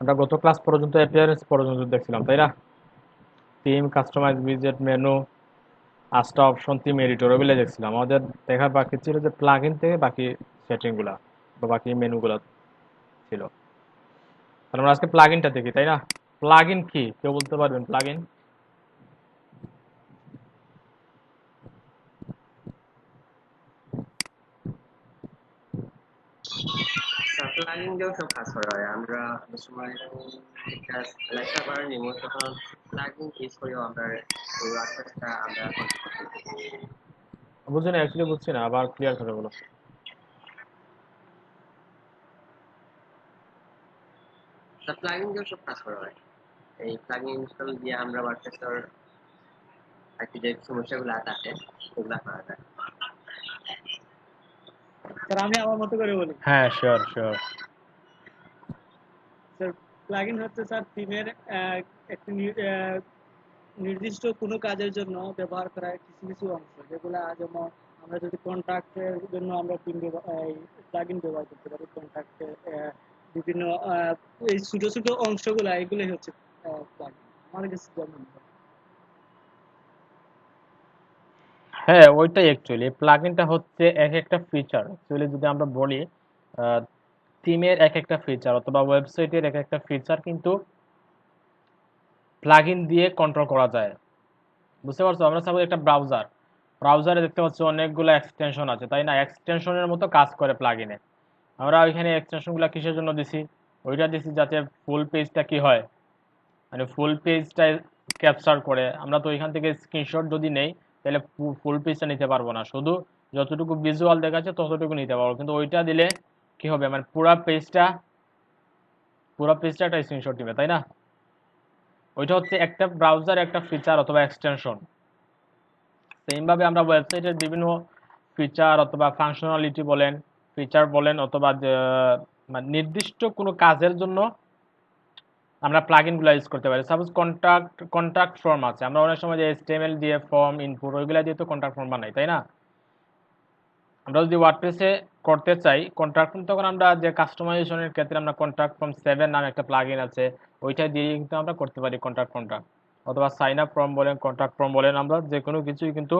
আমরা গত ক্লাস পর্যন্ত অ্যাপিয়ারেন্স পর্যন্ত দেখছিলাম, তাই না? থিম, কাস্টমাইজ উইজেট, মেনু, 5টা অপশন, থিম এডিটর, ওগুলো দেখছিলাম। আমাদের দেখার বাকি ছিল যে প্লাগইন থেকে বাকি সেটিং গুলা বা বাকি মেনুগুলা ছিল। তাহলে আমরা আজকে প্লাগইনটা দেখি, তাই না? প্লাগইন কি কেউ বলতে পারবেন? প্লাগইন প্লাগিং দিয়েও সব কাজ করা হয়। আমরা অনেক সময় একটা লেখা করার নিয়ম তখন প্লাগিং ইউজ করেও আমরা ওই ওয়ার্ডপ্রেসটা আমরা কন্ট্রোল করতে পারি। বুঝি না, অ্যাকচুয়ালি বুঝছি না, আবার ক্লিয়ার করে বলো। প্লাগিং দিয়েও সব কাজ করা হয়। এই প্লাগিং ইনস্টল দিয়ে আমরা ওয়ার্ডপ্রেসের আর কি যে সমস্যাগুলো থাকে ওগুলা করা যায়। স্যার আমি আমার মতো করে বলি। হ্যাঁ, শিওর শিওর। স্যার প্লাগইন হচ্ছে স্যার থিমের একটি নির্দিষ্ট কোনো কাজের জন্য ব্যবহার করা কিছু কিছু অংশ, যেগুলো যেমন আমরা যদি কন্ট্রাক্টের জন্য আমরা প্লাগইন ব্যবহার করতে পারি। কন্ট্রাক্টের বিভিন্ন এই ছোট ছোট অংশগুলা এগুলোই হচ্ছে প্লাগইন আমার কাছে যেমন মনে হয়। হ্যাঁ, ওইটাই অ্যাকচুয়ালি প্লাগইনটা হচ্ছে এক একটা ফিচার। অ্যাকচুয়ালি যদি আমরা বলি, থিমের এক একটা ফিচার অথবা ওয়েবসাইটের এক একটা ফিচার কিন্তু প্লাগইন দিয়ে কন্ট্রোল করা যায়। বুঝতে পারছো? আমরা সাপোজ একটা ব্রাউজারে দেখতে পাচ্ছি অনেকগুলো এক্সটেনশন আছে, তাই না? এক্সটেনশনের মতো কাজ করে প্লাগইনে। আমরা ওইখানে এক্সটেনশনগুলো কিসের জন্য দিছি? ওইটা দিছি যাতে ফুল পেজটা কি হয়, মানে ফুল পেজটা ক্যাপচার করে। আমরা তো ওইখান থেকে স্ক্রিনশট যদি নেই তাহলে ফুল পেজটা নিতে পারবো না, শুধু যতটুকু ভিজুয়াল দেখাচ্ছে ততটুকু নিতে পারবো। কিন্তু ওইটা দিলে কি হবে, মানে পুরা পেজটা একটা স্ক্রিনশট দিবে, তাই না? ওইটা হচ্ছে একটা ব্রাউজার একটা ফিচার অথবা এক্সটেনশন। সেম ভাবে আমরা ওয়েবসাইটের বিভিন্ন ফিচার অথবা ফাংশনালিটি বলেন, ফিচার বলেন, অথবা মানে নির্দিষ্ট কোনো কাজের জন্য আমরা প্লাগইন গুলো ইউজ করতে পারি। সাপোজ কন্ট্রাক্ট ফর্ম আছে, আমরা অনেক সময় যে HTML দিয়ে ফর্ম ইনপুট ওইগুলা দিয়ে তো কন্ট্রাক্ট ফর্ম বানাই, তাই না? আমরা যদি ওয়ার্ডপ্রেসে করতে চাই কন্ট্রাক্ট ফর্ম, তখন আমরা যে কাস্টমাইজেশনের ক্ষেত্রে আমরা কন্ট্রাক্ট ফর্ম 7 নামে একটা প্লাগইন আছে, ওইটা দিয়ে কিন্তু আমরা করতে পারি কন্ট্রাক্ট ফর্মটা। অথবা সাইন আপ ফর্ম বলেন, কন্ট্রাক্ট ফর্ম বলেন, আমরা যে কোনো কিছুই কিন্তু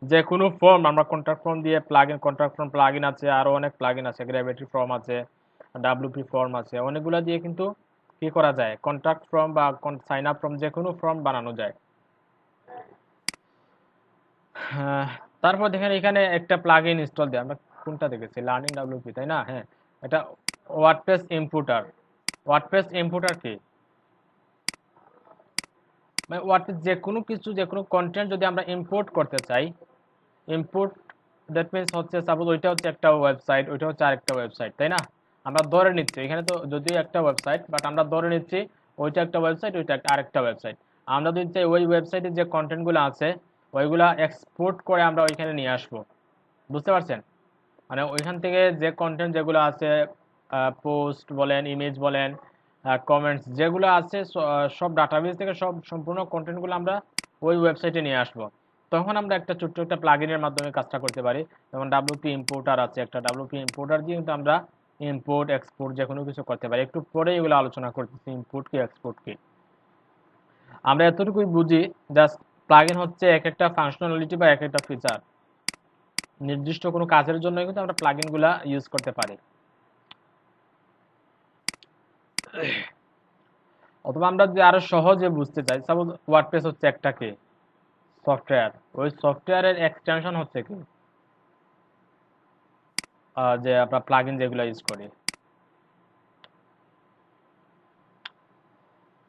যে কোনো ফর্ম আমরা কন্ট্রাক্ট ফর্ম দিয়ে কন্ট্রাক্ট ফর্ম প্লাগইন আছে, আরো অনেক প্লাগইন আছে, গ্র্যাভিটি ফর্ম আছে, WP ফর্ম আছে, অনেকগুলা দিয়ে কিন্তু কি করা যায়, কন্ট্রাক্ট ফর্ম বা সাইন আপ ফর্ম যে কোনো ফর্ম বানানো যায়। হ্যাঁ, তারপর দেখেন এখানে একটা প্লাগইন ইনস্টল দেয়, আমরা কোনটা দেখেছি, লার্নিং WP, তাই না? হ্যাঁ, এটা ওয়ার্ডপ্রেস ইম্পোর্টার কি, মানে ওয়ার্ডপ্রেস যে কোনো কিছু, যে কোনো কন্টেন্ট যদি আমরা ইম্পোর্ট করতে চাই, ইম্পোর্ট দ্যাট মিন্স হচ্ছে সাপোজ ওইটা হচ্ছে একটা ওয়েবসাইট, ওইটা হচ্ছে আরেকটা ওয়েবসাইট, তাই না? আমরা ধরে নিচ্ছি এখানে তো যদিও একটা ওয়েবসাইট, বাট আমরা ধরে নিচ্ছি ওইটা একটা ওয়েবসাইট, ওইটা আরেকটা ওয়েবসাইট। আমরা যদি চাই ওই ওয়েবসাইটে যে কন্টেন্টগুলো আছে ওইগুলা এক্সপোর্ট করে আমরা ওইখানে নিয়ে আসবো। বুঝতে পারছেন? মানে ওইখান থেকে যে কন্টেন্ট যেগুলো আছে, পোস্ট বলেন, ইমেজ বলেন, কমেন্টস যেগুলো আছে, সব ডাটাবেস থেকে সব সম্পূর্ণ কন্টেন্টগুলো আমরা ওই ওয়েবসাইটে নিয়ে আসবো। তখন আমরা একটা ছোট্ট একটা প্লাগইনের মাধ্যমে কাজটা করতে পারি। যেমন WP ইম্পোর্টার আছে, একটা WP ইম্পোর্টার দিয়ে কিন্তু আমরা ইম্পোর্ট এক্সপোর্ট যে কোনো কিছু করতে পারি। একটু পরে এগুলো আলোচনা করতেছি, ইম্পোর্ট কি এক্সপোর্ট কি। আমরা এতটুকুই বুঝি, জাস্ট প্লাগইন হচ্ছে এক একটা ফাংশনালিটি বা এক একটা ফিচার, নির্দিষ্ট কোনো কাজের জন্য কিন্তু আমরা প্লাগইন গুলা ইউজ করতে পারি। অথবা আমরা যদি আরো সহজে বুঝতে চাই, সাপোজ ওয়ার্ডপ্রেস হচ্ছে একটা কি সফটওয়্যার, ওই সফটওয়্যারের এক্সটেনশন হচ্ছে কি যে আমরা প্লাগইন যেগুলো ইউজ করি।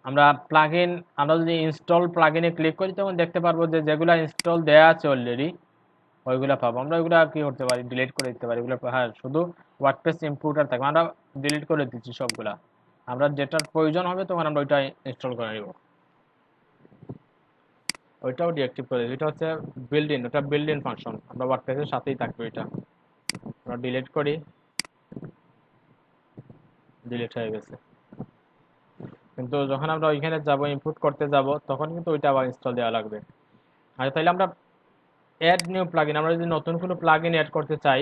আমরা যদি ইনস্টল প্লাগইনে ক্লিক করি তখন দেখতে পারবো যে যেগুলো ইনস্টল দেয়া আছে অলরেডি ওইগুলা পাবো। আমরা ওইগুলা কি করতে পারি, ডিলিট করে দিতে পারি ওইগুলো। হ্যাঁ, শুধু ওয়ার্ডপ্রেস ইম্পোর্টার থাকবে, আমরা ডিলিট করে দিচ্ছি সবগুলা। আমরা যেটার প্রয়োজন হবে তখন আমরা ওইটা ইনস্টল করে নিব। ওইটাও ডিঅ্যাক্টিভ করে দিই, এটা হচ্ছে বিল্ড ইন, ওটা বিল্ড ইন ফাংশন, আমরা ওয়ার্ডপ্রেসের সাথেই থাকবে এটা। আমরা ডিলিট করি, ডিলিট হয়ে গেছে। কিন্তু যখন আমরা ওইখানে যাব, ইনপুট করতে যাব, তখন কিন্তু ওইটা আবার ইনস্টল দেওয়া লাগবে। আচ্ছা, তাহলে আমরা অ্যাড নিউ প্লাগইন, আমরা যদি নতুন কোনো প্লাগইন অ্যাড করতে চাই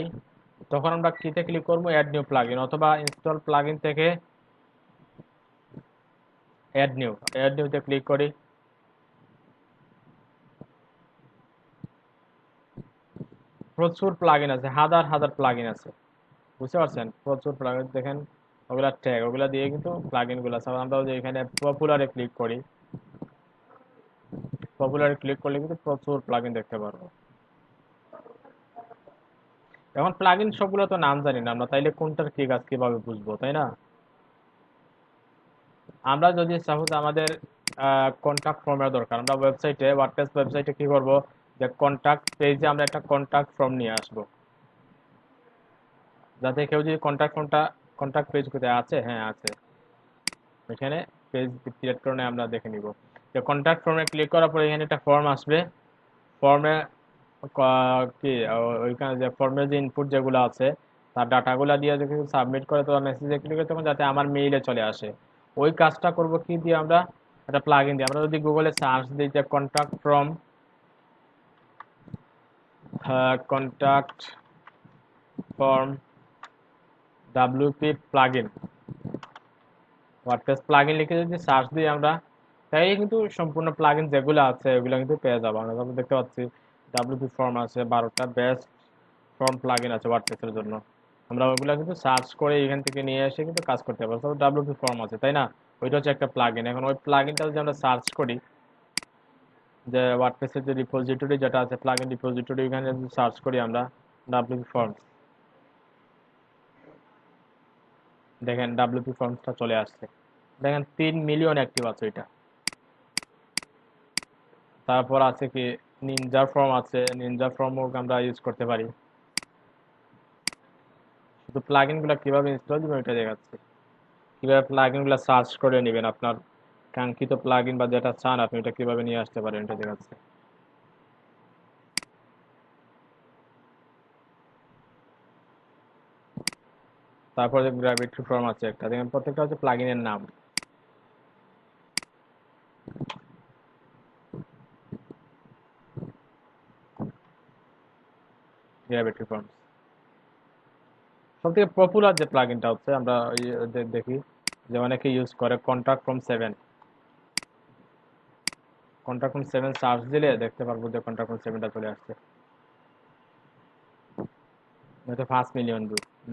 তখন আমরা কিতে ক্লিক করবো, অ্যাড নিউ প্লাগইন, অথবা ইনস্টল প্লাগইন থেকে অ্যাড নিউতে ক্লিক করি। প্রচুর প্লাগইন আছে, হাজার হাজার প্লাগইন আছে, বুঝতে পারছেন? প্রচুর প্লাগইন দেখেন, ওগুলা ট্যাগ, ওগুলা দিয়ে কিন্তু প্লাগইন গুলো আছে। আমরা যে এখানে পপুলারে ক্লিক করি, পপুলারে ক্লিক করলে কিন্তু প্রচুর প্লাগইন দেখতে পারবো। এখন প্লাগইন সবগুলো তো নাম জানি না আমরা, তাইলে কোনটার কি কাজ কিভাবে বুঝবো, তাই না? আমরা যদি সাপোজ আমাদের কন্টাক্ট ফর্মের দরকার, আমরা ওয়েবসাইটে, ওয়ার্ডপ্রেস ওয়েবসাইটে কি করব, যে কন্টাক্ট পেজে আমরা একটা কন্টাক্ট ফর্ম নিয়ে আসব, যাতে কেউ যদি কন্টাক্ট পেজ কোথায় আছে, হ্যাঁ আছে, এখানে পেজ ক্রিয়েট করে আমরা দেখে নিব। যে কন্টাক্ট ফর্মে ক্লিক করার পরে এখানে একটা ফর্ম আসবে। ফর্মে কি ওইখানে যে ফর্মের যে ইনপুট যেগুলো আছে, তার ডাটাগুলো দিয়ে যদি সাবমিট করে তো মেসেজে ক্লিক করে তখন যাতে আমার মেইলে চলে আসে, ওই কাজটা করব কি দিয়ে, আমরা একটা প্লাগইন দিয়ে। আমরা যদি গুগলে সার্চ দিই যে contact form WP plugin, WordPress plugin লিখে যদি সার্চ দিই আমরা, তাই কিন্তু সম্পূর্ণ প্লাগইন যেগুলো আছে ওগুলো কিন্তু পেয়ে যাবো। আমরা যেমন দেখতে পাচ্ছি WP ফর্ম আছে 12টা, বেস্ট ফর্ম প্লাগইন আছে ওয়ার্ডপ্রেসের জন্য। আমরা ওইগুলো কিন্তু সার্চ করে এখান থেকে নিয়ে এসে কিন্তু কাজ করতে পারবো। তবে WP ফর্ম আছে, তাই না? ওইটা হচ্ছে একটা প্লাগইন। এখন ওই প্লাগইনটা যদি আমরা সার্চ করি, যে ওয়ার্ডপ্রেসের যে রিপোজিটরি যেটা আছে, প্লাগইন রিপোজিটরি, এখানে যদি সার্চ করি আমরা WP ফর্ম, দেখেন WP ফর্মসটা চলে আসছে। দেখেন 3 মিলিয়ন অ্যাক্টিভ আছে এটা। তারপর আছে কি নিনজা ফর্ম আছে, নিনজা ফর্মও আমরা ইউজ করতে পারি। শুধু প্লাগইন গুলো কিভাবে ইনস্টল দিবেন এটা দেখাচ্ছি, কিভাবে প্লাগইন গুলো সার্চ করে নেবেন, আপনার কাঙ্ক্ষিত প্লাগইন বা যেটা চান আপনি এটা কিভাবে নিয়ে আসতে পারেন এটা দেখাচ্ছি। তারপর যে গ্র্যাভিটি ফর্ম আছে একটা, দেখেন প্রত্যেকটা হচ্ছে প্লাগইনের নাম। গ্র্যাভিটি ফর্ম সবথেকে পপুলার যে প্লাগইনটা হচ্ছে, আমরা দেখি যে অনেকে ইউজ করে কন্টাক্ট ফ্রম 7 সার্চ দিলে দেখতে পারবো যে কন্টাক্ট ফ্রম 7টা চলে আসছে। এটা 5 মিলিয়ন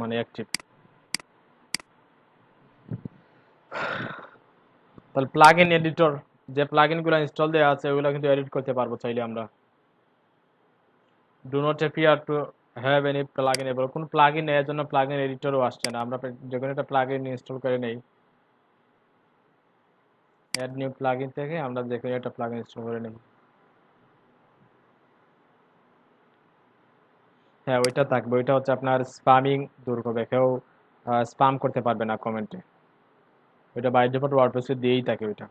মানে অ্যাক্টিভ। তাহলে প্লাগইন এডিটর, যে প্লাগইন গুলো ইনস্টল দেওয়া আছে ওগুলো কিন্তু এডিট করতে পারবো চাইলে আমরা। Do not appear to have any plugin able, কোন প্লাগইন এর জন্য প্লাগইন এডিটরও আসছে না। আমরা যখন একটা প্লাগইন ইনস্টল করে নেই, অ্যাড নিউ প্লাগইন থেকে আমরা যে কোনো একটা প্লাগইন ইনস্টল করে নেই, হ্যাঁ ওইটা থাকবে। ওইটা হচ্ছে আপনার স্পামিং দূর করবে, কেউ স্পাম করতে পারবে না কমেন্টে। ওইটা বাই ডিফল্ট ওয়ার্ডপ্রেসে দিয়েই থাকে, ওইটা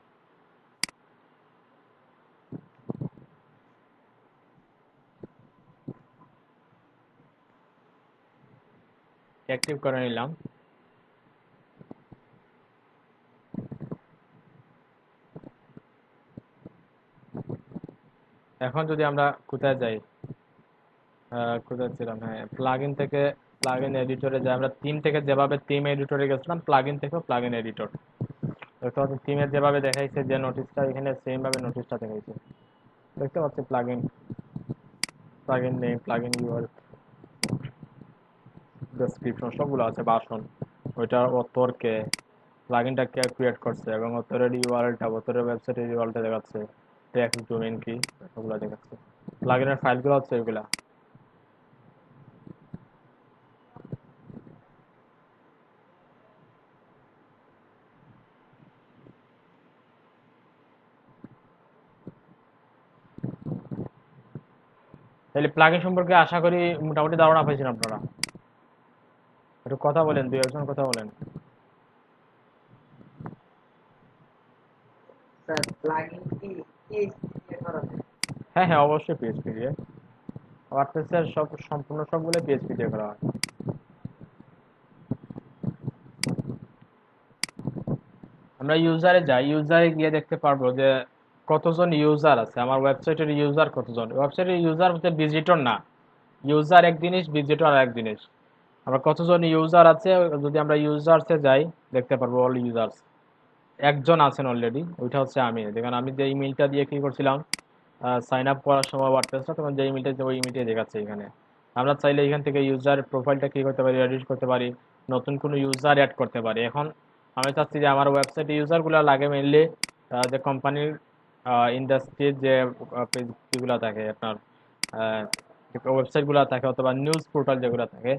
অ্যাক্টিভ করে নিলাম। এখন যদি আমরা কোথায় যাই, কোথায় ছিলাম, হ্যাঁ প্লাগইন থেকে প্লাগইন এডিটরে যাই। আমরা থিম থেকে যেভাবে থিম এডিটরে গেছিলাম, প্লাগইন থেকেও প্লাগইন এডিটর দেখতে পাচ্ছি। থিমের যেভাবে দেখাইছে যে নোটিশটা, এখানে সেম ভাবে নোটিশটা দেখাইছে, দেখতে পাচ্ছি। Plugin, plugin name, plugin URL, description সবগুলো আছে, ভাষণ, ওইটার অথর কে, প্লাগইনটা কে ক্রিয়েট করছে এবং অথরের ইউআরএলটা, অথরের ওয়েবসাইটের ইউআরএলটা দেখাচ্ছে, টেক্সট ডোমেইন কি, সবগুলো দেখাচ্ছে। প্লাগইনের ফাইলগুলো হচ্ছে এগুলা। তাহলে প্লাগইন সম্পর্কে আশা করি মোটামুটি ধারণা পাইছেন আপনারা। একটু কথা বলেন, দুই একজন কথা বলেন। স্যার প্লাগইন কি PHP দিয়ে করা যায়? হ্যাঁ হ্যাঁ অবশ্যই পিএইচপি দিয়ে। ওয়ার্ডপ্রেসের সম্পূর্ণ সবগুলো পিএইচপি দিয়ে করা হয়। আমরা ইউজারে যাই, ইউজারে গিয়ে দেখতে পারবো যে কতজন ইউজার আছে, আমার ওয়েবসাইটের ইউজার কতজন। ওয়েবসাইটের ইউজার হচ্ছে ভিজিটর না, ইউজার এক জিনিস, ভিজিটর আর এক জিনিস। আমরা কতজন ইউজার আছে, যদি আমরা ইউজার্সে যাই দেখতে পারবো অল ইউজার্স। একজন আছেন অলরেডি, ওইটা হচ্ছে আমি। দেখেন আমি যে ইমেলটা দিয়ে কি করছিলাম, সাইন আপ করার সময় ওয়ার্ডপ্রেসটা, তখন যে ইমেলটা, ওই ইমেলটাই দেখাচ্ছে এখানে। আমরা চাইলে এখান থেকে ইউজার প্রোফাইলটা কি করতে পারি, এডিট করতে পারি, নতুন কোনো ইউজার অ্যাড করতে পারি। এখন আমি চাচ্ছি যে আমার ওয়েবসাইটে ইউজারগুলো লাগে মেনলি যে কোম্পানির ইন্ডাস্ট্রির যে পেজগুলো থাকে আপনার, ওয়েবসাইটগুলো থাকে অথবা নিউজ পোর্টাল যেগুলো থাকে,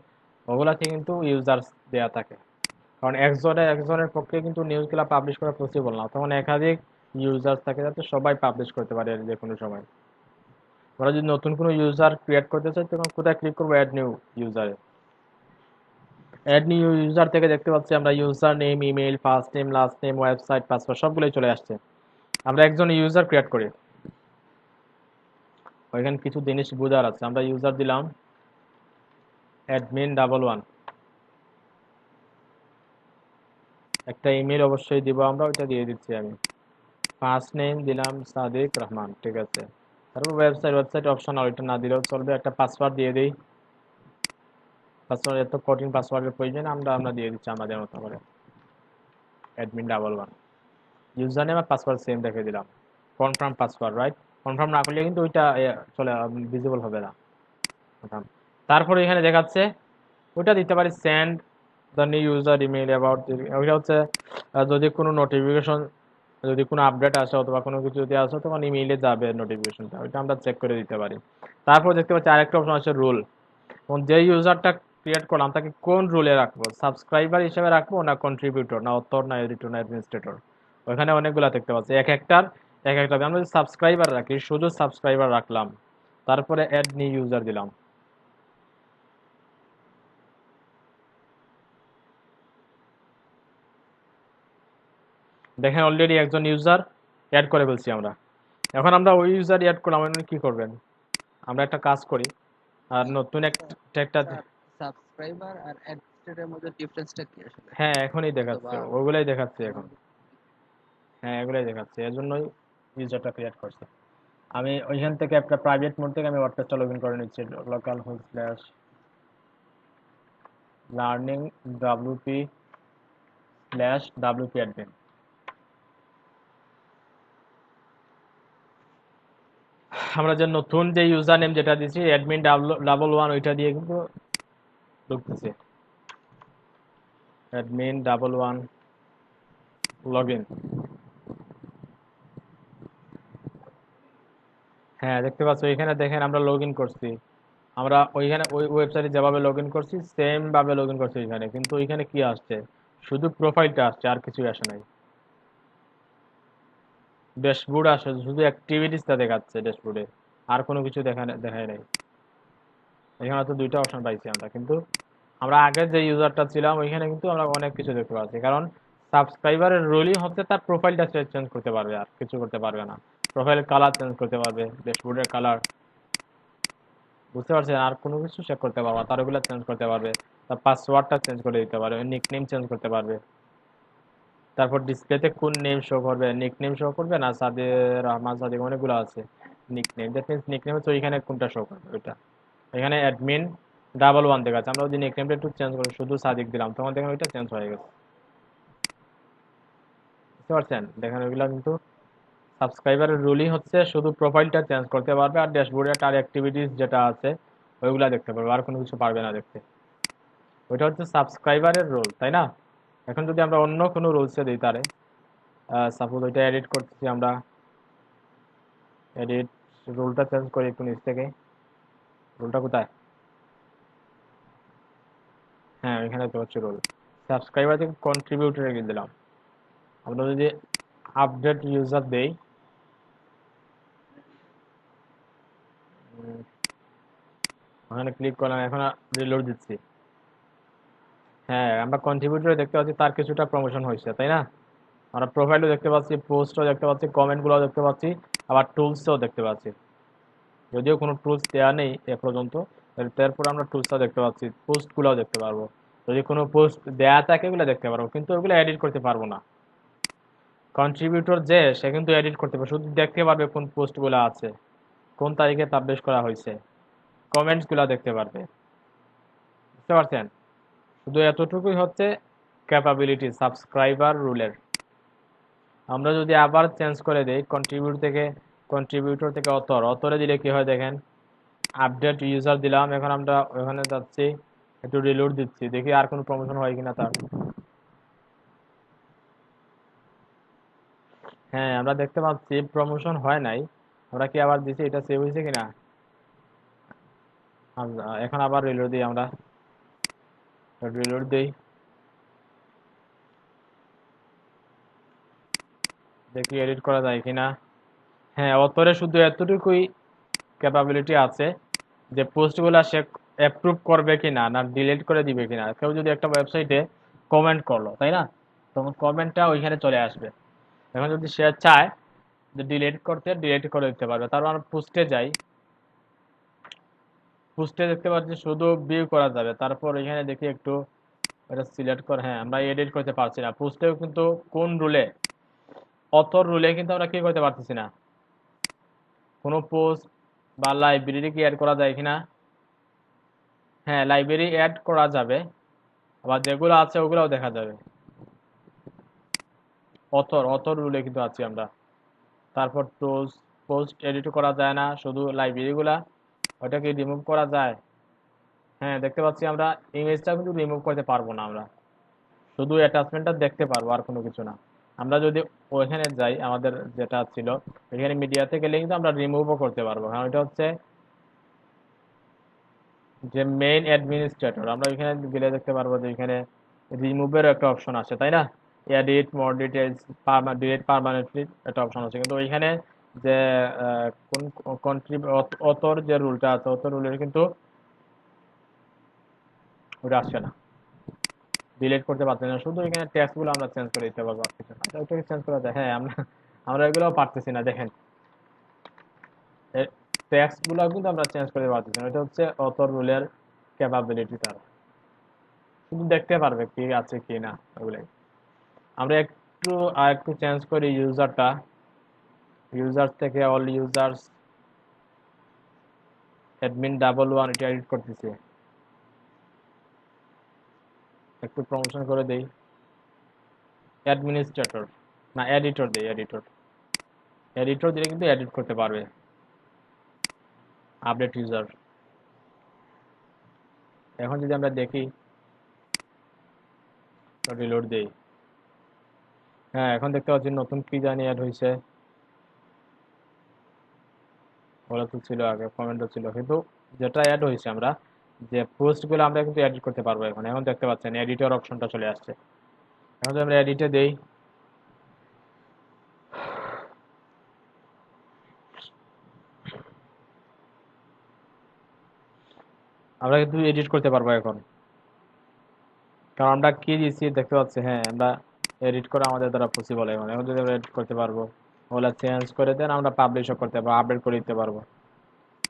ওগুলাতে কিন্তু ইউজার দেয়া থাকে। কারণ একজনের পক্ষে কিন্তু নিউজগুলো পাবলিশ করা পসিবল না, তখন একাধিক ইউজার থাকে যাতে সবাই পাবলিশ করতে পারে যে কোনো সময়। আমরা যদি নতুন কোনো ইউজার ক্রিয়েট করতে চাই তখন কোথায় ক্লিক করবো, অ্যাড নিউ ইউজারে। অ্যাড নিউ ইউজার থেকে দেখতে পাচ্ছি আমরা user name, email, first name, last name, website, password সবগুলোই চলে আসছে। আমরা একজন ইউজার ক্রিয়েট করি, ওইখানে কিছু জিনিস বোঝার আছে। আমরা ইউজার দিলাম admin11, একটা ইমেল অবশ্যই দিব আমরা, ওইটা দিয়ে দিচ্ছি আমি। ফার্স্ট নেম দিলাম সাদিক রহমান, ঠিক আছে। তারপর ওয়েবসাইট অপশনাল, ওইটা না দিলেও চলবে। একটা পাসওয়ার্ড দিয়ে দিই, পাসওয়ার্ড এত কঠিন পাসওয়ার্ডের প্রয়োজন, আমরা দিয়ে দিচ্ছি আমাদের মতো করে, admin11। ইউজার নেম আর পাসওয়ার্ড সেম রেখে দিলাম। Confirm password, right? কনফার্ম না করলে কিন্তু ওইটা চলে ভিজিবল হবে না। তারপরে এখানে দেখাচ্ছে ওইটা দিতে পারি send the new user email about, ওইটা হচ্ছে যদি কোনো নোটিফিকেশন, যদি কোনো আপডেট আসে অথবা কোনো কিছু যদি আসে তখন ইমেইলে যাবে নোটিফিকেশনটা, ওইটা আমরা চেক করে দিতে পারি। তারপর দেখতে পাচ্ছি আরেকটা অপশন আছে রুল। যে ইউজারটা ক্রিয়েট করলাম তাকে কোন রুলে রাখবো, সাবস্ক্রাইবার হিসেবে রাখবো না কন্ট্রিবিউটর না অথর না এডিটর না অ্যাডমিনিস্ট্রেটর। ওইখানে অনেকগুলা দেখতে পাচ্ছি, এক একটা আমরা যদি সাবস্ক্রাইবার রাখি, শুধু সাবস্ক্রাইবার রাখলাম, তারপরে অ্যাড নিউ ইউজার দিলাম। দেখেন অলরেডি একজন ইউজার অ্যাড করে ফেলছি আমরা। এখন আমরা ওই ইউজার অ্যাড করলাম, আপনি কি করবেন, আমরা একটা কাজ করি, আর নতুন একটা স্যার সাবস্ক্রাইবার আর অ্যাডমিনিস্ট্রেটরের মধ্যে ডিফারেন্সটা কি আসলে? হ্যাঁ এখনই অথবা দেখাচ্ছে, ওগুলাই দেখাচ্ছে এখন। আমাদের হ্যাঁ এগুলাই দেখাচ্ছে, এজন্যই ইউজারটা ক্রিয়েট করছে। আমি ওইখান থেকে একটা প্রাইভেট মোড থেকে আমি ওয়ার্ডপ্রেসটা লগ ইন করে নিচ্ছি, local host slash learning WP slash WP admin. আমরা যে নতুন যে ইউজার নেম যেটা দিচ্ছি অ্যাডমিন 11, ওইটা দিয়ে কিন্তু ঢুকতেছে, admin11 লগ ইন। হ্যাঁ দেখতে পাচ্ছ এখানে, দেখেন আমরা লগ ইন করছি, আমরা ওইখানে ওই ওয়েবসাইটে যেভাবে লগ ইন করছি সেম ভাবে লগ ইন করছি ওইখানে, কিন্তু ওইখানে কি আসছে, শুধু প্রোফাইলটা আসছে আর কিছুই আসে নাই। ড্যাশবোর্ড আসে, শুধু অ্যাক্টিভিটিসটা দেখাচ্ছে ড্যাশবোর্ডে, আর কোনো কিছু দেখায় নাই। এখানে তো দুইটা অপশন পাইছি আমরা, কিন্তু আমরা আগে যে ইউজারটা ছিলাম ওইখানে কিন্তু আমরা অনেক কিছু দেখতে পাচ্ছি, কারণ সাবস্ক্রাইবারের রোলই হচ্ছে তার প্রোফাইলটা চেঞ্জ করতে পারবে, আর কিছু করতে পারবে না। প্রোফাইলের কালার চেঞ্জ করতে পারবে, ড্যাশবোর্ডের কালার, বুঝতে পারছেন, আর কোনো কিছু চেক করতে পারবে না, তার ওগুলো চেঞ্জ করতে পারবে, তার পাসওয়ার্ডটা চেঞ্জ করে দিতে পারবে, নিকনেম চেঞ্জ করতে পারবে। তারপর ডিসপ্লেতে কোন নেম শো করবে, নিকনেম শো করবে না সাদের রহমান সাদিক, অনেকগুলো আছে নিকনেম, দ্যাট মিনস নিকনেম হচ্ছে ওইখানে কোনটা শো করবে ওইটা। এখানে admin11 দেখাচ্ছে, আমরা যদি নিকনেমটা একটু চেঞ্জ করি, শুধু সাদিক দিলাম, তখন দেখেন ওইটা চেঞ্জ হয়ে গেছে। বুঝতে পারছেন, দেখেন ওইগুলা কিন্তু সাবস্ক্রাইবারের রুলই হচ্ছে শুধু প্রোফাইলটা চেঞ্জ করতে পারবে, আর ড্যাশবোর্ডে তার অ্যাক্টিভিটিস যেটা আছে ওইগুলা দেখতে পারবে, আর কোনো কিছু পারবে না দেখতে। ওইটা হচ্ছে সাবস্ক্রাইবারের রোল, তাই না? এখন যদি আমরা অন্য কোনো রুলসে দিই তারে, সাপোজ ওইটা এডিট করতেছি আমরা, এডিট রুলটা চেঞ্জ করি একটু নিচ থেকে, রুলটা কোথায়, হ্যাঁ এখানে তো হচ্ছে রোল, সাবস্ক্রাইবার থেকে কন্ট্রিবিউটরে গিয়ে দিলাম। আমরা যদি আপডেট ইউজার দেই, ওখানে ক্লিক করলাম, এখন রিলোড দিচ্ছি। হ্যাঁ আমরা কন্ট্রিবিউটরে দেখতে পাচ্ছি তার কিছুটা প্রমোশন হয়েছে, তাই না? আমরা প্রোফাইলও দেখতে পাচ্ছি, পোস্টও দেখতে পাচ্ছি, কমেন্টগুলোও দেখতে পাচ্ছি, আবার টুলসও দেখতে পাচ্ছি। যদিও কোনো টুলস দেওয়া নেই এ পর্যন্ত, তারপর আমরা টুলসটাও দেখতে পাচ্ছি, পোস্টগুলোও দেখতে পারবো। যদি কোনো পোস্ট দেয়া থাকে ওগুলো দেখতে পারবো, কিন্তু ওগুলো এডিট করতে পারবো না। কন্ট্রিবিউটর যে সে কিন্তু এডিট করতে পারবে, শুধু দেখতে পারবে কোন পোস্টগুলো আছে, কোন তারিখে পাবলিশ করা হয়েছে, কমেন্টসগুলো দেখতে পারবে। বুঝতে পারছেন, শুধু এতটুকুই হচ্ছে ক্যাপাবিলিটি সাবস্ক্রাইবার রুলের। আমরা যদি আবার চেঞ্জ করে দেই কন্ট্রিবিউটর থেকে অথরে দিলে কি হয় দেখেন, আপডেট ইউজার দিলাম, এখন আমরা ওখানে যাচ্ছি, একটু রিলোড দিচ্ছি, দেখি আর কোনো প্রমোশন হয় কিনা তার। হ্যাঁ, আমরা দেখতে পাচ্ছি প্রমোশন হয় নাই। আমরা কি আবার দিছি, এটা সেভ হয়েছে কিনা। এখন আবার রিলোড দিই, আমরা রিলোড দিই, দেখি এডিট করা যায় কিনা। হ্যাঁ, অতরে শুধু এতটুকুই ক্যাপাবিলিটি আছে যে পোস্টগুলো সে অ্যাপ্রুভ করবে কিনা, না ডিলিট করে দিবে কিনা। কেউ যদি একটা ওয়েবসাইটে কমেন্ট করলো, তাই না, তখন কমেন্টটা ওইখানে চলে আসবে। এখন যদি সে চায় যে ডিলিট করতে, ডিলিট করে দিতে পারবে। তারপর আমরা পোস্টে যাই, পোস্টে দেখতে পাচ্ছি শুধু ভিউ করা যাবে। তারপর এখানে দেখি একটু এটা সিলেক্ট করে, হ্যাঁ আমরা এডিট করতে পারছি না পোস্টেও, কিন্তু কোন রুলে, অথর রুলে কিন্তু আমরা কি করতে পারতেছি না, কোনো পোস্ট বা লাইব্রেরি কি অ্যাড করা যায় কিনা। হ্যাঁ, লাইব্রেরি অ্যাড করা যাবে, আবার যেগুলো আছে ওগুলোও দেখা যাবে। অথর রুলে কিন্তু আছি আমরা। তারপর পোস্ট এডিট করা যায় না, শুধু লাইব্রেরিগুলা, ওটাকে রিমুভ করা যায়। হ্যাঁ, দেখতে পাচ্ছি আমরা ইমেজটা কিন্তু রিমুভ করতে পারবো না, আমরা শুধু অ্যাটাচমেন্টটা দেখতে পারবো, আর কোনো কিছু না। আমরা যদি ওইখানে যাই, আমাদের যেটা ছিল এখানে মিডিয়াতে গেলে কিন্তু আমরা রিমুভও করতে পারবো, কারণ এটা হচ্ছে যে মেইন অ্যাডমিনিস্ট্রেটর। আমরা এখানে গেলে দেখতে পারবো যে এখানে রিমুভের একটা অপশন আছে, তাই না, edit more details, delete permanently একটা অপশন আছে। কিন্তু ওইখানে যে কোন অথর যে রুলটা আছে, অথর রুলের কিন্তু ওটা আসছে না, ডিলিট করতে পারছি না। শুধু এখানে টেক্সট গুলো আমরা চেঞ্জ করে দিতে পারবো, আর কিছু না। ওইটাকে চেঞ্জ করা যায়, হ্যাঁ আমরা আমরা এগুলোও পারতেছি না, দেখেন টেক্সট গুলো কিন্তু আমরা চেঞ্জ করতে পারতেছি না। এটা হচ্ছে অথর রুলের ক্যাপাবিলিটি, তার শুধু দেখতে পারবে কি আছে কি না, ওগুলাই। আমরা একটু চেঞ্জ করি ইউজারটা, ইউজার থেকে অল ইউজার্স অ্যাডমিন 11 এটা এডিট করতেছি, একটু প্রমোশন করে দেই। অ্যাডমিনিস্ট্রেটর না, এডিটর দেই, এডিটর। এডিটর দিলে কিন্তু এডিট করতে পারবে। আপডেট ইউজার, এখন যদি আমরা দেখি, রিলোড দেই, হ্যাঁ এখন দেখতে পাচ্ছি নতুন কি জানি অ্যাড হয়েছে। ওগুলো তো ছিল আগে, কমেন্টও ছিল, কিন্তু যেটা অ্যাড হয়েছে আমরা যে পোস্টগুলো আমরা কিন্তু এডিট করতে পারবো। এখন এখন দেখতে পাচ্ছেন এডিটর অপশনটা চলে আসছে। এখন যদি আমরা এডিটে দেই, আমরা কিন্তু এডিট করতে পারবো এখন, কারণ আমরা কি দিচ্ছি দেখতে পাচ্ছি। হ্যাঁ, আমরা এডিট করা আমাদের দ্বারা পসিবল। এখন এখন যদি আমরা এডিট করতে পারবো, ওগুলা চেঞ্জ করে দেন, আমরা পাবলিশও করতে পারবো, আপডেট করে দিতে পারবো।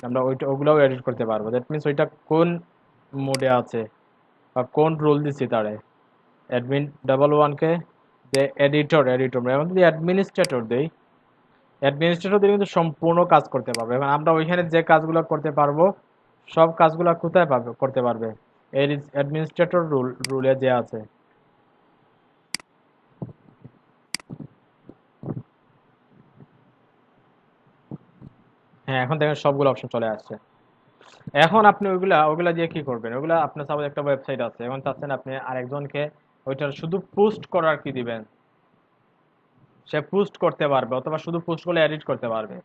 আমরা ওগুলাও এডিট করতে পারবো। দ্যাট মিনস ওইটা কোন মোডে আছে বা কোন রোল দিচ্ছি তারে। অ্যাডমিন 11 কে যে এডিটর এখন যদি অ্যাডমিনিস্ট্রেটর দেই, অ্যাডমিনিস্ট্রেটর দিলে কিন্তু সম্পূর্ণ কাজ করতে পারবে। এখন আমরা ওইখানে যে কাজগুলো করতে পারবো, সব কাজগুলো কোথায় পাবে, করতে পারবে, এর অ্যাডমিনিস্ট্রেটর রুলে যে আছে। হ্যাঁ, এখন দেখেন সবগুলো অপশন চলে আসছে। এখন আপনি ওইগুলা ওইগুলা দিয়ে কি করবেন, ওইগুলা আপনার সাপোজ একটা ওয়েবসাইট আছে, এখন চাচ্ছেন আপনি আরেকজনকে ওইটার শুধু পোস্ট করার কি দিবেন, সে পোস্ট করতে পারবে অথবা শুধু পোস্ট করলে এডিট করতে পারবে।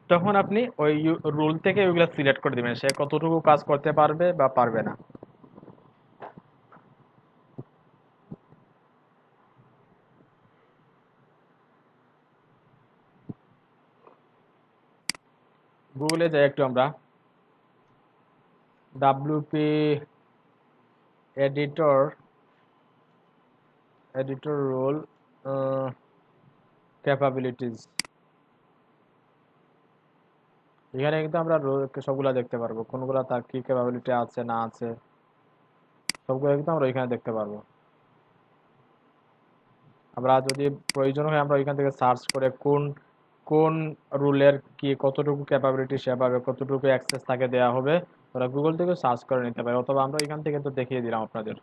তখন আপনি ওই রুল থেকে ওইগুলা সিলেক্ট করে দিবেন, সে কতটুকু কাজ করতে পারবে বা পারবে না। গুগলে যাই একটু আমরা, WP editor, editor role capabilities, এখানে কিন্তু আমরা সবগুলা দেখতে পারবো, কোনগুলা তার কি ক্যাপাবিলিটি আছে না আছে, সবগুলো কিন্তু আমরা এখানে দেখতে পারবো। আমরা যদি প্রয়োজন হয় আমরা ওইখান থেকে সার্চ করে কোন কোন রুলের কি কতটুকু ক্যাপাবিলিটি সে পাবে, কতটুকু অ্যাক্সেস তাকে দেওয়া হবে, ওরা গুগল থেকে সার্চ করে নিতে পারে, অথবা আমরা এখান থেকে তো দেখিয়ে দিলাম আপনাদের।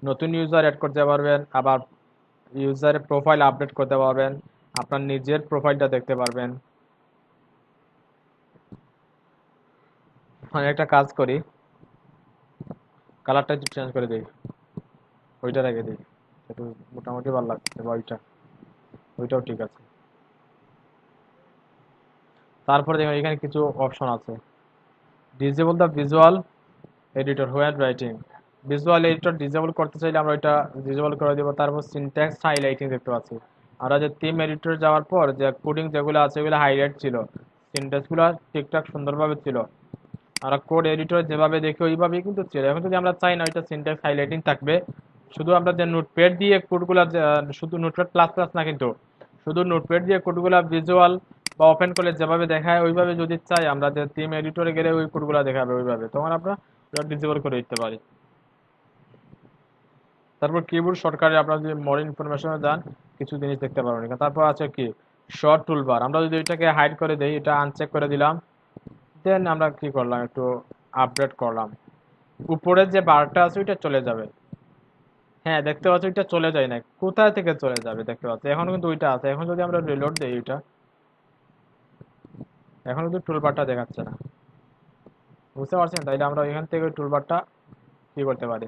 নতুন ইউজার অ্যাড করতে পারবেন, আবার ইউজারের প্রোফাইল আপডেট করতে পারবেন, আপনার নিজের প্রোফাইলটা দেখতে পারবেন। আমি একটা কাজ করি, কালারটা একটু চেঞ্জ করে দিই, ওইটা রেখে দিই, একটু মোটামুটি ভালো লাগছে, বা ওইটাও ঠিক আছে। তারপরে দেখুন এখানে কিছু অপশন আছে। Disable the visual editor when writing. Visual editor disable করতে চাইলে আমরা ওইটা ডিসেবল করে দেবো। তারপর সিনট্যাক্স হাইলাইটিং দেখতে পাচ্ছি। আমরা যে থিম এডিটর যাওয়ার পর যে কোডিং যেগুলো আছে ওগুলো হাইলাইট ছিল, সিনট্যাক্সগুলো ঠিকঠাক সুন্দরভাবে ছিল। আমরা কোড এডিটর যেভাবে দেখি ওইভাবেই কিন্তু ছিল। এখন যদি আমরা চাই না ওইটা সিনট্যাক্স হাইলাইটিং থাকবে, শুধু আমরা যে নোটপ্যাড দিয়ে কোডগুলো, শুধু নোটপ্যাড প্লাস প্লাস না কিন্তু, শুধু নোটপ্যাড দিয়ে কোডগুলো ভিজুয়াল বা ওপেন করলে যেভাবে দেখায় ওইভাবে যদি চাই আমরা, যে থিম এডিটরে গেলে ওই কোডগুলো দেখাবে ওইভাবে, তখন আমরা ডিসেবল করে দিতে পারি। তারপর কিবোর্ড শর্টকাটে আপনারা যদি মোর ইনফরমেশনে যান কিছু জিনিস দেখতে পারবেন এখানে। তারপর আছে কি শর্ট টুলবার। আমরা যদি এটাকে হাইড করে দেই, এটা আনচেক করে দিলাম, দেন আমরা কি করলাম, একটু আপডেট করলাম, উপরের যে বারটা আছে ওইটা চলে যাবে। হ্যাঁ দেখতে পাচ্ছি ওইটা চলে যায় না, কোথায় থেকে চলে যাবে দেখতে পাচ্ছি, এখন কিন্তু ওইটা আছে। এখন যদি আমরা রিলোড দেই ওইটা, এখন কিন্তু টুলবারটা দেখাচ্ছে না, বুঝতে পারছেন? তাইলে আমরা এখান থেকে টুলবারটা কি করতে পারি,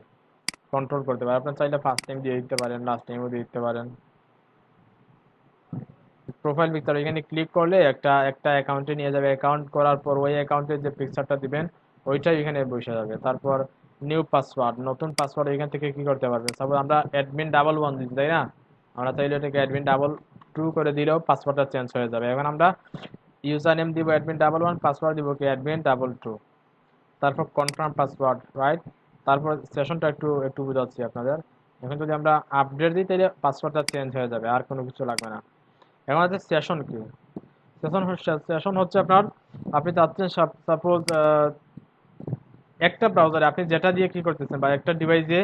কন্ট্রোল করতে পারি। আপনার চাইলে ফার্স্ট টাইম দিয়ে দিতে পারেন, লাস্ট টাইমও দিয়ে দিতে পারেন। প্রোফাইল পিকচার এখানে ক্লিক করলে একটা একটা অ্যাকাউন্টে নিয়ে যাবে। অ্যাকাউন্ট করার পর ওই অ্যাকাউন্টের যে পিকচারটা দিবেন ওইটাই এখানে বসে যাবে। তারপর নিউ পাসওয়ার্ড, নতুন পাসওয়ার্ড এখান থেকে কি করতে পারবেন, সাপোজ আমরা অ্যাডমিন 11 দিচ্ছি তাই না, আমরা চাইলে এটাকে অ্যাডমিন 22 করে দিলেও পাসওয়ার্ডটা চেঞ্জ হয়ে যাবে। এখন আমরা ইউজার নেম দিব অ্যাডমিন 11, পাসওয়ার্ড দিব কি অ্যাডমিন 22। তারপর কনফার্ম পাসওয়ার্ড, রাইট। তারপর সেশনটা একটু একটু বোঝাচ্ছি আপনাদের। এখন যদি আমরা আপডেট দিই তাহলে পাসওয়ার্ডটা চেঞ্জ হয়ে যাবে, আর কোনো কিছু লাগবে না। এখন আছে সেশন কি, সেশন হচ্ছে আপনার, আপনি চাচ্ছেন সাপোজ একটা ব্রাউজারে আপনি যেটা দিয়ে কি করতেছেন, বা একটা ডিভাইসে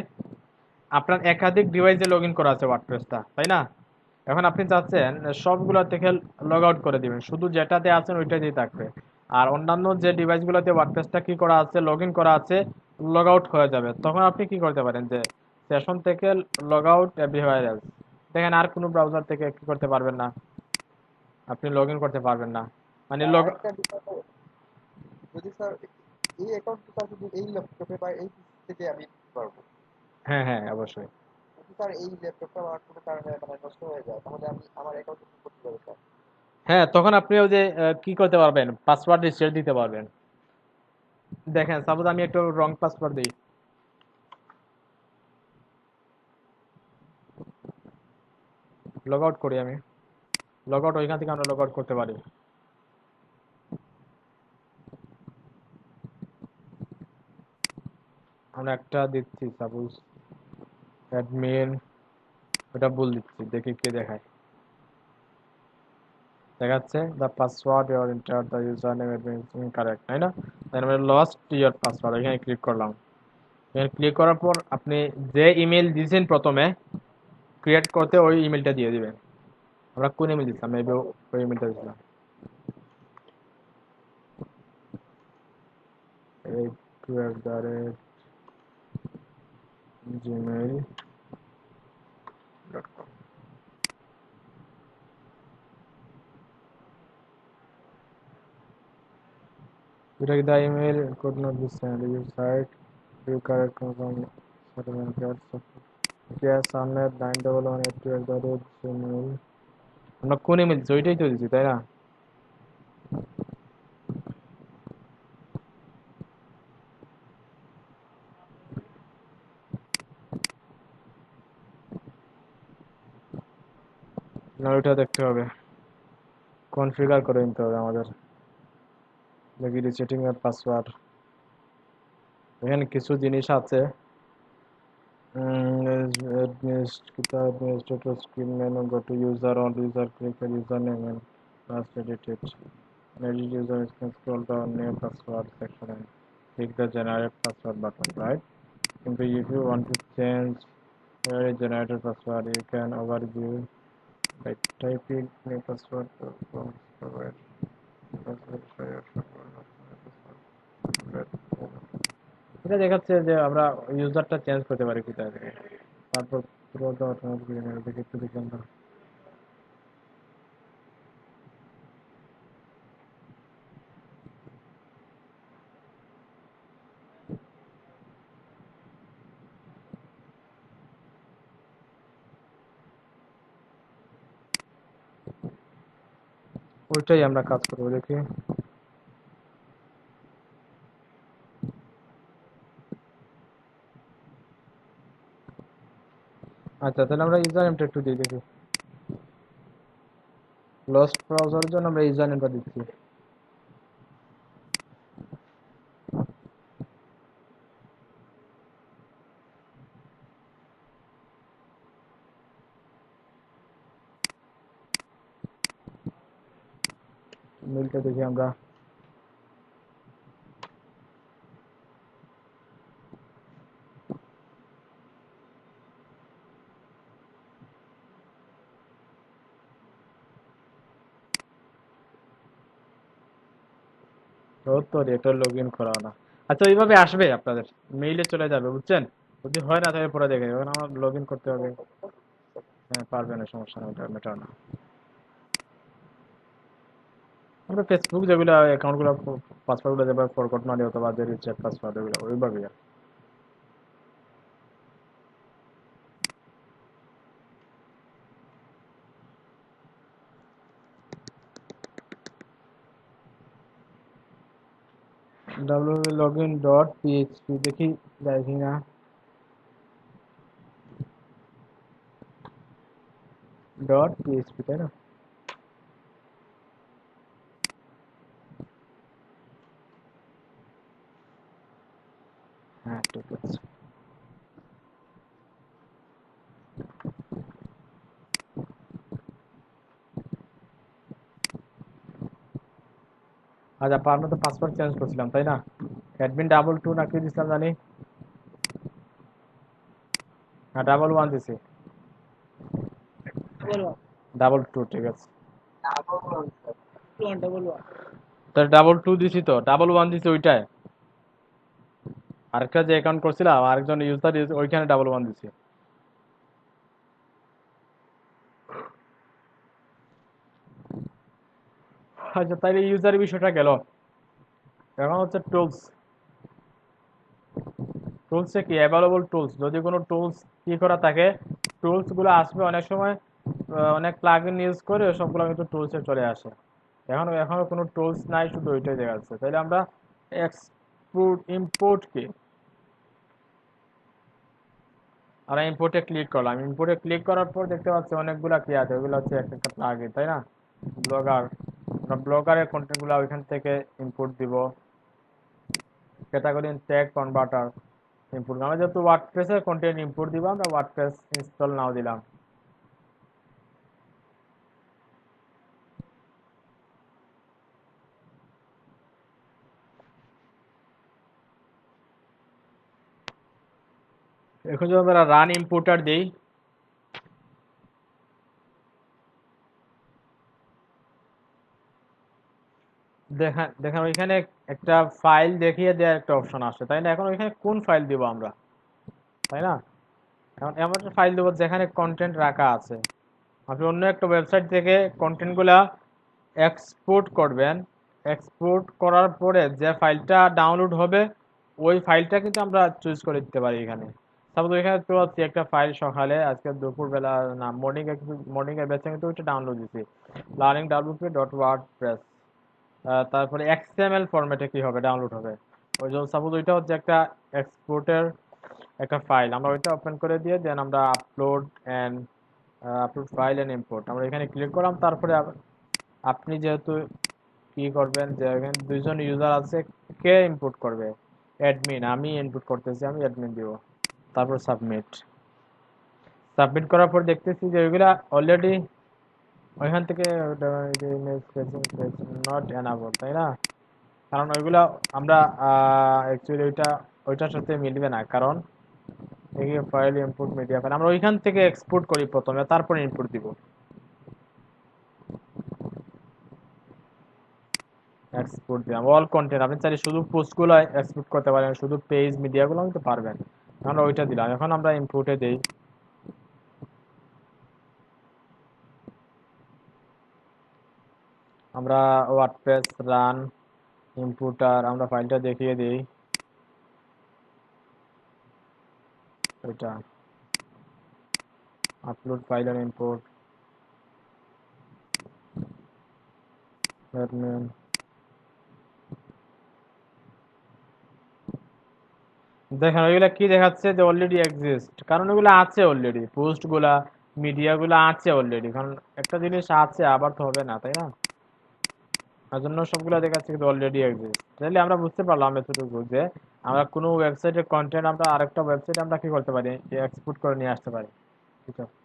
আপনার একাধিক ডিভাইসে লগ ইন করা আছে ওয়ার্ডপ্রেসটা, তাই না? এখন আপনি চাচ্ছেন সবগুলো থেকে লগ আউট করে দিবেন, শুধু যেটাতে আছেন ওইটা দিয়ে থাকবে, আর অন্যান্য যে ডিভাইসগুলোতে ওয়ার্ডপ্রেসটা কি করা আছে, লগ ইন করা আছে, লগ আউট হয়ে যাবে। তখন আপনি কি করতে পারেন, যে সেশন থেকে লগ আউট এভরিওয়্যার এলস, দেখেন আর কোনো ব্রাউজার থেকে কি করতে পারবেন না, আপনি লগ ইন করতে পারবেন না, মানে লগ। আরেকটা বিষয়, যদি স্যার এই অ্যাকাউন্টটা স্যার শুধু এই ল্যাপটপে বা এই পিসি থেকে আমি দিতে পারবো, হ্যাঁ হ্যাঁ অবশ্যই। যদি স্যার এই ল্যাপটপটা আমার কোনো কারণে নষ্ট হয়ে যায়, তাহলে আমি আমার অ্যাকাউন্টে কি করতে পারবো স্যার? হ্যাঁ তখন আপনি ওই যে কি করতে পারবেন, পাসওয়ার্ড রিসেট দিতে পারবেন। দেখেন সাপোজ আমি একটু রং পাসওয়ার্ড দিই, লগ আউট করি আমি, লগ আউট ওইখান থেকে আমরা লগ আউট করতে পারি। আমরা একটা দিচ্ছি সাপোজ অ্যাডমিন, ওটা ভুল দিচ্ছি, দেখি কে দেখায়, দেখাচ্ছে the password your enter the user name admin incorrect, তাই না? তাই আমরা লস্ট ইউর পাসওয়ার্ড, এখানে ক্লিক করলাম। এখানে ক্লিক করার পর আপনি যে ইমেল দিয়েছেন প্রথমে ক্রিয়েট করতে, ওই ইমেলটা দিয়ে দিবেন। আমরা কোন ইমেল দিচ্ছিলাম, মেবি ওই ইমেলটা দিচ্ছিলাম, 82@gmail.com। It is the email could not be sent. You site you correct confirm settlement get yes Ahmed 9118@gmail। আমরা কোন ইমেল দিচ্ছি ওইটাই তো দিচ্ছি তাই না? না ওইটা দেখতে হবে, কনফিগার করে নিতে হবে আমাদের, দেখি রিসেটিং এর পাসওয়ার্ড। এখানে কিছু জিনিস আছে, administrator screen menu, go to user on user, click the username and last edit it. Edit user can scroll down near password section and click the generate password button, right? If you want to change your generated password, you can overview by typing new password to provide password for your password. এটা দেখাচ্ছে যে আমরা ইউজারটা change করতে পারি কোথায় থেকে। তারপর একটু দেখলাম না। ওইটাই আমরা কাজ করবো দেখি। আচ্ছা, তাহলে আমরা ইউজার নেমটা একটু দিয়ে দেখি। লস্ট ব্রাউজারের জন্য আমরা ইউজার নেমটা দিচ্ছি। মেলটা দেখি আমরা। তো এটা লগ ইন করা না। আচ্ছা, ওইভাবে আসবে আপনাদের মেইলে চলে যাবে, বুঝছেন? যদি হয় না তাহলে পরে দেখে এখন আমার লগ ইন করতে হবে। হ্যাঁ, পারবে না, সমস্যা না, ওটা ম্যাটার না। আমরা ফেসবুক যেগুলো অ্যাকাউন্ট গুলো পাসওয়ার্ড গুলো যেভাবে ফরগট মারি অথবা রিচেক পাসওয়ার্ড ওগুলো ওইভাবে। www.login.php দেখি যায় কিনা। .php তাই না? হ্যাঁ, ঠিক আছে। আচ্ছা, আমরা তো পাসওয়ার্ড চেঞ্জ করছিলাম তাই না? admin22 না কি দিছিলাম জানি। হ্যাঁ, 11 দিছি। বলো 22, ঠিক আছে। Double one. তাহলে 22 দিছি, তো 11 দিছি ওইটায়। আরেকটা যে অ্যাকাউন্ট করছিলাম আরেকজন ইউজার ওইখানে 11 দিছি। আচ্ছা, তাইলে ইউজারের বিষয়টা গেল। এখন হচ্ছে টুলস। টুলসে কি অ্যাভেলেবল টুলস, যদি কোনো টুলস কি করা থাকে, টুলস গুলো আসবে অনেক সময়। অনেক প্লাগইন ইউজ করে সবগুলো কিন্তু টুলসে চলে আসে। এখনো কোনো টুলস নাই, শুধু ওইটাই দেখা যাচ্ছে। তাহলে আমরা এক্সপোর্ট ইম্পোর্ট কি, আমরা ইম্পোর্টে ক্লিক করলাম। ইম্পোর্টে ক্লিক করার পর দেখতে পাচ্ছি অনেকগুলা কি আছে, ওইগুলো হচ্ছে একটা একটা প্লাগইন তাই না? ব্লগার, আমরা ব্লগারের কন্টেন্ট গুলো ওইখান থেকে ইম্পোর্ট দিব। ক্যাটাগরি ট্যাগ কনভার্টার ইম্পোর্ট, আমরা যেহেতু ওয়ার্ডপ্রেসের কন্টেন্ট ইম্পোর্ট দিব, আমরা ওয়ার্ডপ্রেস ইনস্টল নাও দিলাম। এখন যদি আমরা রান ইম্পোর্টার দিই, দেখেন দেখেন ওইখানে একটা ফাইল দেখিয়ে দেওয়ার একটা অপশন আসে তাই না? এখন ওইখানে কোন ফাইল দিব আমরা, তাই না? এখন এমন একটা ফাইল দেবো যেখানে কন্টেন্ট রাখা আছে। আপনি অন্য একটা ওয়েবসাইট থেকে কন্টেন্ট গুলা এক্সপোর্ট করবেন। এক্সপোর্ট করার পরে যে ফাইলটা ডাউনলোড হবে, ওই ফাইলটা কিন্তু আমরা চুজ করে দিতে পারি এখানে। সাপোজ এখানে তো আছে একটা ফাইল সকালে আজকে দুপুরবেলা, না মর্নিং এর ব্যাচে কিন্তু ওইটা ডাউনলোড দিছি, লার্নিং wp.wordpress। তারপরে এক্সএমএল ফরম্যাটে কি হবে, ডাউনলোড হবে। ওই যে সাপোজ ওইটা হচ্ছে একটা এক্সপোর্টের একটা ফাইল, আমরা ওইটা ওপেন করে দিয়ে দেন আমরা আপলোড ফাইল এন্ড ইম্পোর্ট আমরা এখানে ক্লিক করলাম। তারপরে আপনি যেহেতু কি করবেন, যে এখানে দুইজন ইউজার আছে, কে ইনপুট করবে? অ্যাডমিন, আমি ইনপুট করতেছি, আমি অ্যাডমিন দিব। তারপর সাবমিট। সাবমিট করার পর দেখতেছি যে ওইগুলা অলরেডি ওইখান থেকে নট এনাবল তাই না? কারণ ওইগুলা আমরা অ্যাকচুয়ালি ওইটার সাথে মিলবে না, কারণ এই ফাইল ইনপুট মিডিয়া ফাইল আমরা ওইখান থেকে এক্সপোর্ট করি প্রথমে, তারপর ইনপুট দিব। এক্সপোর্ট দিলাম অল কন্টেন্ট। আপনি চাইলে শুধু পোস্টগুলো এক্সপোর্ট করতে পারেন, শুধু পেজ মিডিয়াগুলো কিন্তু পারবেন। আমরা ওইটা দিলাম। এখন আমরা ইনপুটে দেই, আমরা ওয়ার্ডপ্রেস রান ইনপুটার, আমরা ফাইলটা দেখিয়ে দিই। এটা আপলোড ফাইল আর ইম্পোর্ট admin। দেখেন ওইগুলা কি দেখাচ্ছে যে অলরেডি এক্সিস্ট, কারণ ওগুলো আছে অলরেডি, পোস্টগুলা মিডিয়াগুলো আছে অলরেডি। কারণ একটা জিনিস আছে আবার তো হবে না, তাই না? তার জন্য সবগুলা দেখাচ্ছে কিন্তু অলরেডি এক্সিস্ট। তাহলে আমরা বুঝতে পারলাম এতটুকু যে আমরা কোনো ওয়েবসাইটের কন্টেন্ট আমরা আরেকটা ওয়েবসাইটে আমরা কি করতে পারি, এক্সপোর্ট করে নিয়ে আসতে পারি। ঠিক আছে,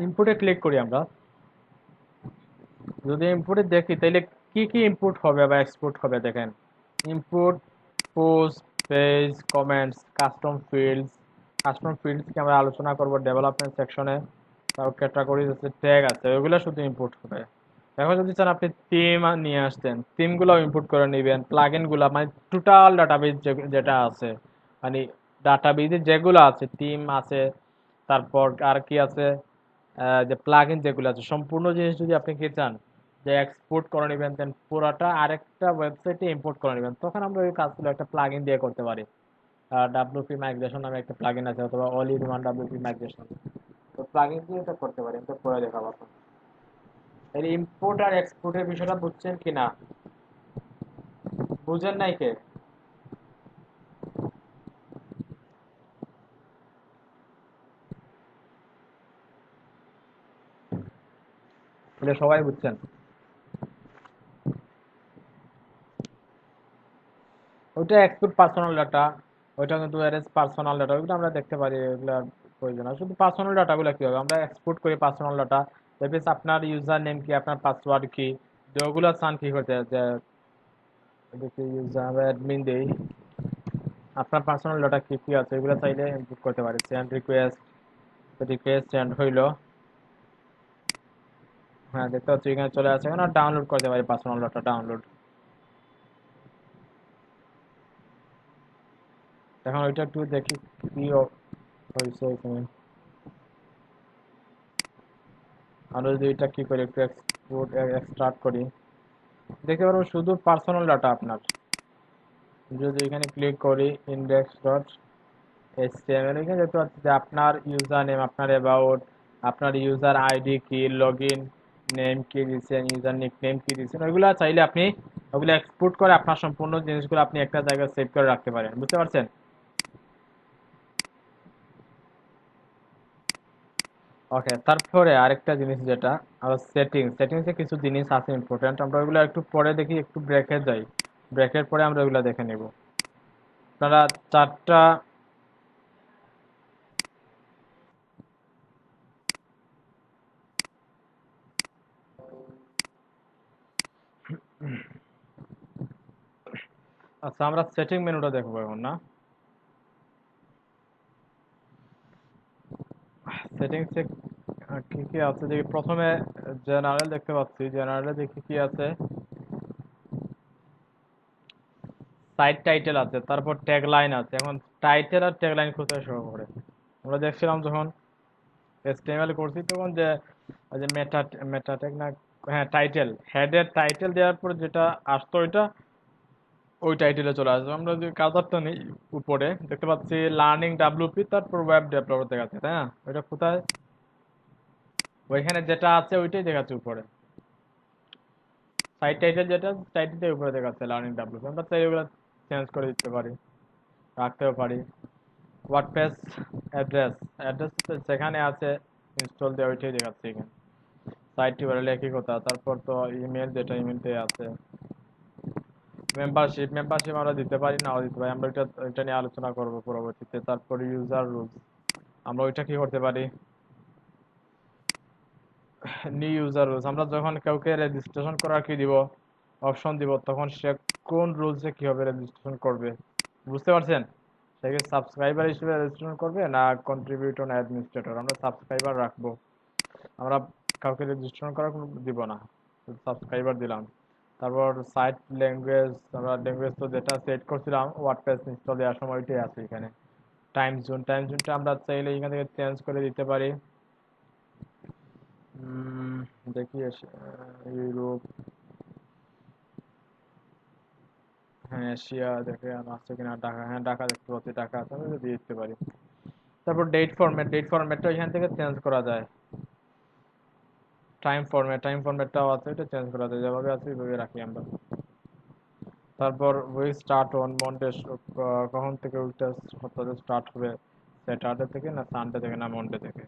ইনপুটে ক্লিক করি আমরা। যদি ইনপুটে দেখি তাহলে কি কি ইনপুট হবে বা এক্সপোর্ট হবে, দেখেন input post page comments custom fields. Custom fields কি আমরা আলোচনা করব ডেভেলপমেন্ট সেকশনে। তারপর ক্যাটাগরি আছে, ট্যাগ আছে, ওইগুলো শুধু ইনপুট হবে। এখন যদি চান আপনি থিম নিয়ে আসতেন, থিমগুলো ইনপুট করে নেবেন, প্লাগইনগুলো মানে টোটাল ডাটাবেজ যেটা আছে, মানে ডাটাবেজে যেগুলো আছে থিম আছে, তারপর আর কি আছে, যে প্লাগইন যেগুলো আছে সম্পূর্ণ জিনিস যদি আপনি কি চান যে এক্সপোর্ট করে নেবেন, দেন পুরোটা আরেকটা ওয়েবসাইটে ইম্পোর্ট করে নেবেন, তখন আমরা ওই কাজগুলো একটা প্লাগইন দিয়ে করতে পারি। ডাব্লিউপি মাইগ্রেশন নামে একটা প্লাগইন আছে, অথবা all in one WP migration, তো প্লাগইন দিয়ে এটা করতে পারি। এটা করে দেখাবো আপনাকে। তাহলে ইম্পোর্ট আর এক্সপোর্টের বিষয়টা বুঝছেন কি না? বুঝেন নাই কে? তাহলে সবাই বুঝছেন। ওইটা এক্সপোর্ট পার্সোনাল ডাটা, ওইটা কিন্তু এরএস পার্সোনাল ডাটা, ওইগুলো আমরা দেখতে পারি, ওইগুলো প্রয়োজন হয়। শুধু পার্সোনাল ডাটাগুলো কি হবে, আমরা এক্সপোর্ট করি পার্সোনাল ডাটা। দেখবেন আপনার ইউজার নেম কি, আপনার পাসওয়ার্ড কি, যে ওগুলো চান কি করতে, যে দেখি ইউজার আমরা অ্যাডমিন দেই, আপনার পার্সোনাল ডাটা কি কি আছে এগুলো চাইলে ইনপুট করতে পারি। সেন্ড রিকোয়েস্ট, রিকোয়েস্ট সেন্ড হইলো, হ্যাঁ দেখতে পাচ্ছি এখানে চলে আসে। এখন ডাউনলোড করতে পারি পার্সোনাল ডাটা ডাউনলোড। এখন ওইটা একটু দেখি কি হয়েছে এখানে। আমরা যদি এটা কি করি, একটু এক্সপোর্ট এক্সট্রাক্ট করি, দেখতে পারবো শুধু পার্সোনাল ডাটা আপনার। যদি এখানে ক্লিক করি ইন্ডেক্স ডট এইচটিএমএল, এখানে দেখতে পাচ্ছি যে আপনার ইউজার নেম, আপনার অ্যাবাউট, আপনার ইউজার আইডি কি, লগ ইন নেম কি দিচ্ছেন, ইউজার নিক নেম কি দিচ্ছেন, ওইগুলো চাইলে আপনি ওগুলো এক্সপোর্ট করে আপনার সম্পূর্ণ জিনিসগুলো আপনি একটা জায়গায় সেভ করে রাখতে পারেন। বুঝতে পারছেন? ওকে, তারপরে আরেকটা জিনিস যেটা আমরা সেটিংসে কিছু জিনিস আছে ইম্পর্টেন্ট, আমরা ওইগুলো একটু পরে দেখি, একটু ব্রেকে যাই, ব্রেকের পরে আমরা ওইগুলো দেখে নেব। আপনারা চারটা আচ্ছা, আমরা সেটিং মেনুটা দেখবো এখন না। সেটিংসে কি কি আছে দেখি, প্রথমে জেনারেল দেখতে পাচ্ছি, জেনারেলে দেখি কি আছে, সাইট টাইটেল আছে, তারপর ট্যাগ লাইন আছে। এখন টাইটেল আর ট্যাগ লাইন কোথায় শো করে? আমরা দেখছিলাম যখন এসটিএমএল করছি তখন যে ওই যে মেটা মেটা ট্যাগ না, হ্যাঁ টাইটেল, হেডের টাইটেল দেওয়ার পর যেটা আসতো ওইটা ওই টাইটেলে চলে আসবে। আমরা যে কাজারটা নেই, উপরে দেখতে পাচ্ছি লার্নিং ডাব্লিউপি, তারপর ওয়েব ডেভেলপার দেখাচ্ছে, তাই না? ওইটা কোথায়? ওইখানে যেটা আছে ওইটাই দেখাচ্ছে উপরে, সাইট টাইটেল যেটা টাইটেলের উপরে দেখাচ্ছে লার্নিং ডাব্লিউপি। আমরা চাই ওগুলো চেঞ্জ করে দিতে পারি, রাখতেও পারি। ওয়ার্ডপ্রেস অ্যাড্রেস, অ্যাড্রেস যেখানে আছে ইনস্টল দেওয়া ওইটাই দেখাচ্ছে এখানে। সাইট টিউটোরিয়াল একই কথা। তারপর তো ইমেল, যেটা ইমেলতে আছে। মেম্বারশিপ আমরা দিতে পারি, নাও দিতে পারি, আমরা এটা নিয়ে আলোচনা করব পরবর্তীতে। তারপর ইউজার রুলস, আমরা ওইটা কি করতে পারি, নিউ ইউজার রুলস, আমরা যখন কাউকে রেজিস্ট্রেশন করার কি দিব, অপশন দিব, তখন সে কোন রুলসে কিভাবে রেজিস্ট্রেশন করবে, বুঝতে পারছেন? সে কি সাবস্ক্রাইবার হিসেবে রেজিস্ট্রেশন করবে না কন্ট্রিবিউটর না অ্যাডমিনিস্ট্রেটর? আমরা সাবস্ক্রাইবার রাখবো, আমরা কাউকে রেজিস্ট্রেশন করার কোনো দিব না, সাবস্ক্রাইবার দিলাম। তারপর সাইট ল্যাঙ্গুয়েজ, আমরা ল্যাঙ্গুয়েজ তো যেটা সেট করছিলাম ওয়ার্ডপ্রেস ইনস্টল দেওয়ার সময় ওইটাই আছে এখানে। টাইম জোনটা আমরা চাইলে এখান থেকে চেঞ্জ করে দিতে পারি। দেখি ইউরোপ, হ্যাঁ এশিয়া দেখে আছে কিনা, ঢাকা, হ্যাঁ ঢাকা দেখতে পাচ্ছি, ঢাকা আছে, আমি দিয়ে দিতে পারি। তারপর ডেট ফরম্যাটটা এখান থেকে চেঞ্জ করা যায়। টাইম ফরম্যাটটাও আছে, এটা চেঞ্জ করা যায়, যেভাবে আছে ওইভাবে রাখি আমরা। তারপর উই স্টার্ট অন মন্ডে, কখন থেকে উইকটা সপ্তাহে স্টার্ট হবে, স্যাটারডে থেকে না সানডে থেকে না মন্ডে থেকে?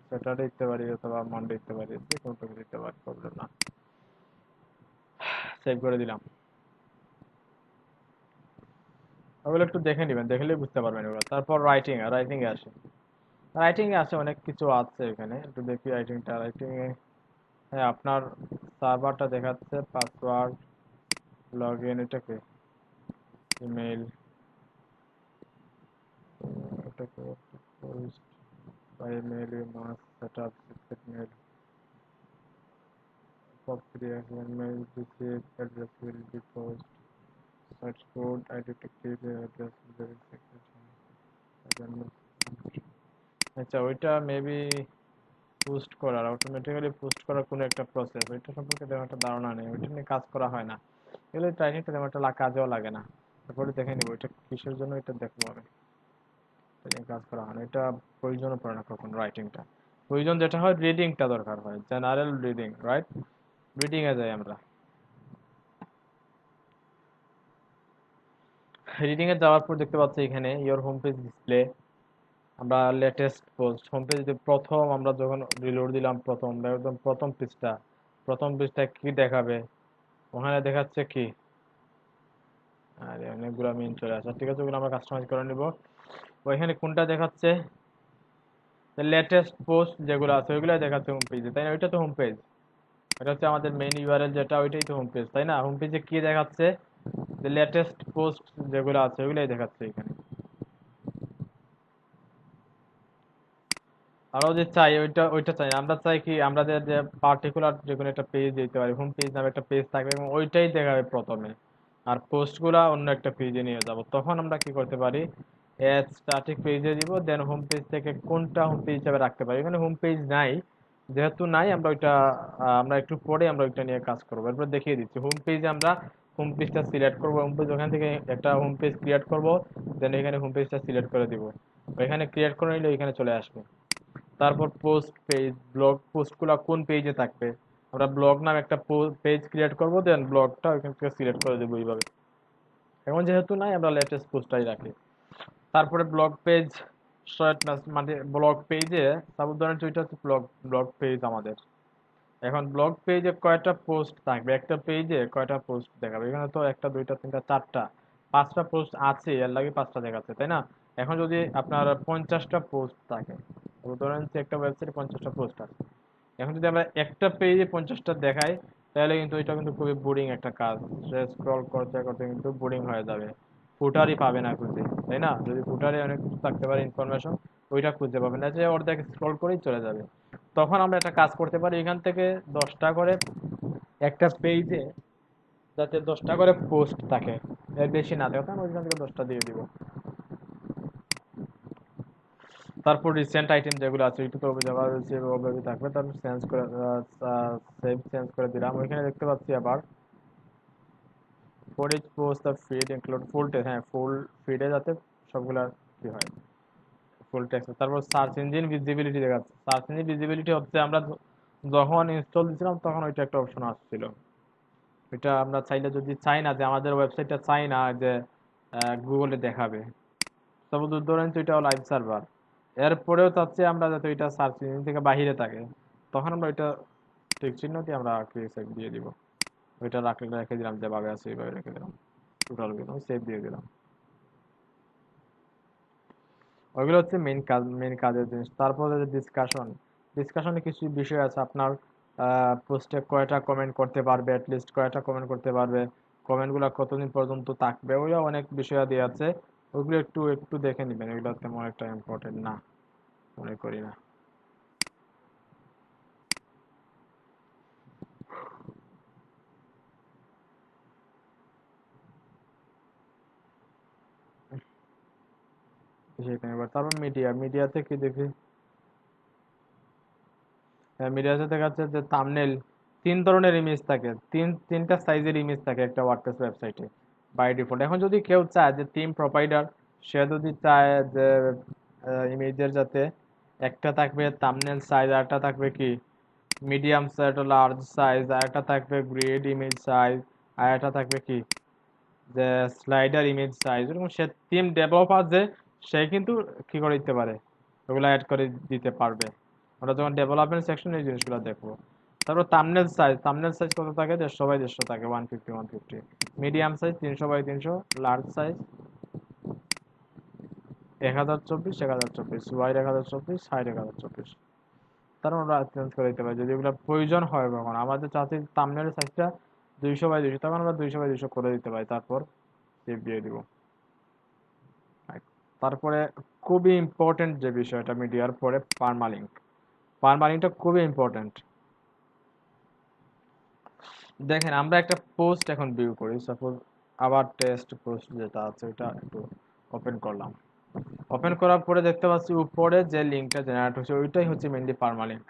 স্যাটারডে দিতে পারি অথবা মন্ডে দিতে পারি, যে কোনো থেকে দিতে পারি, প্রবলেম না। সেভ করে দিলাম। ওগুলো একটু দেখে নেবেন, দেখলেই বুঝতে পারবেন এগুলো। তারপর রাইটিং এ আসে। অনেক কিছু আছে এখানে, একটু দেখি রাইটিং এ। হ্যাঁ, আপনার সার্ভারটা দেখাচ্ছে, পাসওয়ার্ড, লগ ইন, এটাকে ইমেল, এটাকে post by mail, you must set up secret mail for creation mail receive address will be post search code identity address very secret। আচ্ছা, ওইটা মেবি অটোমেটিক্যালি পোস্ট করার কোনো একটা প্রসেস, ওইটা সম্পর্কে তেমন একটা ধারণা নেই, ওইটা নিয়ে কাজ করা হয় না, এগুলো ট্রাইনিংটা তেমন একটা কাজেও লাগে না। তারপরে দেখে নিব এটা কিসের জন্য, এটা দেখবো আমি। এটা নিয়ে কাজ করা হয় না, এটা প্রয়োজনও পড়ে না কখন রাইটিংটা। প্রয়োজন যেটা হয়, রিডিংটা দরকার হয়, general reading, right? Reading a যাই আমরা। রিডিং এ যাওয়ার পর দেখতে পাচ্ছি এখানে ইওর হোম পেজ ডিসপ্লে, আমরা লেটেস্ট পোস্ট হোম পেজ প্রথম আমরা যখন রিলোড দিলাম, একদম প্রথম পৃষ্ঠায় কি দেখাবে, ওখানে দেখাচ্ছে কি, আরে অনেকগুলো মিন চলে আসে, ঠিক আছে, ওগুলো আমরা কাস্টমাইজ করে নিব। ওইখানে কোনটা দেখাচ্ছে, লেটেস্ট পোস্ট যেগুলো আছে ওইগুলো দেখাচ্ছে হোম পেজে, তাই না? ওইটা তো হোম পেজ, এটা হচ্ছে আমাদের মেইন ইউআরএল যেটা, ওইটাই তো হোম পেজ, তাই না? হোম পেজে কি দেখাচ্ছে, যে লেটেস্ট পোস্ট যেগুলো আছে ওইগুলাই দেখাচ্ছে এখানে। আমরা যে চাই ওইটা চাই, আমরা চাই কি, আমাদের যে পার্টিকুলার যে কোনো একটা পেজ দিতে পারি, হোম পেজ নামে একটা পেজ থাকবে এবং ওইটাই দেখাবে প্রথমে, আর পোস্টগুলা অন্য একটা পেজে নিয়ে যাব। তখন আমরা কি করতে পারি, স্ট্যাটিক পেজে দিব, দেন হোম পেজ থেকে কোনটা হোম পেজ হিসাবে রাখতে পারি। এখানে হোম পেজ নাই, যেহেতু নাই, আমরা ওইটা আমরা একটু পরে আমরা ওইটা নিয়ে কাজ করবো। এরপর দেখিয়ে দিচ্ছি হোম পেজে আমরা হোম পেজটা সিলেক্ট করবো, হোম পেজ ওখান থেকে একটা হোম পেজ ক্রিয়েট করবো, দেন এখানে হোম পেজটা সিলেক্ট করে দিব, ওইখানে ক্রিয়েট করে নিলে এখানে চলে আসবে। তারপর পোস্ট পেজ, ব্লগ পোস্টগুলো কোন পেজে থাকবে, আমরা ব্লগ নামে একটা পেজ ক্রিয়েট করবো, দেন ব্লগটা ওইখান থেকে সিলেক্ট করে দেবো এইভাবে। এখন যেহেতু নাই, আমরা লেটেস্ট পোস্টটাই রাখি। তারপরে ব্লগ পেজ, মানে ব্লগ পেজে সাপোজ ধরেন ওইটা হচ্ছে ব্লগ পেজ আমাদের। এখন ব্লগ পেজে কয়টা পোস্ট থাকবে, একটা পেজে কয়টা পোস্ট দেখাবে, এখানে তো একটা দুইটা তিনটা চারটা পাঁচটা পোস্ট আছে, এর লাগে পাঁচটা দেখাচ্ছে, তাই না? এখন যদি আপনার 50টা পোস্ট থাকে, ধরেন যে একটা ওয়েবসাইটে 50টা পোস্ট আছে, এখন যদি আমরা একটা পেজে 50টা দেখাই, তাহলে কিন্তু এটা কিন্তু খুবই বোরিং একটা কাজ, স্ক্রল করতে করতে কিন্তু বোরিং হয়ে যাবে, ফুটারই পাবে না খুঁজে, তাই না? যদি ফুটারে অনেক কিছু থাকতে পারে ইনফরমেশন, ওইটা খুঁজে পাবে না, যে অর্ধেক স্ক্রল করেই চলে যাবে। তখন আমরা একটা কাজ করতে পারি, এখান থেকে 10টা করে একটা পেজে, যাতে 10টা করে পোস্ট থাকে, এর বেশি না থাকে, তখন ওইখান থেকে 10টা দিয়ে দিব। তারপর রিসেন্ট আইটেম যেগুলো আছে ওইটা তো ওভাবে থাকবে, তারপর চেঞ্জ করে দিলাম। ওইখানে দেখতে পাচ্ছি আবার for each post the feed include full text, হ্যাঁ ফুল ফিডে যাতে সবগুলা কি হয়, ফুল টেক্সট। তারপর সার্চ ইঞ্জিন ভিজিবিলিটি দেখাচ্ছে, সার্চ ইঞ্জিন ভিজিবিলিটি হচ্ছে আমরা যখন ইনস্টল দিয়েছিলাম তখন ওইটা একটা অপশন আসছিল, এটা আমরা চাইলে, যদি চাই না যে আমাদের ওয়েবসাইটটা চাই না যে গুগলে দেখাবে, তবে ধরেন তো এটা লাইভ সার্ভার, এরপরেও চাচ্ছি আমরা যাতে ওইটা সার্চ ইঞ্জিন থেকে বাহিরে থাকে, তখন আমরা ওইটা টিক চিহ্ন দিয়ে আমরা ক্রিয়েট দিয়ে দিব। ওইটা রেখে দিলাম, যেভাবে আছে এইভাবে রেখে দিলাম, টোটাল সেভ দিয়ে দিলাম। ওইগুলো হচ্ছে মেইন কাজের জিনিস। তারপরে ডিসকাশন, ডিসকাশনে কিছু বিষয় আছে আপনার, পোস্টে কয়টা কমেন্ট করতে পারবে, অ্যাটলিস্ট কয়টা কমেন্ট করতে পারবে, কমেন্টগুলো কতদিন পর্যন্ত থাকবে, ওইগুলো অনেক বিষয় দিয়ে আছে। ওইগুলো একটু একটু দেখে নেবেন, এগুলো তেমন একটা ইম্পর্টেন্ট না মনে করি না। সেখানে এবার তারপর মিডিয়াতে কি দেখি, মিডিয়াতে দেখা যাচ্ছে যে থাম্বনেল, 3 ধরনের ইমেজ থাকে, তিনটা সাইজের ইমেজ থাকে একটা ওয়ার্ডপ্রেস ওয়েবসাইটে বাই ডিফল্ট। এখন যদি কেউ চায় যে থিম প্রোভাইডার, সে যদি চায় যে ইমেজের যাতে একটা থাকবে থাম্বনেল সাইজ, আর একটা থাকবে কি মিডিয়াম সাইজ, লার্জ সাইজ, আর একটা থাকবে গ্রিড ইমেজ সাইজ, আর একটা থাকবে কি যে স্লাইডার ইমেজ সাইজ, এরকম সে থিম ডেভেলপার যে সে কিন্তু কি করে দিতে পারে, ওগুলো অ্যাড করে দিতে পারবে। আমরা যখন ডেভেলপমেন্ট সেকশনে এই জিনিসগুলো দেখবো। তারপর থাম্বনেল সাইজ কত থাকে, 150 বাই 150 থাকে, 150 medium size 300 by 300, large size 1024 1024, wide 1024, height 1024। তারপর আমরা চেঞ্জ করে দিতে পারি যদি এগুলো প্রয়োজন হয়। কখন আমাদের চাচ্ছি থাম্বনেল সাইজটা 200 বাই 200, তখন আমরা 200 বাই 200 করে দিতে পারি, তারপর সেভ দিয়ে দিব। তারপরে খুবই ইম্পর্টেন্ট যে বিষয়টা মিডিয়ার পরে পারমালিঙ্ক, পারমালিঙ্কটা খুবই ইম্পর্টেন্ট। দেখেন আমরা একটা পোস্ট এখন ভিউ করি, সাপোজ আবার টেস্ট পোস্ট যেটা আছে ওটা একটু ওপেন করলাম। ওপেন করার পরে দেখতে পাচ্ছি উপরে যে লিঙ্কটা জেনারেট হচ্ছে ওইটাই হচ্ছে মেইনলি পারমালিঙ্ক।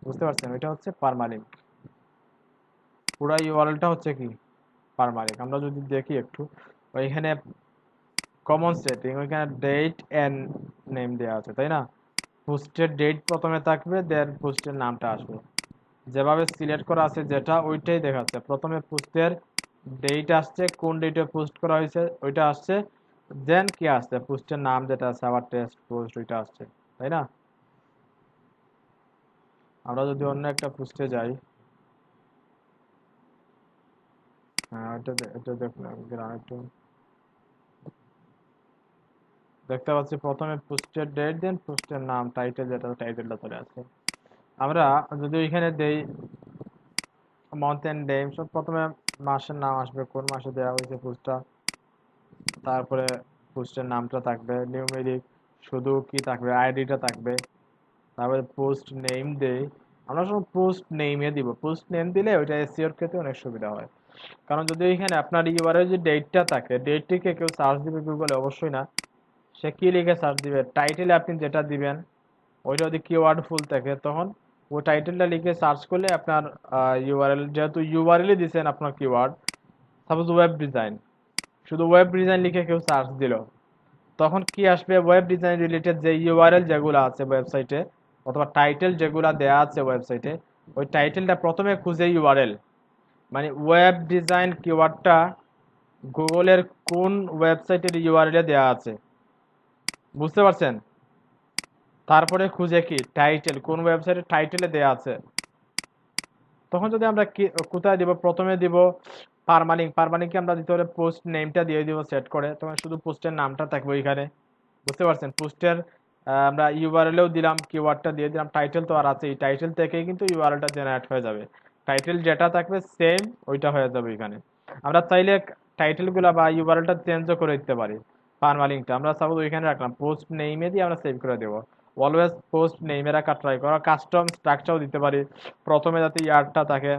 বুঝতে পারছেন, ওইটা হচ্ছে পারমালিঙ্ক, পুরো ইউআরএলটা হচ্ছে কি পারমালিঙ্ক। আমরা যদি দেখি একটু, ওইখানে কমন সেটিং, ওইখানে ডেট এন্ড নেম দেওয়া আছে তাই না। পোস্টের ডেট প্রথমে থাকবে, দেন পোস্টের নামটা আসবে, যেভাবে সিলেক্ট করা আছে যেটা ওইটাই দেখাচ্ছে। প্রথমে পোস্টের ডেট আসছে, কোন ডেটে পোস্ট করা হয়েছে ওইটা আসছে, দেন কি আসছে পোস্টের নাম যেটা আছে, আবার টেস্ট পোস্ট ওইটা আসছে তাই না। আমরা যদি অন্য একটা পোস্টে যাই, হ্যাঁ এটা দেখলাম একটু দেখতে পাচ্ছি প্রথমে পোস্টের ডেট, দেন পোস্টের নাম, টাইটেল যেটা টাইটেলটা চলে আসছে। আমরা যদি এখানে দেই মান্থ এন্ড ডে, সব প্রথমে মাসের নাম আসবে, কোন মাসে দেওয়া হয়েছে পোস্টটা, তারপরে পোস্টের নামটা থাকবে, নিউমেরিক শুধু কি থাকবে, আইডিটা থাকবে, তারপরে পোস্ট নেম দেই। আমরা সব পোস্ট নেমে দিব, পোস্ট নেম দিলে ওইটা এসইওর ক্ষেত্রে অনেক সুবিধা হয়। কারণ যদি এখানে আপনার ইউআরএল যে ডেটটা থাকে, ডেটটিকে কেউ সার্চ দিবে গুগলে অবশ্যই না, সে কি লিখে সার্চ দিবে, টাইটেলে আপনি যেটা দিবেন ওইটা যদি কিওয়ার্ড ফুল থাকে তখন ওই টাইটেলটা লিখে সার্চ করলে আপনার ইউআরএল, যেহেতু ইউআরএলই দিচ্ছেন আপনার কিওয়ার্ড, সাপোজ ওয়েব ডিজাইন, শুধু ওয়েব ডিজাইন লিখে কেউ সার্চ দিল, তখন কি আসবে, ওয়েব ডিজাইন রিলেটেড যে ইউআরএল যেগুলো আছে ওয়েবসাইটে, অথবা টাইটেল যেগুলো দেয়া আছে ওয়েবসাইটে, ওই টাইটেলটা প্রথমে খুঁজে ইউআরএল, মানে ওয়েব ডিজাইন কিওয়ার্ডটা গুগলের কোন ওয়েবসাইটের ইউআরএল দেয়া আছে, বুঝতে পারছেন। তারপরে খুঁজে কি টাইটেল, কোন ওয়েবসাইটের টাইটেলে দেয়া আছে, তখন যদি আমরা কি কোথায় দিব, প্রথমে দিব পারমালিঙ্কে আমরা দিতে হলে পোস্ট নেমটা দিয়ে দিব সেট করে, তখন শুধু পোস্টের নামটা থাকবে ওইখানে, বুঝতে পারছেন। পোস্টের আমরা ইউআরএলও দিলাম, কিওয়ার্ডটা দিয়ে দিলাম, টাইটেল তো আর আছে, এই টাইটেল থেকেই কিন্তু ইউআরএলটা জেনারেট হয়ে যাবে, টাইটেল যেটা থাকবে সেম ওইটা হয়ে যাবে এখানে। আমরা চাইলে টাইটেলগুলো বা ইউআরএলটা চেঞ্জও করে দিতে পারি। পারমালিঙ্কটা আমরা সাপোজ ওইখানে রাখলাম, পোস্ট নেমে দিয়ে আমরা সেভ করে দেবো। অলওয়েজ পোস্ট নেমে রাখা ট্রাই করা, কাস্টম স্ট্রাকচারও দিতে পারি, প্রথমে যাতে ইয়ারটা থাকে,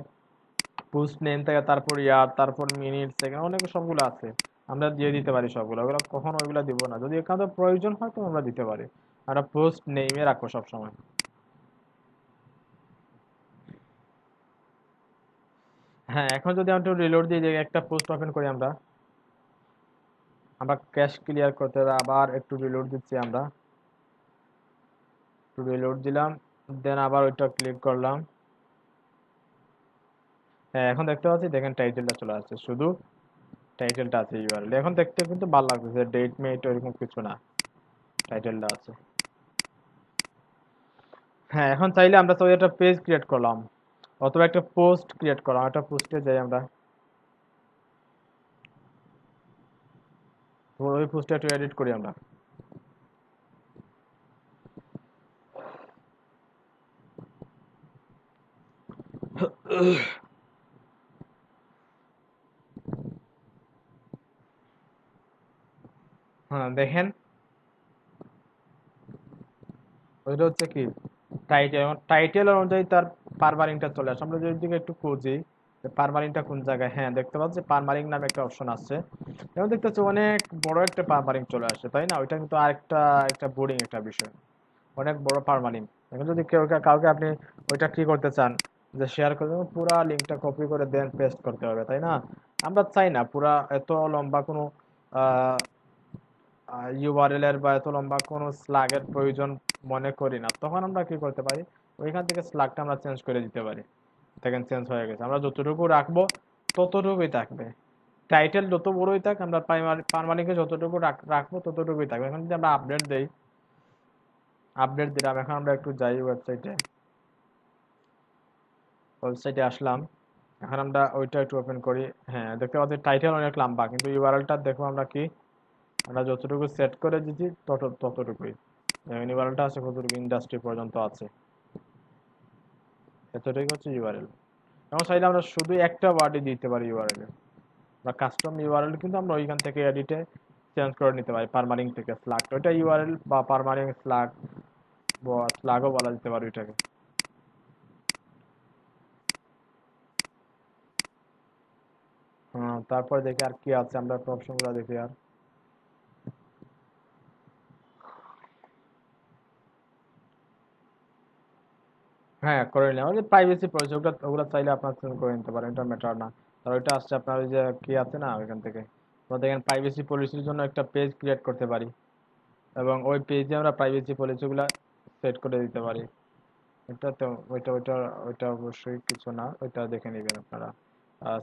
পোস্ট নেম থেকে তারপর ইয়ার, তারপর মিনিট, সেকেন্ড, অনেক সবগুলো আছে, আমরা দিয়ে দিতে পারি সবগুলো। ওগুলো কখনো ওইগুলো দিব না, যদি একান্ত প্রয়োজন হয় তো আমরা দিতে পারি। আমরা পোস্ট নেমে রাখবো সবসময়। হ্যাঁ, এখন যদি আমরা একটু রিলোড দিয়ে যে একটা পোস্ট ওপেন করি, আমরা আমরা ক্যাশ ক্লিয়ার করতে হবে, আবার একটু রিলোড দিচ্ছি, আমরা একটু রিলোড দিলাম, দেন আবার ওইটা ক্লিক করলাম। হ্যাঁ, এখন দেখতে পাচ্ছি, দেখেন টাইটেলটা চলে আসছে, শুধু টাইটেলটা আছে ইউআরএল। এখন দেখতে কিন্তু ভালো লাগতেছে, ডেট মেট এরকম কিছু না, টাইটেলটা আছে। হ্যাঁ, এখন চাইলে আমরা তো একটা পেজ ক্রিয়েট করলাম, অথবা একটা পোস্ট ক্রিয়েট করা, একটা পোস্টে যাই আমরা, তো ওই পোস্টে একটু এডিট করি আমরা। হ্যাঁ দেখেন, ওইটা হচ্ছে কি টাইটেল, টাইটেল অনুযায়ী তার পারমালিংটা চলে আসে। আমরা যদি দিকে একটু খুঁজি পারমালিংটা কোন জায়গায়, হ্যাঁ দেখতে পাচ্ছি পারমালিং নামে একটা অপশন আছে, এবং দেখতে পাচ্ছি অনেক বড় একটা পারমালিং চলে আসে, তাই না? ওইটা কিন্তু আরেকটা একটা বোরিং একটা বিষয়, অনেক বড় পারমালিং। এখন যদি কেউ কাউকে আপনি ওইটা কি করতে চান যে শেয়ার করে দেবেন, পুরা লিঙ্কটা কপি করে দেন পেস্ট করতে হবে, তাই না? আমরা চাই না পুরা এত লম্বা কোনো ইউআরএল এর বা এত লম্বা কোনো স্লাগের প্রয়োজন মনে করি না। তখন আমরা কি করতে পারি, ওইখান থেকে স্লাগটা আমরা চেঞ্জ করে দিতে পারি। দেখেন চেঞ্জ হয়ে গেছে, আমরা যতটুকু রাখবো ততটুকুই থাকবে। টাইটেল যত বড়ই থাক, আমরা পারমালিংকে যতটুকু রাখবো ততটুকুই থাকবে। এখন যদি আমরা আপডেট দেই, আপডেট দিলাম, এখন আমরা একটু যাই ওয়েবসাইটে আসলাম, এখন আমরা ওইটা একটু ওপেন করি। হ্যাঁ দেখতে পাচ্ছি টাইটেল অনেক লম্বা, কিন্তু ইউআরএলটা দেখো আমরা কি, আমরা যতটুকু সেট করে দিচ্ছি ততটুকুই। ইউআরএলটা আছে কতটুকু, ইন্ডাস্ট্রি পর্যন্ত আছে, এতটুকু হচ্ছে ইউআরএল। এবং চাইলে আমরা শুধু একটা ওয়ার্ডই দিতে পারি ইউআরএল এ, বা কাস্টম ইউআরএল কিন্তু আমরা ওইখান থেকে এডিটে চেঞ্জ করে নিতে পারি পারমালিং থেকে স্লাগ, ওইটা ইউআরএল বা পারমালিং স্লাগ বা স্লাগও বলা যেতে পারে ওইটাকে। হ্যাঁ তারপর দেখি আর কি আছে, আমরা অপশন গুলো দেখি আর। হ্যাঁ করে নিলাম, ওই যে প্রাইভেসি পলিসি ওগুলো ওগুলো চাইলে আপনার চেঞ্জ করে নিতে পারেন, এটা ম্যাটার না। আর ওইটা আসছে আপনার ওই যে কি আছে না ওইখান থেকে, আমরা দেখেন প্রাইভেসি পলিসির জন্য একটা পেজ ক্রিয়েট করতে পারি, এবং ওই পেজে আমরা প্রাইভেসি পলিসি গুলা সেট করে দিতে পারি। এটা তো ওইটা ওইটা ওইটা অবশ্যই কিছু না, ওইটা দেখে নেবেন আপনারা।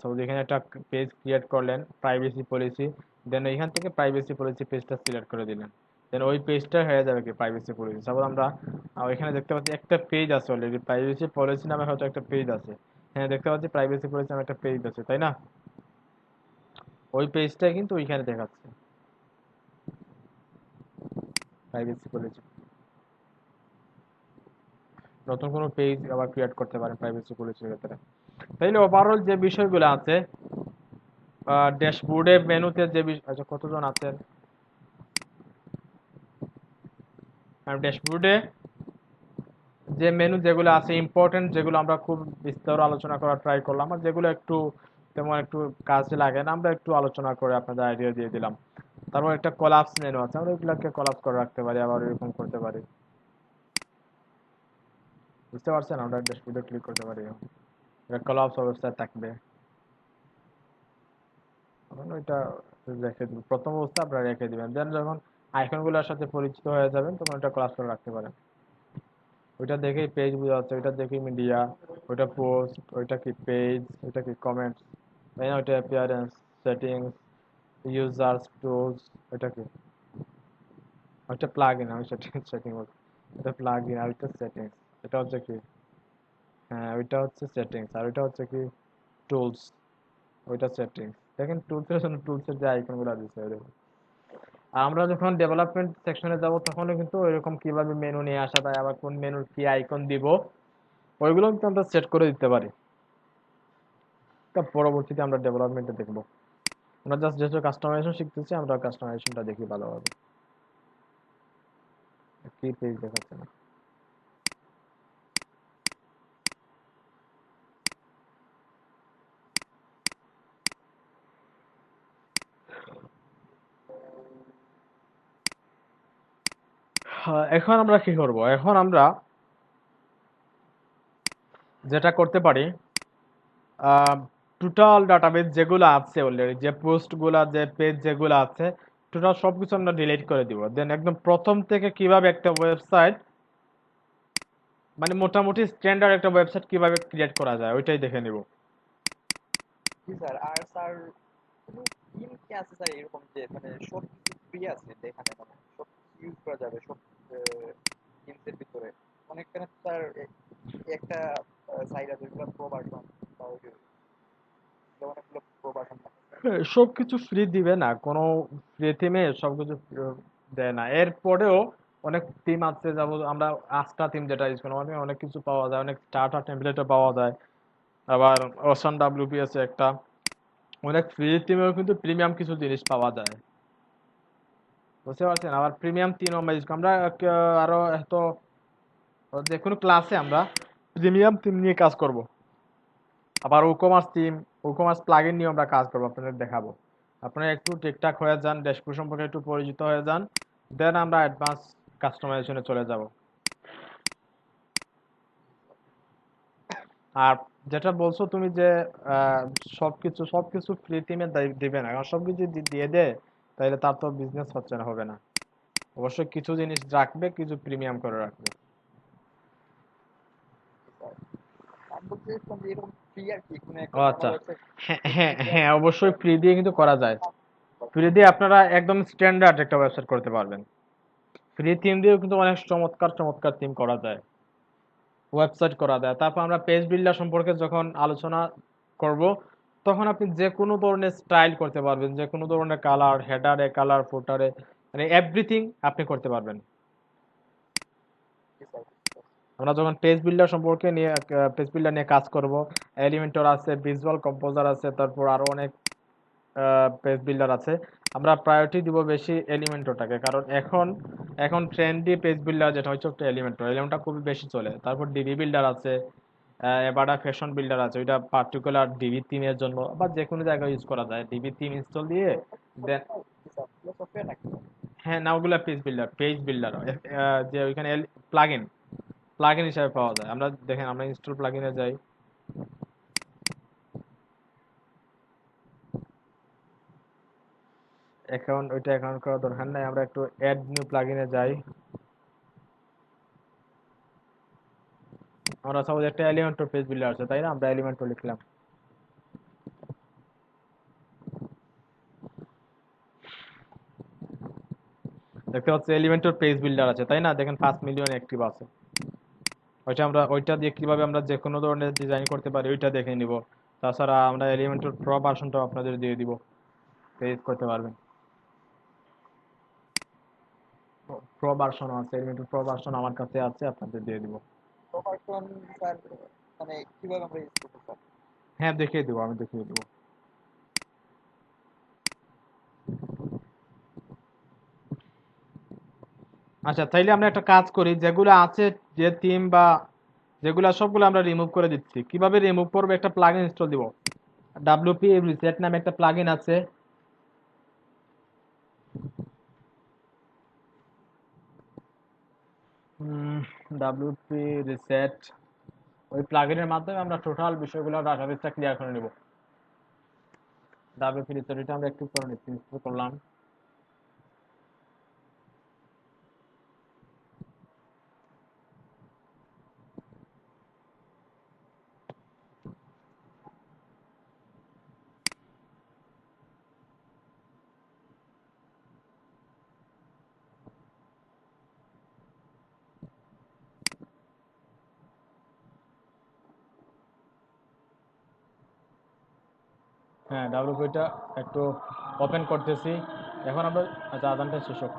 সাপোজ এখানে একটা পেজ ক্রিয়েট করলেন প্রাইভেসি পলিসি, দেন এখান থেকে প্রাইভেসি পলিসি পেজটা সিলেক্ট করে দিলেন, দেন ওই পেজটা হয়ে যাবে কি প্রাইভেসি পলিসি। সাপোজ আমরা এখানে দেখতে পাচ্ছি একটা পেজ আছে অলরেডি, প্রাইভেসি পলিসি নামে হয়তো একটা পেজ আছে। হ্যাঁ দেখতে পাচ্ছি প্রাইভেসি পলিসি নামে একটা পেজ আছে, তাই না? ওই পেজটা কিন্তু ওইখানে দেখাচ্ছে প্রাইভেসি পলিসি। নতুন কোনো পেজ আবার ক্রিয়েট করতে পারেন প্রাইভেসি পলিসির ক্ষেত্রে। তাইলে ওভারঅল যে বিষয়গুলো আছে, ড্যাশবোর্ডে মেনুতে যে আচ্ছা কতজন আছেন, ড্যাশবোর্ডে যে মেনু যেগুলো আছে ইম্পর্টেন্ট, যেগুলো আমরা খুব বিস্তার আলোচনা করার ট্রাই করলাম, আর যেগুলো একটু তেমন একটু কাজে লাগে না আমরা একটু আলোচনা করে আপনাদের আইডিয়া দিয়ে দিলাম। তারপর একটা কলাপস মেনু আছে, আমরা ওইগুলোকে কলাপস করে রাখতে পারি, আবার এরকম করতে পারি। বুঝতে পারছেন? আমরা ড্যাশবোর্ডে ক্লিক করতে পারি, এটা কলাপস অবস্থায় থাকবে। তখন ওইটা রেখে দিবেন, প্রথম অবস্থা আপনারা রেখে দিবেন, দেন যখন আইকনগুলোর সাথে পরিচিত হয়ে যাবেন তখন ওটা ক্লাস করে রাখতে পারেন। ওইটা দেখেই পেজ বোঝা যাচ্ছে, ওইটা দেখেই মিডিয়া, ওইটা পোস্ট, ওইটা কি পেজ, ওইটা কি কমেন্টস, তাই না? ওইটা অ্যাপিয়ারেন্স, সেটিংস, ইউজার্স টুলস, ওইটা কি, ওইটা প্লাগ ইন, আমি সেটিং সেটিং বলছি, এটা প্লাগ ইন, আর ওইটা সেটিংস, এটা হচ্ছে কি, হ্যাঁ ওইটা হচ্ছে সেটিংস, আর ওইটা হচ্ছে কি টুলস, ওইটা সেটিংস। দেখেন টুলসের জন্য টুলসের যে আইকনগুলো দিচ্ছে দেখুন। আমরা যখন ডেভেলপমেন্ট সেকশনে যাব তখনও কিন্তু ওইরকম কিভাবে মেনু নিয়ে আসা যায়, আবার কোন মেনুর কি আইকন দিব, ওইগুলো কিন্তু আমরা সেট করে দিতে পারি। তা পরবর্তীতে আমরা ডেভেলপমেন্টে দেখবো। আমরা জাস্ট যেহেতু কাস্টমাইজেশন শিখতেছি, আমরা কাস্টমাইজেশনটা দেখি ভালোভাবে। কি পেজ দেখাচ্ছে না, হ্যাঁ, এখন আমরা কি করব, এখন আমরা যেটা করতে পারি, টোটাল ডাটাবেস যেগুলো আছে অলরেডি, যে পোস্টগুলা যে পেজ যেগুলো আছে, টোটাল সবকিছু আমরা ডিলিট করে দিব। দেন একদম প্রথম থেকে কিভাবে একটা ওয়েবসাইট, মানে মোটামুটি স্ট্যান্ডার্ড একটা ওয়েবসাইট কিভাবে ক্রিয়েট করা যায় ওইটাই দেখে নিব। জি স্যার। আর স্যার কোনো স্কিম কি আছে স্যার এরকম যে মানে সব কিছু ফ্রি আছে যেখানে মানে সব ইউজ করা যাবে সব স্কিমসের ভিতরে? অনেকখানে তো স্যার একটা সাইড আছে ওইগুলো প্রো ভার্সন বা ওই যে অনেকগুলো প্রো ভার্সন থাকে। সবকিছু ফ্রি দিবে না, কোনো ফ্রি থিমে সবকিছু দেয় না। এরপরেও অনেক থিম আছে, যাবো আমরা আস্টা থিম যেটা ইউজ করি, অনেক অনেক কিছু পাওয়া যায়, অনেক স্টার্টার টেমপ্লেটও পাওয়া যায়। আবার ওশান ডাব্লিউপি আছে একটা, অনেক ফ্রি থিমেও কিন্তু প্রিমিয়াম কিছু জিনিস পাওয়া যায়, বুঝতে পারছেন। আবার প্রিমিয়াম থিম আমরা ইউজ করি, আমরা আরো এত যে কোনো ক্লাসে আমরা প্রিমিয়াম থিম নিয়ে কাজ করব। আবার ওকমার্স থিম, ওকমার্স প্লাগইন নিয়ে আমরা কাজ করবো, আপনাদের দেখাবো। আপনারা একটু ঠিকঠাক হয়ে যান, ড্যাশবোর্ড সম্পর্কে একটু পরিচিত হয়ে যান, দেন আমরা অ্যাডভান্স কাস্টমাইজেশনে চলে যাব। আর যেটা বলছো তুমি যে আহ, সবকিছু সবকিছু ফ্রি থিমে দিবে না, কারণ সবকিছু যদি দিয়ে দেয় তাহলে তার তো বিজনেস হচ্ছে না, হবে না। অবশ্যই কিছু জিনিস রাখবে, কিছু প্রিমিয়াম করে রাখবে। আমি বলতে চাইছিলাম যে এরকম ফ্রি আর কি কোনো ও একটা নর্মাল আচ্ছা, ওয়েবসাইট হ্যাঁ হ্যাঁ হ্যাঁ, অবশ্যই ফ্রি দিয়ে কিন্তু করা যায়। ফ্রি দিয়ে আপনারা একদম স্ট্যান্ডার্ড একটা ওয়েবসাইট করতে পারবেন। ফ্রি থিম দিয়েও কিন্তু অনেক চমৎকার চমৎকার থিম করা যায়, ওয়েবসাইট করা যায়। তারপর আমরা পেজ বিল্ডার সম্পর্কে যখন আলোচনা করব, তখন আপনি যে কোনো ধরনের স্টাইল করতে পারবেন, যে কোনো ধরনের কালার, হেডারে কালার, ফুটারে, মানে এভরিথিং আপনি করতে পারবেন। আমরা যখন পেজ বিল্ডার সম্পর্কে নিয়ে পেজ বিল্ডার নিয়ে কাজ করব, এলিমেন্টর আছে, ভিজুয়াল কম্পোজার আছে, তারপর আরো অনেক পেজ বিল্ডার আছে। আমরা প্রায়োরিটি দিব বেশি এলিমেন্টরটাকে, কারণ এখন এখন ট্রেন্ডি পেজ বিল্ডার যেটা হচ্ছে একটা এলিমেন্টর, এলিমেন্টটা খুবই বেশি চলে। তারপর ডিবি বিল্ডার আছে, এবারটা ফ্যাশন বিল্ডার আছে, ওইটা পার্টিকুলার ডিবি থিমের জন্য বা যে কোনো জায়গায় ইউজ করা যায়। ডিবি থিম ইনস্টল দিয়ে দেন, সফটওয়্যার নাকি? হ্যাঁ না, ওগুলা পেজ বিল্ডার যে ওইখানে প্লাগইন প্লাগইন হিসাবে পাওয়া যায়। আমরা দেখেন, আমরা ইনস্টল প্লাগইনে যাই, ওইটা অ্যাকাউন্ট করার দরকার নাই, আমরা একটু অ্যাড নিউ প্লাগইনে যাই। আমরা সাপোজ একটা এলিমেন্টর পেজ বিল্ডার আছে, তাই না, আমরা এলিমেন্টর লিখলাম। দেখতে পাচ্ছি এলিমেন্টর পেজ বিল্ডার আছে, তাই না, দেখেন 5 মিলিয়ন অ্যাক্টিভ আছে। ওইটা দিয়ে কিভাবে আমরা যে কোনো ধরনের ডিজাইন করতে পারি ওইটা দেখে নিব। তাছাড়া আমরা এলিমেন্টর প্রো ভার্সনটাও আপনাদের দিয়ে দিব, পেজ করতে পারবেন। প্রো ভার্সন আছে, এলিমেন্টর প্রো ভার্সন আমার কাছে আছে, আপনাদের দিয়ে দিব। প্রো ভার্সন স্যার মানে কিভাবে আমরা ইউজ করতে পারি? হ্যাঁ দেখিয়ে দিব, আমি দেখিয়ে দিব। আচ্ছা, তাইলে আমরা একটা কাজ করি, যেগুলো আছে, যে থিম বা যেগুলো সবগুলো আমরা রিমুভ করে দিচ্ছি। কিভাবে রিমুভ করবো, একটা প্লাগইন ইনস্টল দিব। ডাব্লিউপি রিসেট নামে একটা প্লাগইন আছে, ডাব্লিউপি রিসেট। ওই প্লাগইনের মাধ্যমে আমরা টোটাল বিষয়গুলো, ডাটাবেসটা ক্লিয়ার করে নিব। ডাব্লিউপি রিসেট, এটা আমরা একটু করে নিচ্ছি, ইনস্টল করলাম। হ্যাঁ, ডাব্লিউপিটা একটু ওপেন করতেছি। এখন আমরা, আচ্ছা আদানটা শেষ হোক।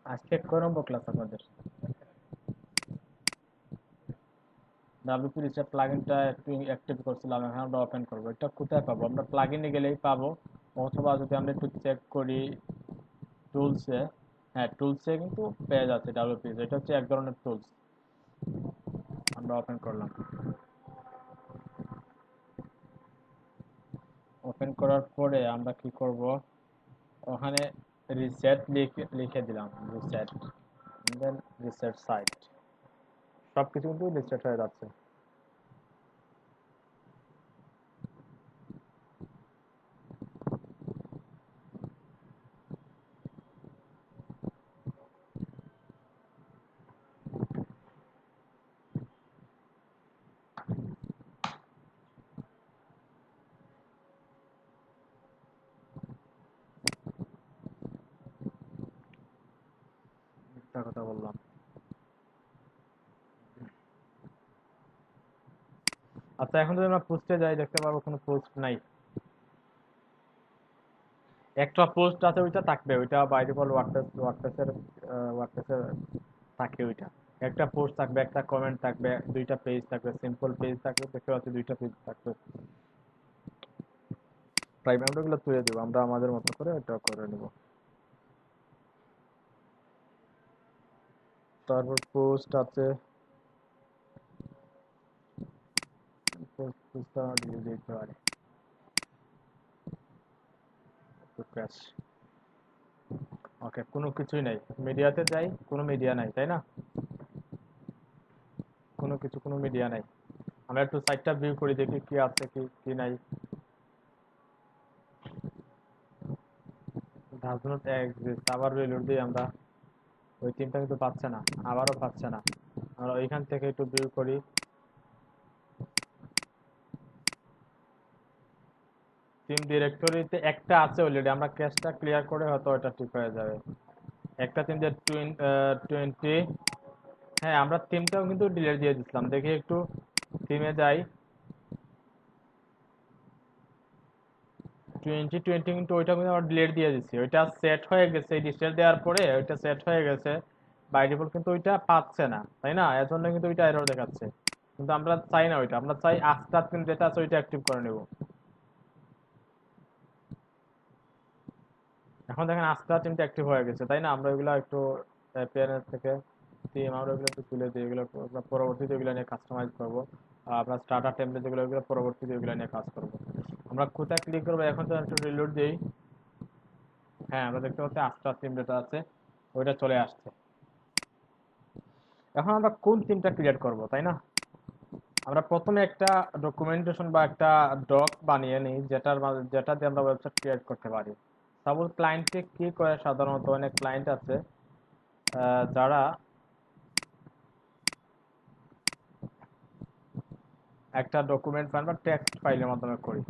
আজকে কয় নম্বর ক্লাস আপনাদের? ডাব্লিউপি রিসেট প্লাগইনটা একটু অ্যাক্টিভ করছিলাম, এখন আমরা ওপেন করবো। এটা কোথায় পাবো? আমরা প্লাগইনে গেলেই পাবো, অথবা যদি আমরা একটু চেক করি টুলসে, হ্যাঁ টুলসে কিন্তু পেয়ে যাচ্ছে ডাব্লিউপি। এটা হচ্ছে এক ধরনের টুলস। আমরা ওপেন করলাম, ওপেন করার পরে আমরা কি করব, ওখানে রিসেট লিখে লিখে দিলাম, রিসেট, দেন রিসেট সাইট, সবকিছু কিন্তু রিসেট হয়ে যাচ্ছে। একটা কথা বললাম। আচ্ছা, এখন যদি আমরা পোস্টে যাই দেখতে পাবো কোনো পোস্ট নাই। একটা পোস্ট আছে, ওইটা থাকবে, ওইটা বাই ডিফল্ট ওয়ার্ডপ্রেসের থাকে ওইটা। একটা পোস্ট থাকবে, একটা কমেন্ট থাকবে, দুইটা পেজ থাকবে, সিম্পল পেজ থাকবে, দেখতে পাচ্ছি দুইটা পেজ থাকবে। প্রাইভেট আমরা ওগুলো তুলে দেবো, আমরা আমাদের মতো করে এটা করে নেব। তারপর পোস্ট আছে, পোস্টটা ডিলিট দিতে পারি, ক্র্যাশ। ওকে, কোনো কিছুই নাই। মিডিয়াতে যাই, কোনো মিডিয়া নাই, তাই না? কোনো মিডিয়া নাই। আমরা একটু সাইটটা ভিউ করে দেখি কি আছে কি কি নাই। ডাজ নট এক্সিস্ট, আবার রিলোড দিই আমরা, ওই তিনটা কিন্তু পাচ্ছে না, আবারও পাচ্ছে না। আমরা ওইখান থেকে একটু ভিউ করি। টিম ডিরেক্টরিতে একটা আছে অলরেডি, আমরা ক্যাশটা ক্লিয়ার করে হয়তো ওটা ঠিক হয়ে যাবে। একটা টিম যে 20, হ্যাঁ আমরা টিমটাও কিন্তু ডিলিট দিয়ে দিচ্ছিলাম, দেখি একটু টিমে যাই। 2020 কিন্তু ওইটা কিন্তু আমরা ডিলিট দিয়ে দিচ্ছি, ওইটা সেট হয়ে গেছে, এই ডিটেল দেওয়ার পরে ওইটা সেট হয়ে গেছে বাই ডিফল্ট, কিন্তু ওইটা পাচ্ছে না, তাই না? এর জন্য কিন্তু ওইটা এরর দেখাচ্ছে। কিন্তু আমরা চাই না ওইটা, আমরা চাই আস্টার টিম যেটা আছে ওইটা অ্যাক্টিভ করে নেব। এখন দেখেন আস্টার টিমটা অ্যাক্টিভ হয়ে গেছে, তাই না? আমরা ওইগুলো একটু অ্যাপিয়ারেন্স থেকে টিম আমরা ওইগুলো একটু তুলে দিই, এগুলো আমরা পরবর্তীতে ওইগুলো নিয়ে কাস্টমাইজ করবো। আপনার স্টার্টার টেমপ্লেট যেগুলো, ওইগুলো পরবর্তীতে ওইগুলো নিয়ে কাজ করবো। আমরা কোথায় ক্লিক করবো এখন? তো একটু রিলোড দিই। হ্যাঁ, আমরা দেখতে পাচ্ছি আস্টার টিম যেটা আছে ওইটা চলে আসছে। এখন আমরা কোন টিমটা ক্রিয়েট করব, তাই না? আমরা প্রথমে একটা ডকুমেন্টেশন বা একটা ডক বানিয়ে নিই, যেটা দিয়ে আমরা ওয়েবসাইট ক্রিয়েট করতে পারি। সাপোজ ক্লায়েন্টে কি করে, সাধারণত অনেক ক্লায়েন্ট আছে যারা একটা ডকুমেন্ট ফাইল বা টেক্সট ফাইলের মাধ্যমে করি,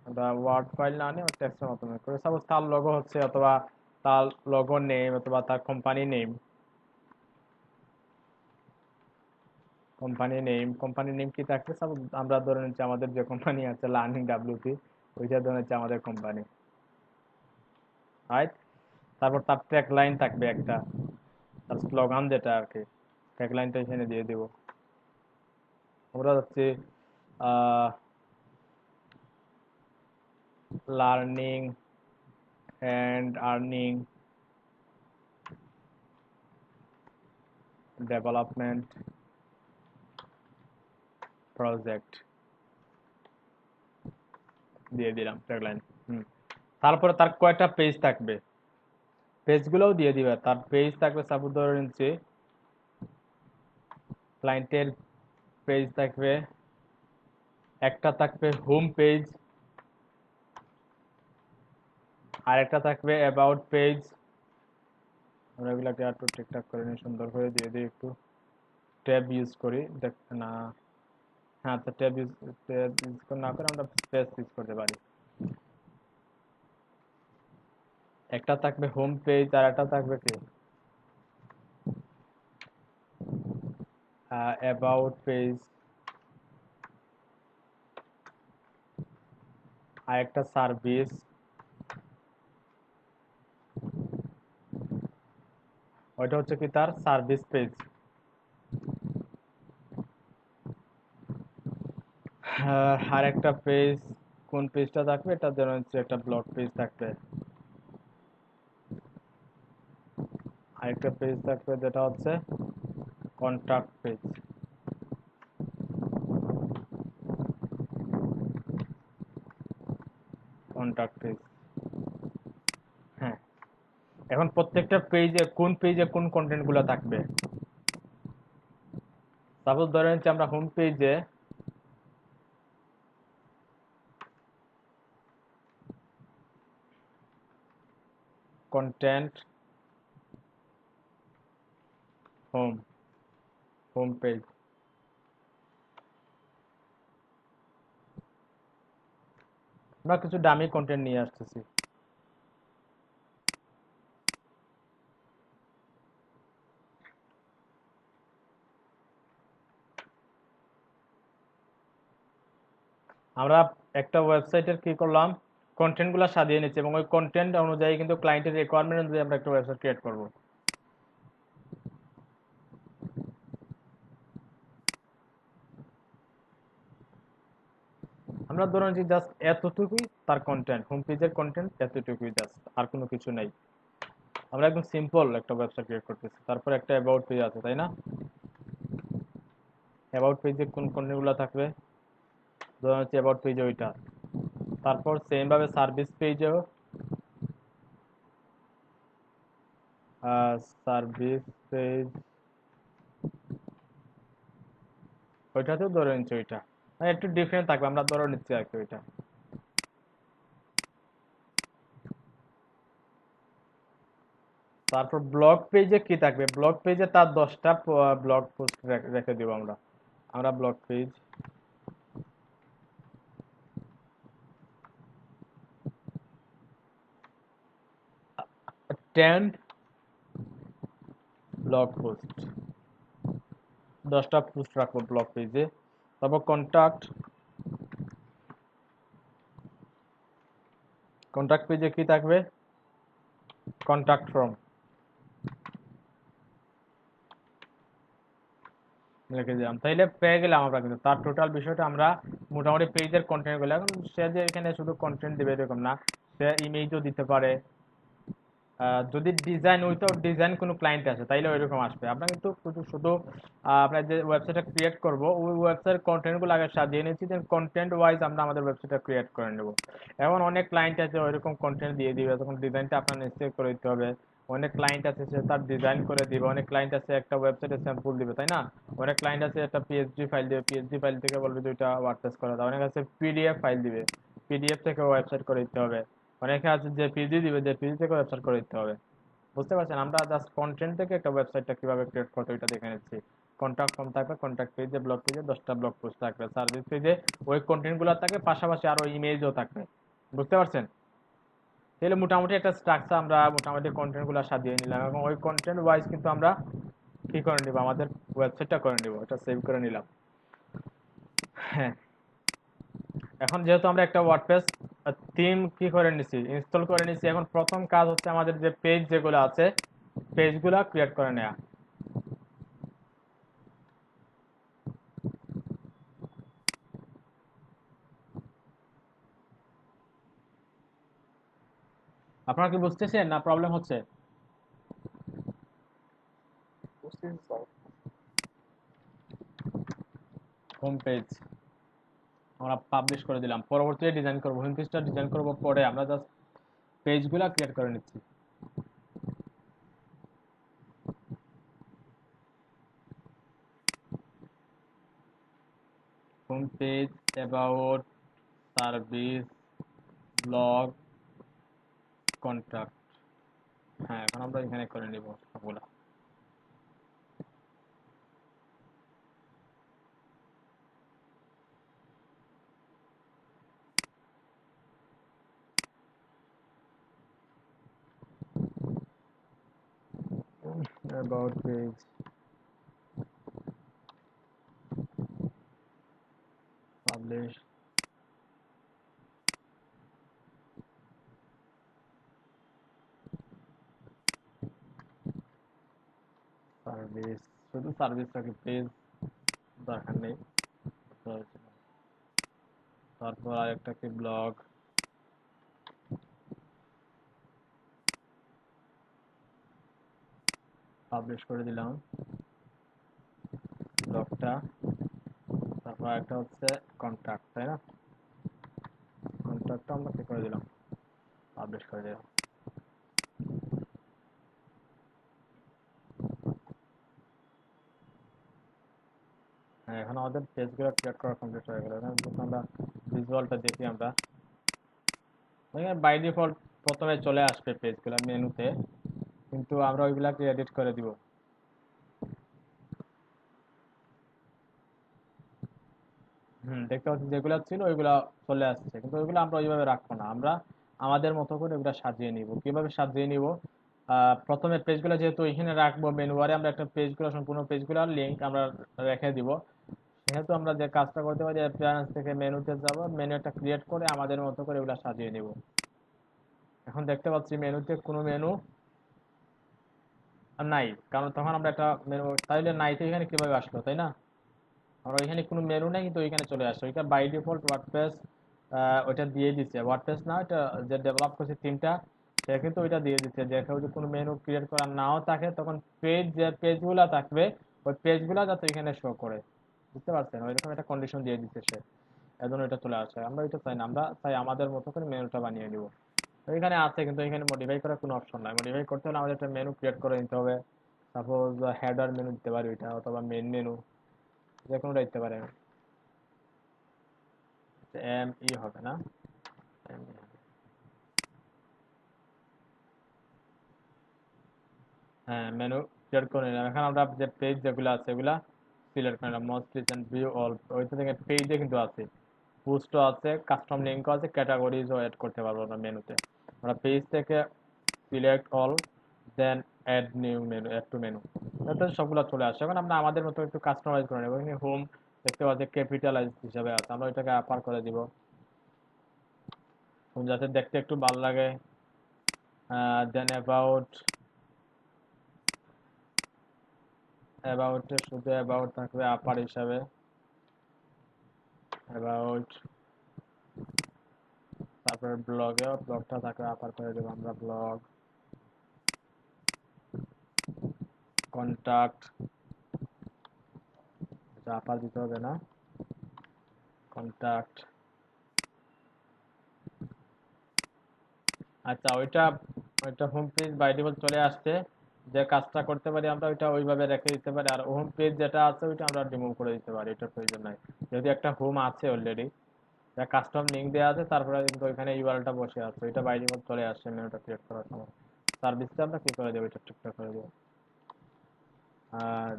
আমরা ওয়ার্ড ফাইল না নিয়ে টেক্সটের মাধ্যমে করি। সাপোজ তার লোগো হচ্ছে, অথবা তার লোগো নেম, অথবা তার কোম্পানি নেম কি থাকছে? সাপোজ আমরা ধরে নিচ্ছি আমাদের যে কোম্পানি আছে লার্নিং ডাব্লিউপি, ওইটা ধরে নিচ্ছি আমাদের কোম্পানি, রাইট? তারপর তার ট্যাগ লাইন থাকবে একটা, তার স্লোগান যেটা আর কি, ট্যাগ লাইনটা এখানে দিয়ে দিব। আমরা হচ্ছে learning and earning development project দিয়ে দিলাম ট্যাগলাইন। তারপরে তার কয়টা পেজ থাকবে, পেজগুলোও দিয়ে দিবে। তার পেজ থাকবে, সাপোজ ধরে নিচ্ছি ক্লায়েন্টের পেজ থাকবে, একটা থাকবে হোম পেজ, আর একটা থাকবে অ্যাবাউট পেজ। আমরা এগুলাকে একটু ঠিকঠাক করে নিয়ে সুন্দর করে দিয়ে দিই, একটু ট্যাব ইউজ করি দেখ না। হ্যাঁ, তো ট্যাব ইউজ না করে আমরা স্পেস ইউজ করতে পারি। একটা থাকবে হোম পেজ, আর একটা থাকবে কি অ্যাবাউট পেজ, আর একটা সার্ভিস, ওইটা হচ্ছে কি তার সার্ভিস পেজ। আর একটা পেজ, কোন পেজটা থাকবে, এটা যেন হচ্ছে একটা ব্লগ পেজ থাকবে। আরেকটা পেজ থাকবে যেটা হচ্ছে কন্টাক্ট পেজ। কন্টাক্ট পেজ, হ্যাঁ। এখন প্রত্যেকটা পেজে কোন কন্টেন্ট গুলো থাকবে। সাপোজ ধরে নিচ্ছি আমরা হোম পেজে কন্টেন্ট, হোম, হোম পেজ, আমরা কিছু ডামি কন্টেন্ট নিয়ে আসতেছি। আমরা একটা ওয়েবসাইটের কি করলাম, কন্টেন্ট গুলো সাজিয়ে নিচ্ছি এবং ওই কন্টেন্ট অনুযায়ী কিন্তু ক্লায়েন্টের রিকোয়ারমেন্ট অনুযায়ী আমরা একটা ওয়েবসাইট ক্রিয়েট করব। আমরা ধরুন যে জাস্ট এতটুকুই তার কন্টেন্ট, হোম পেজের কন্টেন্ট এতটুকুই, জাস্ট আর কোনো কিছু নাই। আমরা একদম সিম্পল একটা ওয়েবসাইট ক্রিয়েট করতেছি। তারপর একটা অ্যাবাউট পেজ আছে, তাই না? অ্যাবাউট পেজে কোন কন্টেন্ট গুলো থাকবে, ধরুন হচ্ছে অ্যাবাউট পেজে ওইটা। তারপর সেম ভাবে সার্ভিস পেজেও সার্ভিস পেজ, ওইটাতেও ধরে নিচ্ছি ওইটা, মানে একটু ডিফারেন্ট থাকবে, আমরা ধরে নিচ্ছি আর কি ওইটা। তারপর ব্লগ পেজে কি থাকবে, ব্লগ পেজে তার 10টা ব্লগ পোস্ট রেখে দিব আমরা। আমরা ব্লগ পেজ 10 ব্লগ পোস্ট, 10টা পোস্ট রাখবো ব্লগ পেজে। তারপর কন্টাক্ট, কন্টাক্ট পেজে কি থাকবে, কন্টাক্ট ফর্ম লিখে দিলাম। তাইলে পেয়ে গেলাম আমরা, কিন্তু তার টোটাল বিষয়টা আমরা মোটামুটি পেজের কন্টেন্ট গুলো। এখন সে যে এখানে শুধু কন্টেন্ট দিবে এরকম না, সে ইমেজও দিতে পারে। যদি ডিজাইন উইথাউট ডিজাইন কোনো ক্লায়েন্ট আছে তাইলে ওইরকম আসবে। আমরা কিন্তু শুধু শুধু আপনার যে ওয়েবসাইটটা ক্রিয়েট করব ওই ওয়েবসাইট কন্টেন্টগুলো আগে সাজিয়ে নিচ্ছি, দেন কন্টেন্ট ওয়াইজ আমরা আমাদের ওয়েবসাইটটা ক্রিয়েট করে নেব। এখন অনেক ক্লায়েন্ট আছে ওইরকম কন্টেন্ট দিয়ে দিবে, তখন ডিজাইনটা আপনার নিশ্চয় করে দিতে হবে। অনেক ক্লায়েন্ট আছে সে তার ডিজাইন করে দিবে, অনেক ক্লায়েন্ট আছে একটা ওয়েবসাইটের স্যাম্পল দিবে, তাই না? অনেক ক্লায়েন্ট আছে একটা পিএইচডি ফাইল দিবে, পিএইচডি ফাইল থেকে বলবে যে ওইটা ওয়ার্ডপ্রেস করে দাও। অনেক আছে পিডিএফ ফাইল দিবে, পিডিএফ থেকে ওয়েবসাইট করে দিতে হবে। অনেকে আছে যে পিজি দিবে, যে পিজি থেকে ওয়েবসাইট করে দিতে হবে। বুঝতে পারছেন? আমরা জাস্ট কন্টেন্ট থেকে একটা ওয়েবসাইটটা কিভাবে ক্রিয়েট করতে ওইটা দেখে নিচ্ছি। কন্টাক্ট ফর্ম থাকবে, কন্টাক্ট পেজে, ব্লগ পেজে 10টা ব্লগ পোস্ট থাকবে, সার্ভিস পেজে ওই কন্টেন্ট গুলো থাকবে, পাশাপাশি আরো ইমেজও থাকবে। বুঝতে পারছেন? তাহলে মোটামুটি একটা স্ট্রাকচার আমরা মোটামুটি কন্টেন্ট গুলো সাজিয়ে নিলাম এবং ওই কন্টেন্ট ওয়াইজ কিন্তু আমরা কি করে নিব, আমাদের ওয়েবসাইটটা করে নিব। এটা সেভ করে নিলাম। হ্যাঁ, এখন যেহেতু আমরা একটা ওয়ার্ডপ্রেস থিম কি করে নিছি, ইনস্টল করে নিছি, এখন প্রথম কাজ হচ্ছে আমাদের যে পেজ যেগুলো আছে পেজগুলো ক্রিয়েট করে নেওয়া। আপনারা কি বুঝতেছেন না প্রবলেম হচ্ছে? বুঝতেছি স্যার। হোম পেজ আমরা পাবলিশ করে দিলাম, পরবর্তীতে ডিজাইন করব, হোম পেজটা ডিজাইন করব পরে, আমরা জাস্ট পেজগুলো ক্রিয়েট করে নিচ্ছি। Home page, about, service, blog, contact. হ্যাঁ, এখন আমরা এখানে করে নিব সবগুলা। অ্যাবাউট পেজ, পাবলিশ, সার্ভিস, শুধু সার্ভিস রাখি, পেজ দরকার নেই। তারপর আরেকটা কি ব্লগ, পাবলিশ করে দিলাম ব্লগটা। তারপর একটা হচ্ছে কন্ট্যাক্ট, তাই না? কন্ট্যাক্টটা আমরা কি করে দিলাম, পাবলিশ করে দিলাম। হ্যাঁ, এখন আমাদের পেজগুলো ক্রিয়েট করা কমপ্লিট হয়ে গেল। এখন যদি আমরা ভিজুয়ালটা দেখি, আমরা বাই ডিফল্ট প্রথমে চলে আসবে পেজগুলো মেনুতে, কিন্তু আমরা ওইগুলাকে এডিট করে দিব। দেখতে পাচ্ছি যেগুলো ছিল ওইগুলা চলে আসছে, কিন্তু ওইগুলো আমরা ওইভাবে রাখবো না, আমরা আমাদের মতো করে ওগুলা সাজিয়ে নিব। কিভাবে সাজিয়ে নিব? প্রথমে পেজগুলো যেহেতু এখানে রাখবো, মেনু বারে আমরা একটা পেজগুলো, সম্পূর্ণ পেজগুলোর লিংক আমরা রেখে দিব। সেহেতু আমরা যে কাজটা করতে পারি, অ্যাপিয়ারেন্স থেকে মেনুতে যাব, মেনু একটা ক্রিয়েট করে আমাদের মতো করে ওগুলা সাজিয়ে নিব। এখন দেখতে পাচ্ছি মেনুতে কোনো মেনু নাই, কারণ তখন আমরা একটা মেনু, তাইলে নাই তো এখানে কিভাবে আসলো, তাই না? আমরা ওইখানে কোনো মেনু নেই, কিন্তু ওইখানে চলে আসছে। ওইটা বাই ডিফল্ট ওয়ার্ডপ্রেস ওইটা দিয়ে দিচ্ছে। ওয়ার্ডপ্রেস না, ওইটা যে ডেভেলপ করছে তিনটা, সে কিন্তু ওইটা দিয়ে দিচ্ছে যে কেউ যদি কোনো মেনু ক্রিয়েট করা নাও থাকে, তখন পেজ, যে পেজগুলা থাকবে ওই পেজগুলা যাতে এখানে শো করে। বুঝতে পারছেন? ওইরকম একটা কন্ডিশন দিয়ে দিচ্ছে সে, এজন্য এটা চলে আসে। আমরা এটা চাই না, আমরা চাই আমাদের মতো করে মেনুটা বানিয়ে নিব। এখানে আছে, কিন্তু এখানে মডিফাই করার কোনো অপশন নাই। মডিফাই করতে হলে আমাদের একটা মেনু ক্রিয়েট করে নিতে হবে। সাপোজ হেডার মেনু দিতে পারি ওইটা, অথবা মেইন মেনু, যে কোনোটা দিতে পারে। এম ই হবে না, ME হবে। হ্যাঁ, মেনু ক্রিয়েট করে নিলাম। এখন আমরা যে পেজ যেগুলো আছে এগুলা সিলেক্ট করে নিলাম, মোস্ট রিসেন্ট, ভিউ অল। ওইটা থেকে পেজে কিন্তু আছে, পোস্টও আছে, কাস্টম লিঙ্কও আছে, ক্যাটাগরিজও অ্যাড করতে পারবো আমরা মেনুতে। আমরা পেজ থেকে select all, then add new menu, add to menu, এতে সবগুলো চলে আসে। এখন আমরা আমাদের মতো একটু কাস্টমাইজ করে নেবো। এখানে হোম দেখতে পাচ্ছি ক্যাপিটালাইজ হিসাবে আছে, আমরা ওইটাকে আপার করে দিব যাতে দেখতে একটু ভালো লাগে। দেন অ্যাবাউট, অ্যাবাউটে শুধু অ্যাবাউট থাকবে আপার হিসাবে, অ্যাবাউট। তারপরে ব্লগেও ব্লগটা থাকবে আপার করে দেবো আমরা, ব্লগ। কন্টাক্ট, এটা আপার দিতে হবে না, কন্টাক্ট। আচ্ছা, ওইটা ওইটা হোম পেজ বাই ডিফল্ট চলে আসছে। যে কাজটা করতে পারি আমরা ওইটা ওইভাবে রেখে দিতে পারি, আর হোম পেজ যেটা আছে ওইটা আমরা রিমুভ করে দিতে পারি, এটার প্রয়োজন নাই। যদি একটা হোম আছে অলরেডি, যা কাস্টম লিঙ্ক দেওয়া আছে, তারপরে কিন্তু ওইখানে ইউআরএলটা বসে আছে, ওইটা বাই ডিফল্ট চলে আসছে মেনুটা ক্রিয়েট করার সময়। সার্ভিসটা আমরা কি করে দেবো, এটা ঠিকঠাক করে দেবো। আর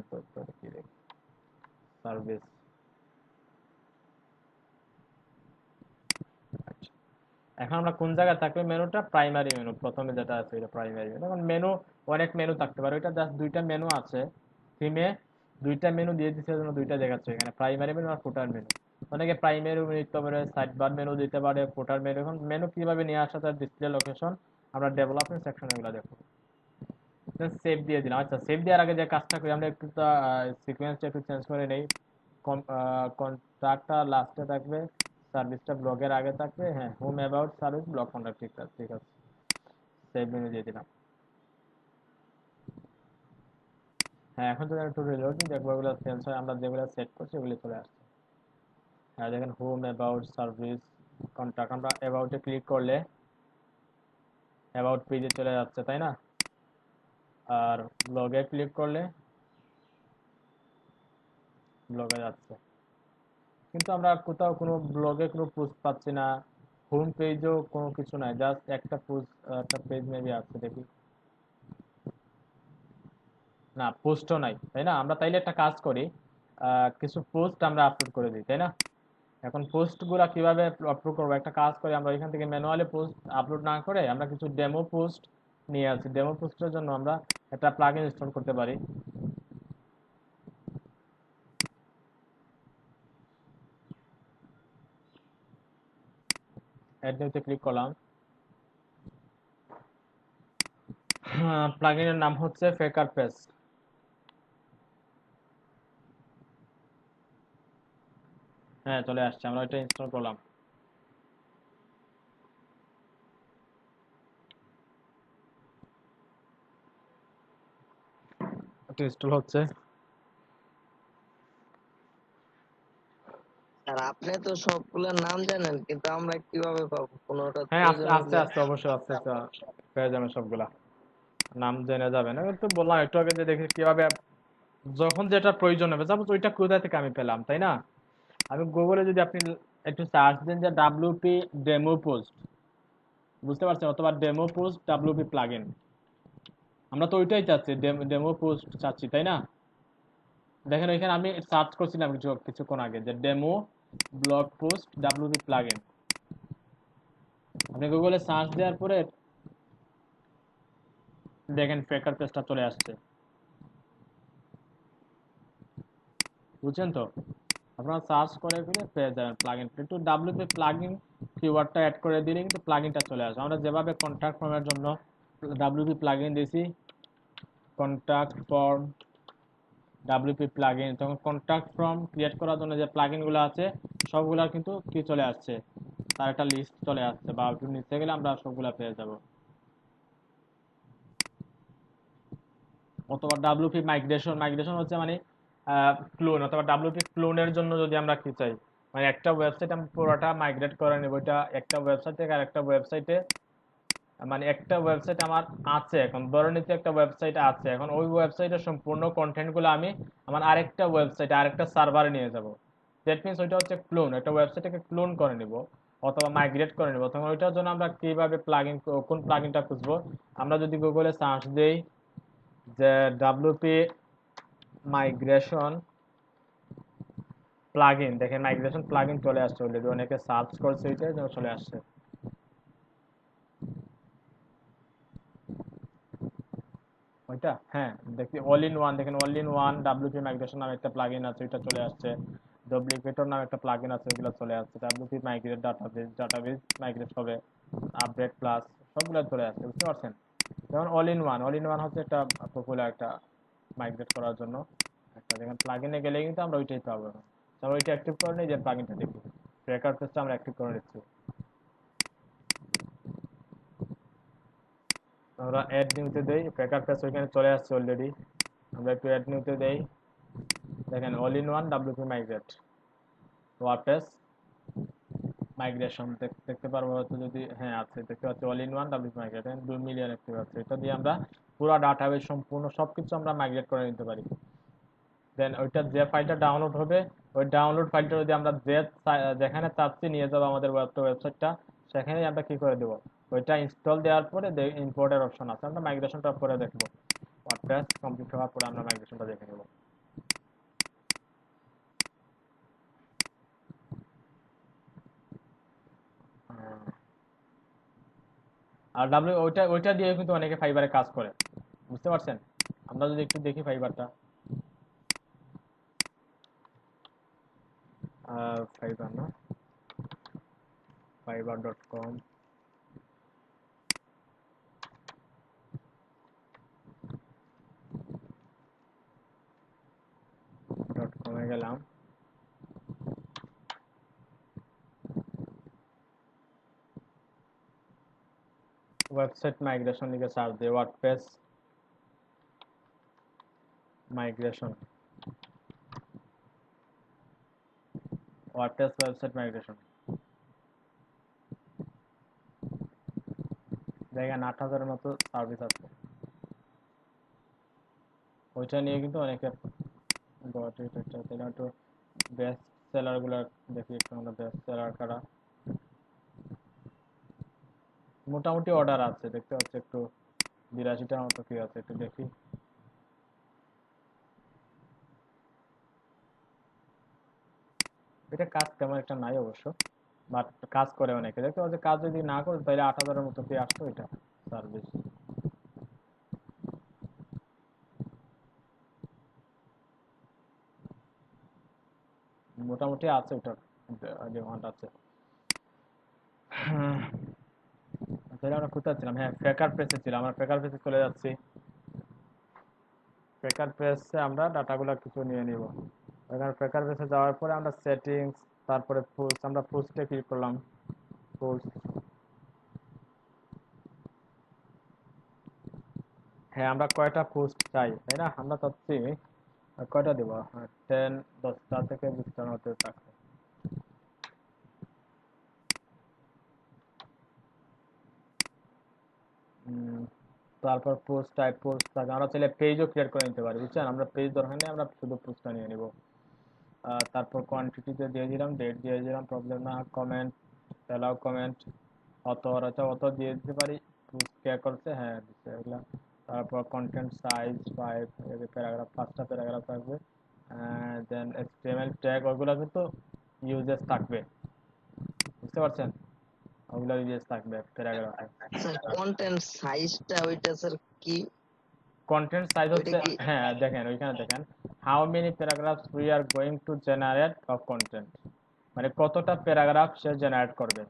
কি সার্ভিস, এখন আমরা কোন জায়গায় থাকবে মেনুটা, প্রাইমারি মেনু প্রথমে যেটা আছে এটা প্রাইমারি মেনু। এখন মেনু অনেক মেনু থাকতে পারে, ওইটা জাস্ট দুইটা মেনু আছে থিমে, দুইটা মেনু দিয়ে দিচ্ছে, জন্য দুইটা দেখাচ্ছে এখানে, প্রাইমারি মেনু আর ফুটার মেনু। অনেকে প্রাইমারি মেনু দিতে পারে, সাইড বার মেনু দিতে পারে, ফুটার মেনু। এখন মেনু কিভাবে নিয়ে আসা, তার ডিসপ্লে লোকেশন আমরা ডেভেলপমেন্ট সেকশন এগুলো দেখো। সেভ দিয়ে দিলাম। আচ্ছা, সেভ দেওয়ার আগে যে কাজটা করি আমরা, একটু সিকোয়েন্সটা একটু চেঞ্জ করে নেই। কন্ট্রাক্টটা লাস্টে থাকবে, সার্ভিসটা ব্লগের আগে থাকবে। হ্যাঁ, home about service blog contract, ঠিক আছে, ঠিক আছে। সেভ মেনু দিয়ে দিলাম। হ্যাঁ, এখন যদি একটু রিলোড দিই, দেখবো এগুলো চেঞ্জ হয়, আমরা যেগুলো সেট করছি ওগুলো চলে আসছে। হ্যাঁ, দেখেন হোম অ্যাবাউট সার্ভিস কন্ট্রাক্ট, আমরা অ্যাবাউটে ক্লিক করলে অ্যাবাউট পেজে চলে যাচ্ছে, তাই না? আর ব্লগে ক্লিক করলে ব্লগে যাচ্ছে, কিন্তু আমরা কোথাও কোনো ব্লগে কোনো পোস্ট পাচ্ছি না, হোম পেজেও কোনো কিছু নাই, জাস্ট একটা পোস্ট, একটা পেজ মেবি আছে, দেখি। না, পোস্টও নাই, তাই না? আমরা তাইলে একটা কাজ করি, কিছু পোস্ট আমরা আপলোড করে দিই, তাই না? এখন পোস্ট গুলা কিভাবে আপলোড করবো, একটা কাজ করি, আমরা এখান থেকে ম্যানুয়ালি পোস্ট আপলোড না করে আমরা কিছু ডেমো পোস্ট নিয়ে আসি। ডেমো পোস্টের জন্য আমরা একটা প্লাগইন ইনস্টল করতে পারি। অ্যাড নিউতে ক্লিক করলাম। প্লাগইনের নাম হচ্ছে ফেকার পেজ। হ্যাঁ চলে আসছে, আমরা এটা ইনস্টল করলাম। এটা ইনস্টল হচ্ছে। আর আপনি তো সবগুলোর নাম জানেন, কিন্তু আমরা কিভাবে পাবো? কোনোটা হ্যাঁ আস্তে প্রয়োজন আস্তে হলে আস্তে অবশ্যই আস্তে আস্তে পেয়ে যাবেন সবগুলা, নাম জেনে যাবেন। আমি তো বললাম একটু আগে যে দেখি কিভাবে যখন যেটা প্রয়োজন হবে, সাপোজ ওইটা কোথা থেকে আমি পেলাম, তাই না? আমি গুগলে যদি আপনি একটু সার্চ দেন যে ডাব্লিউপি ডেমো পোস্ট, বুঝতে পারছেন, অথবা ডেমো পোস্ট ডাব্লিউপি প্লাগইন, আমরা তো ওইটাই চাচ্ছি, ডেমো পোস্ট চাচ্ছি, তাই না? দেখেন এখানে আমি সার্চ করছিলাম কিছুক্ষণ আগে যে demo blog post WP plugin. আপনি গুগলে সার্চ দেওয়ার পরে দেখেন ফেকার পেজটা চলে আসছে, বুঝছেন তো? আপনারা সার্চ করে ফেলে পেয়ে যাবেন প্লাগইন, একটু ডাব্লিউপি প্লাগইন কিওয়ার্ডটা অ্যাড করে দিলে কিন্তু প্লাগইনটা চলে আসবে। আমরা যেভাবে কন্ট্যাক্ট ফর্মের জন্য ডাব্লিউপি প্লাগইন দিয়েছি, কন্ট্যাক্ট ফর্ম ডাব্লিউপি প্লাগইন, তখন কন্ট্যাক্ট ফর্ম ক্রিয়েট করার জন্য যে প্লাগইনগুলো আছে সবগুলা কিন্তু কি চলে আসছে, তার একটা লিস্ট চলে আসছে, বা একটু নিচে গেলে আমরা সবগুলা পেয়ে যাব। অথবা ডাব্লিউপি মাইগ্রেশন, মাইগ্রেশন হচ্ছে মানে ক্লোন, অথবা ডাব্লিউপি ক্লোনের জন্য যদি আমরা কি চাই, মানে একটা ওয়েবসাইট আমি পুরোটা মাইগ্রেট করে নেব, এটা একটা ওয়েবসাইট থেকে আরেকটা ওয়েবসাইটে, মানে একটা ওয়েবসাইট আমার আছে এখন, ধরে নিতে একটা ওয়েবসাইট আছে এখন, ওই ওয়েবসাইটের সম্পূর্ণ কন্টেন্টগুলো আমি আমার আরেকটা ওয়েবসাইটে আরেকটা সার্ভারে নিয়ে যাব। দ্যাট মিনস ওইটা হচ্ছে ক্লোন, একটা ওয়েবসাইটকে ক্লোন করে নিব অথবা মাইগ্রেট করে নিব। তখন ওইটার জন্য আমরা কিভাবে প্লাগইন, কোন প্লাগইনটা খুঁজবো, আমরা যদি গুগলে সার্চ দেই যে ডাব্লিউপি মাইগ্রেশন প্লাগইন, দেখেন মাইগ্রেশন প্লাগইন চলে আসছে অলরেডি, অনেকে সার্চ করছে ওইটা চলে আসছে ওইটা। হ্যাঁ দেখি অল ইন ওয়ান, দেখেন all in one WP migration নামে একটা প্লাগইন আছে, ওইটা চলে আসছে। ডুপ্লিকেটর নামে একটা প্লাগইন আছে, ওইগুলো চলে আসছে। WP migrate database, database migrate হবে, আপডেট প্লাস, সবগুলো চলে আসছে, বুঝতে পারছেন? যেমন all in one, all in one হচ্ছে একটা পপুলার একটা মাইগ্রেট করার জন্য একটা, দেখেন প্লাগইনে গেলে কিন্তু আমরা ওইটাই পাবো। আমরা ওইটা অ্যাক্টিভ করে নিই, যে প্লাগইনটা দেখি, ট্র্যাকার পেজটা আমরা অ্যাক্টিভ করে নিচ্ছি। আমরা অ্যাড নিউতে দেই, ট্র্যাকার পেজ ওইখানে চলে আসছে অলরেডি, আমরা একটু অ্যাড নিউতে দেই, দেখেন all in one WP migrate WordPress migration দেখতে পারবো হয়তো, যদি হ্যাঁ আছে, দেখতে পাচ্ছি all in one WP migrate 2 million দেখতে পাচ্ছি। এটা দিয়ে আমরা পুরো ডাটাবেস সম্পূর্ণ সবকিছু আমরা মাইগ্রেট করে নিতে পারি। দেন ওইটা যে ফাইলটা ডাউনলোড হবে, ওই ডাউনলোড ফাইলটা যদি আমরা যেখানে চাচ্ছি নিয়ে যাবো আমাদের ওয়েবসাইটটা, সেখানেই আমরা কি করে দেবো, ওইটা ইনস্টল দেওয়ার পরে ইম্পোর্টের অপশন আছে, আমরা মাইগ্রেশনটা পরে দেখবো, ওয়ার্ডপ্রেস কমপ্লিট হওয়ার পরে আমরা মাইগ্রেশনটা দেখে নেব। আর ওইটা ওইটা দিয়ে কিন্তু অনেকে ফাইবারে কাজ করে, বুঝতে পারছেন? আমরা যদি একটু দেখি ফাইবারটা, ফাইবার না, fiverr.com, .com-এ গেলাম, ওয়েবসাইট মাইগ্রেশন লিখে সার্চ দিয়ে WordPress migration, WordPress website migration, দেখেন 8,000-এর মতো সার্ভিস আছে। ওইটা নিয়ে কিন্তু অনেকে একটু বেস্ট সেলার গুলো দেখি, একটু আমরা বেস্ট সেলার কারা, মোটামুটি অর্ডার আছে দেখতে পাচ্ছি, একটু 82টার মতো কি আছে, একটু দেখি। এটা কাজ তেমন একটা নাই অবশ্য, বাট কাজ করে অনেকে, দেখতে পাচ্ছি। কাজ যদি না করে তাহলে 8,000-এর মতো কি আসতো এটা সার্ভিস। মোটামুটি আছে, ওটার ডিমান্ড আছে। তাহলে আমরা কোথায় ছিলাম? হ্যাঁ ফেকার পেজে ছিলাম, আমরা ফেকার পেজে চলে যাচ্ছি। ফেকার পেজে আমরা ডাটাগুলো কিছু নিয়ে নিব। এখানে ফেকার পেজে যাওয়ার পরে আমরা সেটিংস তারপরে পোস্ট, আমরা পোস্টে ক্লিক করলাম, পোস্ট। হ্যাঁ, আমরা কয়টা পোস্ট চাই, তাই না? আমরা চাচ্ছি কয়টা দেব, 10টা থেকে 20টার মধ্যে থাকবে। তারপর পোস্ট টাইপ, পোস্ট থাকে, আমরা চাইলে পেজও ক্রিয়েট করে নিতে পারি, বুঝছেন? আমরা পেজ দরকার নেই, আমরা শুধু পোস্টটা নিয়ে নিব। তারপর কোয়ান্টিটিতে দিয়ে দিলাম, ডেট দিয়ে দিলাম, প্রবলেম না। কমেন্ট, অ্যালাউ কমেন্ট, অথর আছে, অথর দিয়ে দিতে পারি। পোস্ট কে করছে, হ্যাঁ দিচ্ছে এগুলা। তারপর কন্টেন্ট সাইজ 5, প্যারাগ্রাফ 5টা প্যারাগ্রাফ থাকবে। দেন HTML ট্যাগ, ওগুলো কিন্তু ইউজেস থাকবে, বুঝতে পারছেন? ওগুলো ইউজেস থাকবে প্যারাগ্রাফে। স্যার কন্টেন্ট সাইজটা ওইটা স্যার কি? কন্টেন্ট সাইজ ওইটা হচ্ছে, কি? হ্যাঁ দেখেন ওইখানে দেখেন, how many paragraphs we are going to generate of content, মানে কতটা প্যারাগ্রাফ সে জেনারেট করবে,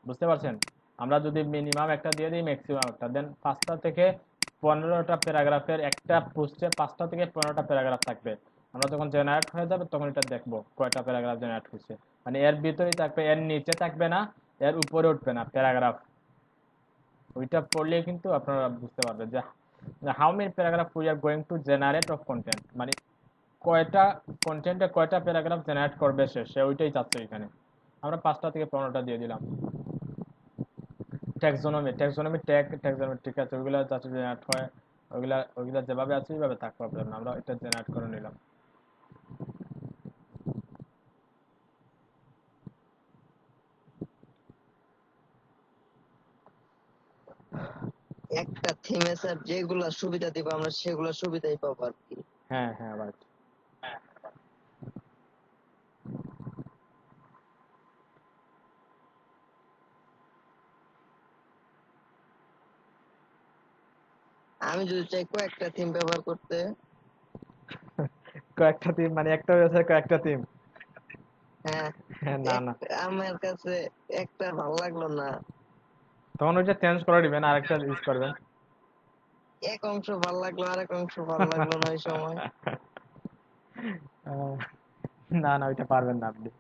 বুঝতে পারছেন? আমরা যদি মিনিমাম একটা দিয়ে দিই, ম্যাক্সিমাম একটা দেন, 5টা থেকে 15টা প্যারাগ্রাফের একটা পোস্টে 5টা থেকে 15টা প্যারাগ্রাফ থাকবে। আমরা যখন জেনারেট হয়ে যাবে তখন এটা দেখবো কয়টা প্যারাগ্রাফ জেনারেট হয়েছে, মানে এর ভিতরেই থাকবে, এর নিচে থাকবে না, এর উপরে উঠবে না প্যারাগ্রাফ। ওইটা পড়লে কিন্তু আপনারা বুঝতে পারবেন যে how many paragraph we are going to generate of content, মানে কয়টা কন্টেন্টে কয়টা প্যারাগ্রাফ জেনারেট করবে সে ওইটাই চাচ্ছে এখানে। আমরা 5টা থেকে 15টা দিয়ে দিলাম। ট্যাক্সোনমি, ট্যাক্সোনমি ঠিক আছে, ওইগুলো যাতে জেনারেট হয়, ওইগুলা যেভাবে আছে ওইভাবে থাক, প্রবলেম না, আমরা এটা জেনারেট করে নিলাম। একটা থিমে স্যার যেগুলা সুবিধা দিব আমরা সেগুলা সুবিধাই পাবো আর কি। হ্যাঁ হ্যাঁ রাইট। আমি যদি চাই কয়েকটা থিম ব্যবহার করতে, কয়েকটা থিম মানে একটা ওয়েবসাইট কয়েকটা থিম? হ্যাঁ, না না, আমার কাছে একটা ভালো লাগলো না, তখন ওইটা চেঞ্জ করে দিবেন, আরেকটা ইউজ করবেন। এক অংশ ভালো লাগলো আরেক অংশ ভালো লাগলো না ওই সময়। আহ, না না, ওইটা পারবেন না আপনি।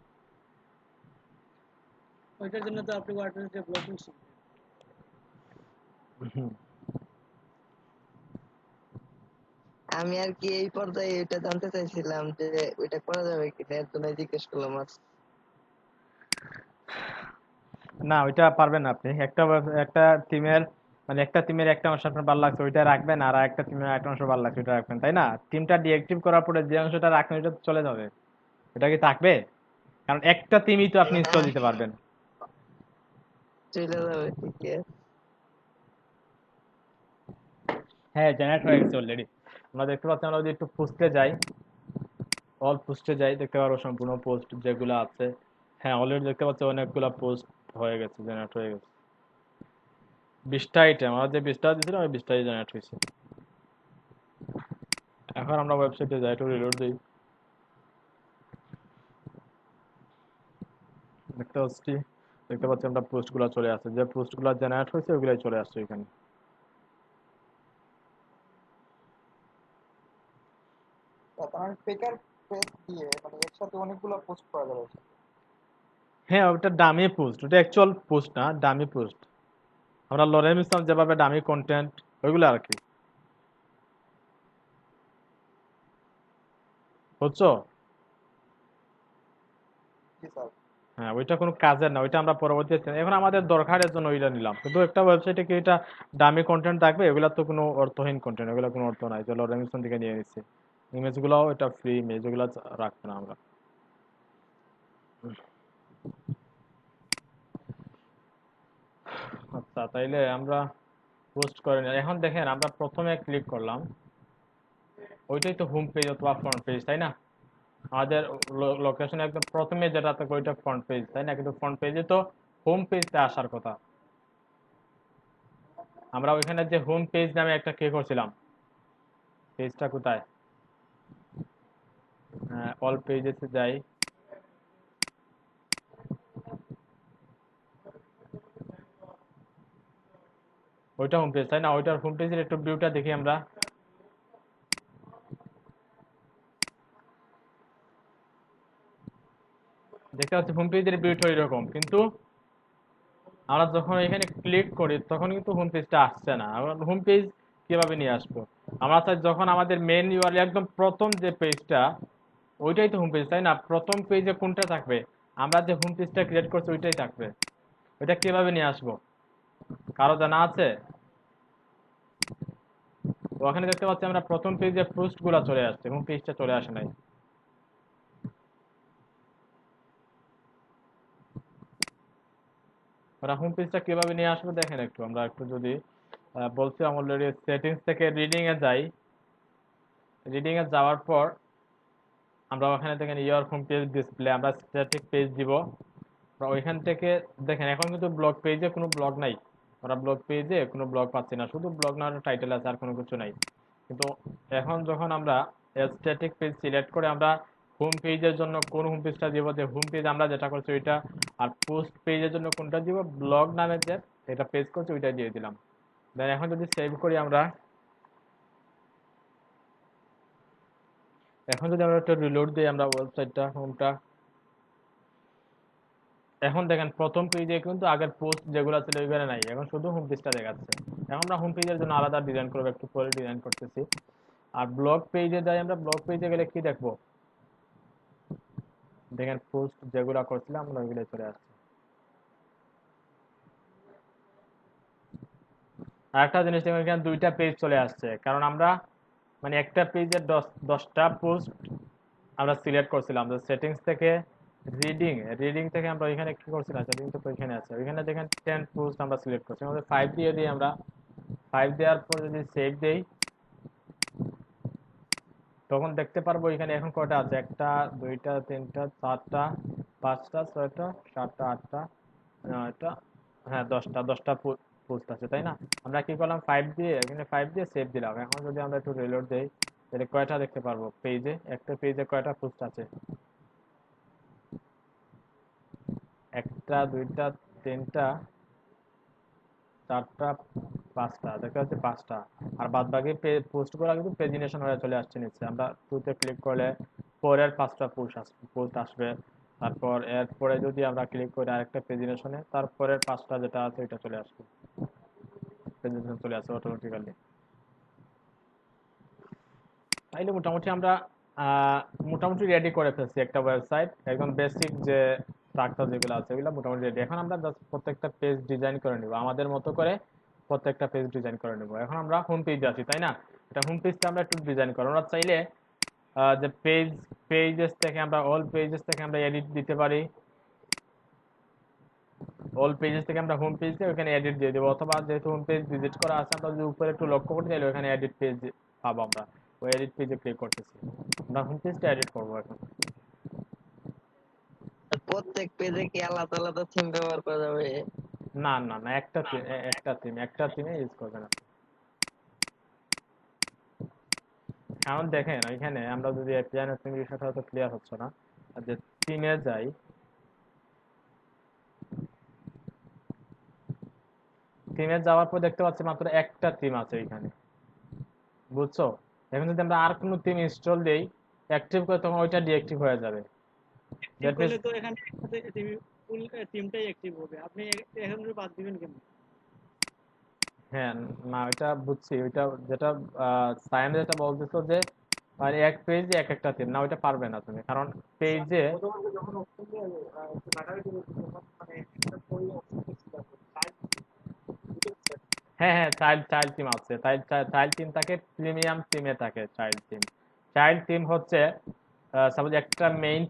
ওইটার জন্য তো আপনি ওয়ার্ডপ্রেস ডেভেলপমেন্ট শিখবেন। হুম। আমি আর কি এই পর্যায়ে এটা জানতে চাইছিলাম যে ওইটা করা যাবে কিনা, এর জন্য জিজ্ঞেস করলাম আর। না, ওইটা পারবেন না আপনি। একটা থিমের মানে একটা থিমের একটা অংশ আপনার ভালো লাগছে ওইটা রাখবেন, আর একটা থিমের একটা অংশ ভালো লাগছে ওইটা রাখবেন, তাই না? থিমটা ডিএক্টিভ করার পরে যে অংশটা রাখবেন ওইটা তো চলে যাবে, ওটা কি থাকবে? কারণ একটা থিমই তো আপনি ইনস্টল হ্যাঁ, দিতে পারবেন। চলে যাবে, ঠিক আছে। হ্যাঁ, জেনারেট হয়ে গেছে অলরেডি। আমরা দেখতে পাচ্ছি, আমরা যদি একটু পোস্টে যাই, অল পোস্টে যাই, দেখতে পারবো সম্পূর্ণ পোস্ট যেগুলো আছে। হ্যাঁ, অলরেডি দেখতে পাচ্ছি অনেকগুলো পোস্ট হয়ে গেছে, জেনারেট হয়ে গেছে। 20টা আইটেম, আমরা যে 20টা দিয়েছিলাম ওই 20টাই জেনারেট হয়েছে। এখন আমরা ওয়েবসাইটে যাই, একটু রিলোড দিই, দেখতে পাচ্ছি আমরা পোস্টগুলো চলে আসছে, যে পোস্টগুলো জেনারেট হয়েছে ওগুলাই চলে আসছে এখানে। তার পেকার পেজ দিয়ে মানে একসাথে অনেকগুলো পোস্ট করা যাবে। হ্যাঁ, ওটা ডামি পোস্ট, ওটা অ্যাকচুয়াল পোস্ট না, ডামি পোস্ট। আমরা লরেম ইসলাম যেভাবে ডামি কন্টেন্ট, ওইগুলো আর কি, বুঝছো? জি স্যার। হ্যাঁ, ওইটা কোনো কাজের না, ওইটা আমরা পরবর্তীতে, এখন আমাদের দরকারের জন্য ওইটা নিলাম, কিন্তু একটা ওয়েবসাইটে কি এটা দামি কন্টেন্ট থাকবে? এগুলা তো কোনো অর্থহীন কন্টেন্ট, এগুলো কোনো অর্থ নাই, চলো রেমিসন থেকে নিয়ে নিচ্ছি। ইমেজগুলো এটা ফ্রি ইমেজ, ওগুলো রাখবো না আমরা। আচ্ছা, তাইলে আমরা পোস্ট করে নিই। এখন দেখেন, আমরা প্রথমে ক্লিক করলাম, ওইটাই তো হোম পেজ অথবা ফ্রন্ট পেজ, তাই না? আমাদের লোকেশন একদম প্রথমে যেটা থাকে ওইটা ফ্রন্ট পেজ, তাই না? কিন্তু ফ্রন্ট পেজে তো হোম পেজটা আসার কথা। আমরা ওইখানে যে হোম পেজ নামে একটা ক্লিক করছিলাম, পেজটা কোথায়? অল পেজেসে যাই, ওইটা হোম পেজ, তাই না? ওইটার হোম পেজের একটু ভিউটা দেখি আমরা। দেখতে পাচ্ছি হোম পেজের ভিউটা এরকম, কিন্তু আমরা যখন এখানে ক্লিক করি তখন কিন্তু হোম পেজটা আসছে না। হোম পেজ কিভাবে নিয়ে আসবো? আমরা চাই যখন আমাদের মেন ইউআরএল একদম প্রথম যে পেজটা, ওইটাই তো হোম পেজ, তাই না? প্রথম পেজে কোনটা থাকবে? আমরা যে হোম পেজটা ক্রিয়েট করছি ওইটাই থাকবে। ওইটা কিভাবে নিয়ে আসবো? কারো জানা আছে? ওখানে দেখতে পাচ্ছি আমরা প্রথম পেজে পোস্ট গুলা চলে আসছে, হোম পেজটা চলে আসে নাই। ওরা হোম পেজটা কিভাবে নিয়ে আসবো দেখেন একটু। আমরা একটু যদি বলছিলাম অলরেডি সেটিংস থেকে রিডিং এ যাই। রিডিং এ যাওয়ার পর আমরা ওখানে দেখেন ইয়োর হোম পেজ ডিসপ্লে, আমরা স্ট্যাটিক পেজ দিব। আমরা ওইখান থেকে দেখেন এখন কিন্তু ব্লগ পেজে কোনো ব্লগ নাই। আমরা ব্লগ পেজে কোনো ব্লগ পাচ্ছি না, শুধু ব্লগ না টাইটেল আছে, আর কোনো কিছু নাই। কিন্তু এখন যখন আমরা স্ট্যাটিক পেজ সিলেক্ট করে আমরা হোম পেজের জন্য কোন হোম পেজটা দিব, যে হোম পেজ আমরা যেটা করছি ওইটা, আর পোস্ট পেজের জন্য কোনটা দিব, ব্লগ নামে যে এটা পেজ করছি ওইটা দিয়ে দিলাম। দেন এখন যদি সেভ করি আমরা, এখন যদি আমরা একটা রিলোড দিই আমরা ওয়েবসাইটটা হোমটা, এখন দেখেন প্রথম পেজে কিন্তু আগের পোস্ট যেগুলো ছিল ওইখানে নাই, এখন শুধু হোম পেজটা দেখাচ্ছে। এখন আমরা হোম পেজের জন্য আলাদা ডিজাইন করবো, একটু পরে ডিজাইন করতেছি। আর ব্লগ পেজে যাই, আমরা ব্লগ পেজে গেলে কি দেখবো? দেখেন পোস্ট যেগুলো করছিলাম আমরা ওইগুলো চলে আসছে। আর একটা জিনিস দেখুন, এখানে দুইটা পেজ চলে আসছে, কারণ আমরা মানে একটা পেজের 10টা পোস্ট আমরা সিলেক্ট করছিলাম। সেটিংস থেকে রিডিং, রিডিং থেকে আমরা ওইখানে কি করছিলাম, রিডিং তো ওইখানে আছে, ওইখানে দেখেন 10 পোস্ট আমরা সিলেক্ট করছি। আমাদের 5 দিয়ে দিই আমরা। 5 দেওয়ার পর যদি সেভ দেই তখন দেখতে পারবো এখানে এখন কয়টা আছে, 1টা 2টা 3টা 4টা 5টা 6টা 7টা 8টা 9টা, হ্যাঁ 10টা পোস্ট আছে, তাই না? আমরা কি করলাম, 5 দিয়ে এখানে 5 দিয়ে সেভ দিলাম। এখন যদি আমরা একটু রিলোড দেই তাহলে কয়টা দেখতে পারবো পেজে, একটা পেজে কয়টা পোস্ট আছে? 1টা 2টা 3টা 4টা 5টা, দেখা যাচ্ছে 5টা। আর বাদ বাকি পোস্ট গুলো কিন্তু প্রেজেন্টেশন হয়ে চলে আসছে নিচে। আমরা টুতে ক্লিক করলে পরের 5টা পোস্ট আসবে। তারপর এরপরে যদি আমরা ক্লিক করি আরেকটা প্রেজেন্টেশনে, তারপরের 5টা যেটা আছে ওইটা চলে আসবে, প্রেজেন্টেশন চলে আসবে অটোমেটিক্যালি। তাইলে মোটামুটি আমরা মোটামুটি রেডি করে ফেলছি একটা ওয়েবসাইট, একদম বেসিক যে স্ট্রাকচার যেগুলো আছে ওগুলো মোটামুটি রেডি। এখন আমরা জাস্ট প্রত্যেকটা পেজ ডিজাইন করে নিব আমাদের মতো করে, প্রত্যেকটা পেজ ডিজাইন করে নিব। এখন আমরা হোম পেজে আছি, তাই না? এটা হোম পেজটা আমরা একটু ডিজাইন করব। আমরা চাইলে যে পেজেস থেকে আমরা অল পেজেস থেকে আমরা এডিট দিতে পারি। অল পেজেস থেকে আমরা হোম পেজে ওখানে এডিট দিয়ে দেবো, অথবা যেহেতু হোম পেজ ভিজিট করা আছে আমরা যদি উপরে একটু লক্ষ্য করি তাহলে ওখানে এডিট পেজ পাবো। আমরা ওই এডিট পেজে ক্লিক করতেছি, আমরা হোম পেজটা এডিট করবো এখন। প্রত্যেক পেজে কি আলাদা আলাদা থিম ব্যবহার করা যাবে? না না না, একটা থিমে ইউজ করবেন আপনি। এখন দেখেন এখানে আমরা যদি এপিআই নেটওয়ার্কিং বিষয়টা হয়তো ক্লিয়ার হচ্ছে না, আর যে থিমে যাই, থিমে যাওয়ার পর দেখতে পাচ্ছি মাত্র একটা থিম আছে এখানে, বুঝছো? এখন যদি আমরা আর কোনো থিম ইনস্টল দেই, অ্যাক্টিভ করে, তখন ওইটা ডিঅ্যাক্টিভ হয়ে যাবে। ঠিক দ্যাট মিনস, করলে তো এখানে ফুল টিমটাই অ্যাক্টিভ হবে, আপনি এখন বাদ দিবেন কেন? হ্যাঁ, না ওইটা বুঝছি, ওইটা যেটা সায়েন্স যেটা বলতেছো যে মানে এক পেজে এক একটা থিম, না ওইটা পারবে না তুমি, কারণ পেজে, হ্যাঁ হ্যাঁ চাইল্ড চাইল্ড থিম আছে, চাইল্ড থিম থাকে, প্রিমিয়াম থিমে থাকে চাইল্ড থিম। চাইল্ড থিম হচ্ছে সাপোজ একটা মেইন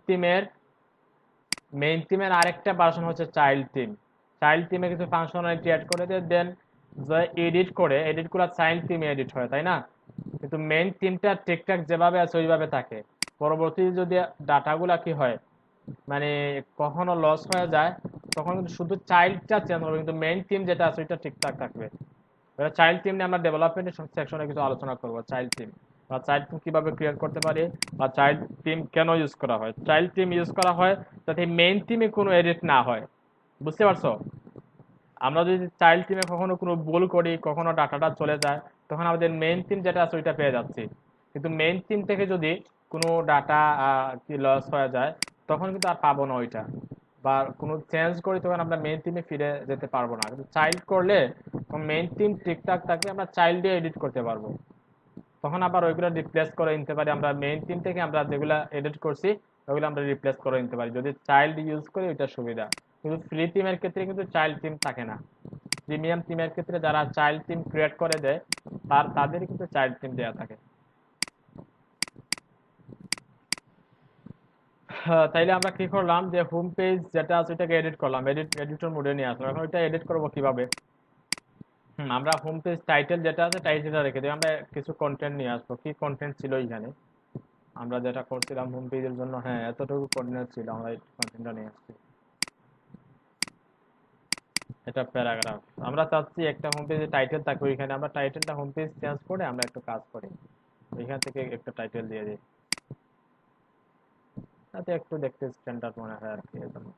থিমের আরেকটা ভার্সন হচ্ছে চাইল্ড থিম। চাইল্ড থিমে কিছু ফাংশনালিটি অ্যাড করে দেয়, দেন এডিট গুলো চাইল্ড থিমে এডিট হয়, তাই না? কিন্তু মেইন থিমটা ঠিকঠাক যেভাবে আছে ওইভাবে থাকে। পরবর্তী যদি ডাটাগুলা কি হয়, মানে কখনো লস হয়ে যায়, তখন কিন্তু শুধু চাইল্ডটা চেঞ্জ হবে, কিন্তু মেইন থিম যেটা আছে ওইটা ঠিকঠাক থাকবে। এবার চাইল্ড থিম নিয়ে আমরা ডেভেলপমেন্ট সেকশনে কিছু আলোচনা করবো। চাইল্ড থিম বা চাইল্ড থিম কিভাবে ক্রিয়েট করতে পারি, বা চাইল্ড থিম কেন ইউজ করা হয়। চাইল্ড থিম ইউজ করা হয় যাতে মেইন থিমে কোনো এডিট না হয়, বুঝতে পারছো? আমরা যদি চাইল্ড থিমে কখনো কোনো ভুল করি, কখনো ডাটাটা চলে যায়, তখন আমাদের মেইন থিম যেটা আছে ওইটা পেয়ে যাচ্ছি। কিন্তু মেইন থিম থেকে যদি কোনো ডাটা কি লস হয়ে যায়, তখন কিন্তু আর পাবো না ওইটা, বা কোনো চেঞ্জ করি তখন আমরা মেইন থিমে ফিরে যেতে পারবো না। কিন্তু চাইল্ড করলে মেইন থিম ঠিকঠাক থাকলে আমরা চাইল্ড দিয়ে এডিট করতে পারবো, তখন আবার ওইগুলো রিপ্লেস করে নিতে পারি। আমরা মেইন থিম থেকে আমরা যেগুলো এডিট করছি ওইগুলো আমরা রিপ্লেস করে নিতে পারি যদি চাইল্ড ইউজ করি, ওইটা সুবিধা। কিন্তু ফ্রি থিমের ক্ষেত্রে কিন্তু চাইল্ড থিম থাকে না। প্রিমিয়াম থিমের ক্ষেত্রে যারা চাইল্ড থিম ক্রিয়েট করে দেয় তাদের কিন্তু চাইল্ড থিম দেওয়া থাকে। তাইলে আমরা কি করলাম যে হোম পেজ যেটা আছে ওইটাকে এডিট করলাম, এডিটর মোডে নিয়ে আসলাম। এখন ওইটা এডিট করবো কিভাবে? আমরা হোম পেজ টাইটেল যেটা আছে টাইটেলটা রেখে দিই, আমরা কিছু কন্টেন্ট নিয়ে আসবো। কি কন্টেন্ট ছিল এখানে আমরা যেটা করছিলাম হোম পেজের জন্য? হ্যাঁ, এতটুকু কন্টেন্ট ছিল, আমরা এই কন্টেন্টটা নিয়ে আসছি। এটা প্যারাগ্রাফ। আমরা চাচ্ছি একটা হোম পেজে টাইটেল থাকবে, ওইখানে আমরা টাইটেলটা হোম পেজ চেঞ্জ করে আমরা একটু কাজ করি, ওইখান থেকে একটা টাইটেল দিয়ে দিই, তাতে একটু দেখতে স্ট্যান্ডার্ড মনে হয় আর কি। এজন্য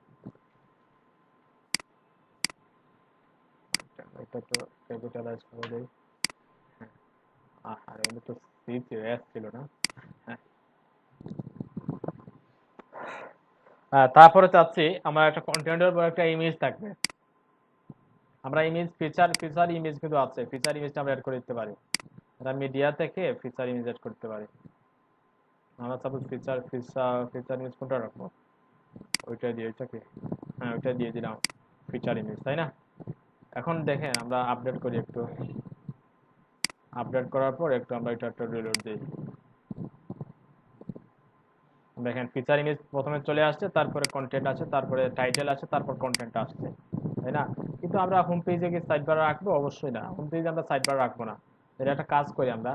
এটা একটু ক্যাপিটালাইজ করে দিই। আর এগুলো তো সি ছিল, এস ছিল না। হ্যাঁ, তারপরে চাচ্ছি আমার একটা কন্টেন্টের উপর একটা ইমেজ থাকবে। আমরা ইমেজ ফিচার ইমেজ কিন্তু আছে, ফিচার ইমেজটা আমরা অ্যাড করে দিতে পারি। এটা মিডিয়া থেকে ফিচার ইমেজ অ্যাড করতে পারি। আমরা সাপোজ ফিচার ইমেজ কোনটা রাখবো? ওইটা দিয়ে, ওইটা কি? হ্যাঁ, ওইটা দিয়ে দিলাম ফিচার ইমেজ, তাই না? এখন দেখেন আমরা আপডেট করি একটু, আপডেট করার পর একটু আমরা এটা একটা রিলোড দিই। দেখেন ফিচার ইমেজ প্রথমে চলে আসছে, তারপরে কন্টেন্ট আছে, তারপরে টাইটেল আছে, তারপর কন্টেন্ট আসছে, তাই না? কিন্তু আমরা হোম পেজে কি সাইড বার রাখবো? অবশ্যই না, হোম পেজে আমরা সাইড বার রাখবো না। এটা একটা কাজ করি আমরা,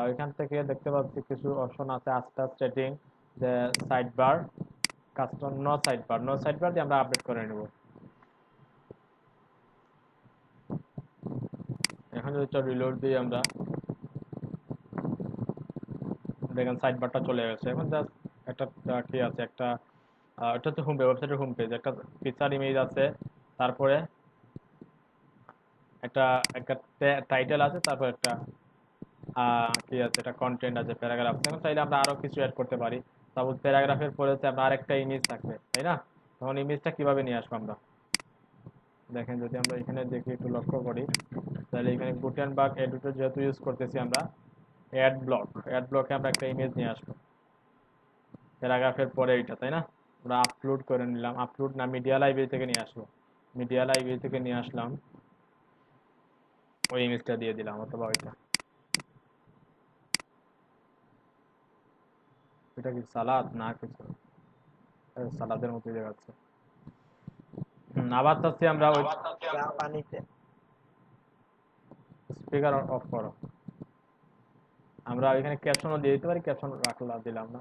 ওইখান থেকে দেখতে পাচ্ছি কিছু অপশন আছে, আস্তে সেটিং, যে side bar, custom, no side bar দিয়ে আমরা আপডেট করে নেব। এখন যদি রিলোড দিই আমরা, দেখেন সাইড বারটা চলে গেছে। এখন জাস্ট একটা কি আছে, একটা এটা হচ্ছে হোম ওয়েবসাইটের হোম পেজ, একটা ফিচার ইমেজ আছে, তারপরে একটা একটা টাইটেল আছে, তারপর একটা কি আছে, একটা কন্টেন্ট আছে, প্যারাগ্রাফ আছে। এখন চাইলে আমরা আরো কিছু অ্যাড করতে পারি। সাপোজ প্যারাগ্রাফের পরে হচ্ছে আমরা আরেকটা ইমেজ থাকবে, তাই না? তখন ইমেজটা কিভাবে নিয়ে আসবো আমরা? দেখেন যদি আমরা এখানে দেখি, একটু লক্ষ্য করি, তাহলে এখানে গুটেনবার্গ এডিটর যেহেতু ইউজ করতেছি আমরা, অ্যাড ব্লকে আমরা একটা ইমেজ নিয়ে আসবো প্যারাগ্রাফের পরে এইটা, তাই না? আমরা আপলোড করে নিলাম, আপলোড না, মিডিয়া লাইব্রেরি থেকে নিয়ে আসবো, মিডিয়া লাইব্রেরি থেকে নিয়ে আসলাম, ওই ইমেজটা দিয়ে দিলাম, অথবা ওইটা। এটা কি সালাদ না কিছু? সালাদের মতো দেখাচ্ছে। আবার চাচ্ছি আমরা ওই চা পানিতে। স্পিকার অফ করো। আমরা এখানে ক্যাপশনও দিয়ে দিতে পারি, ক্যাপশন দিলাম না।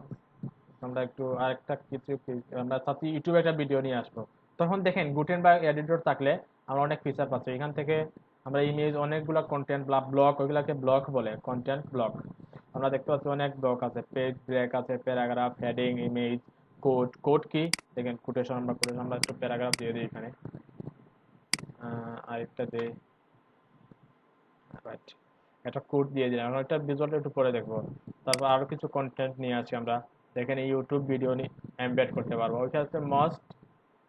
আমরা একটু আরেকটা কিছু আমরা চাচ্ছি ইউটিউবে একটা ভিডিও নিয়ে আসবো। তখন দেখেন গুটেনবার্গ এডিটর থাকলে আমরা অনেক ফিচার পাচ্ছি। এখান থেকে আমরা ইমেজ, অনেকগুলো কন্টেন্ট ব্লক, ওইগুলাকে ব্লক বলে, কন্টেন্ট ব্লক। আমরা দেখতে পাচ্ছি অনেক ব্লক আছে, পেজ ব্রেক আছে, প্যারাগ্রাফ, হেডিং, ইমেজ, কোড কি দেখেন, আমরা একটু প্যারাগ্রাফ দিয়ে দিই এখানে, আরেকটা দিই, রাইট, একটা কোড দিয়ে দিলাম। আমরা একটা ভিজুয়ালটা একটু পরে দেখবো। তারপর আরো কিছু কন্টেন্ট নিয়ে আসি আমরা, এখানে ইউটিউব ভিডিও এমবেড করতে পারবো, ওইটা হচ্ছে মোস্ট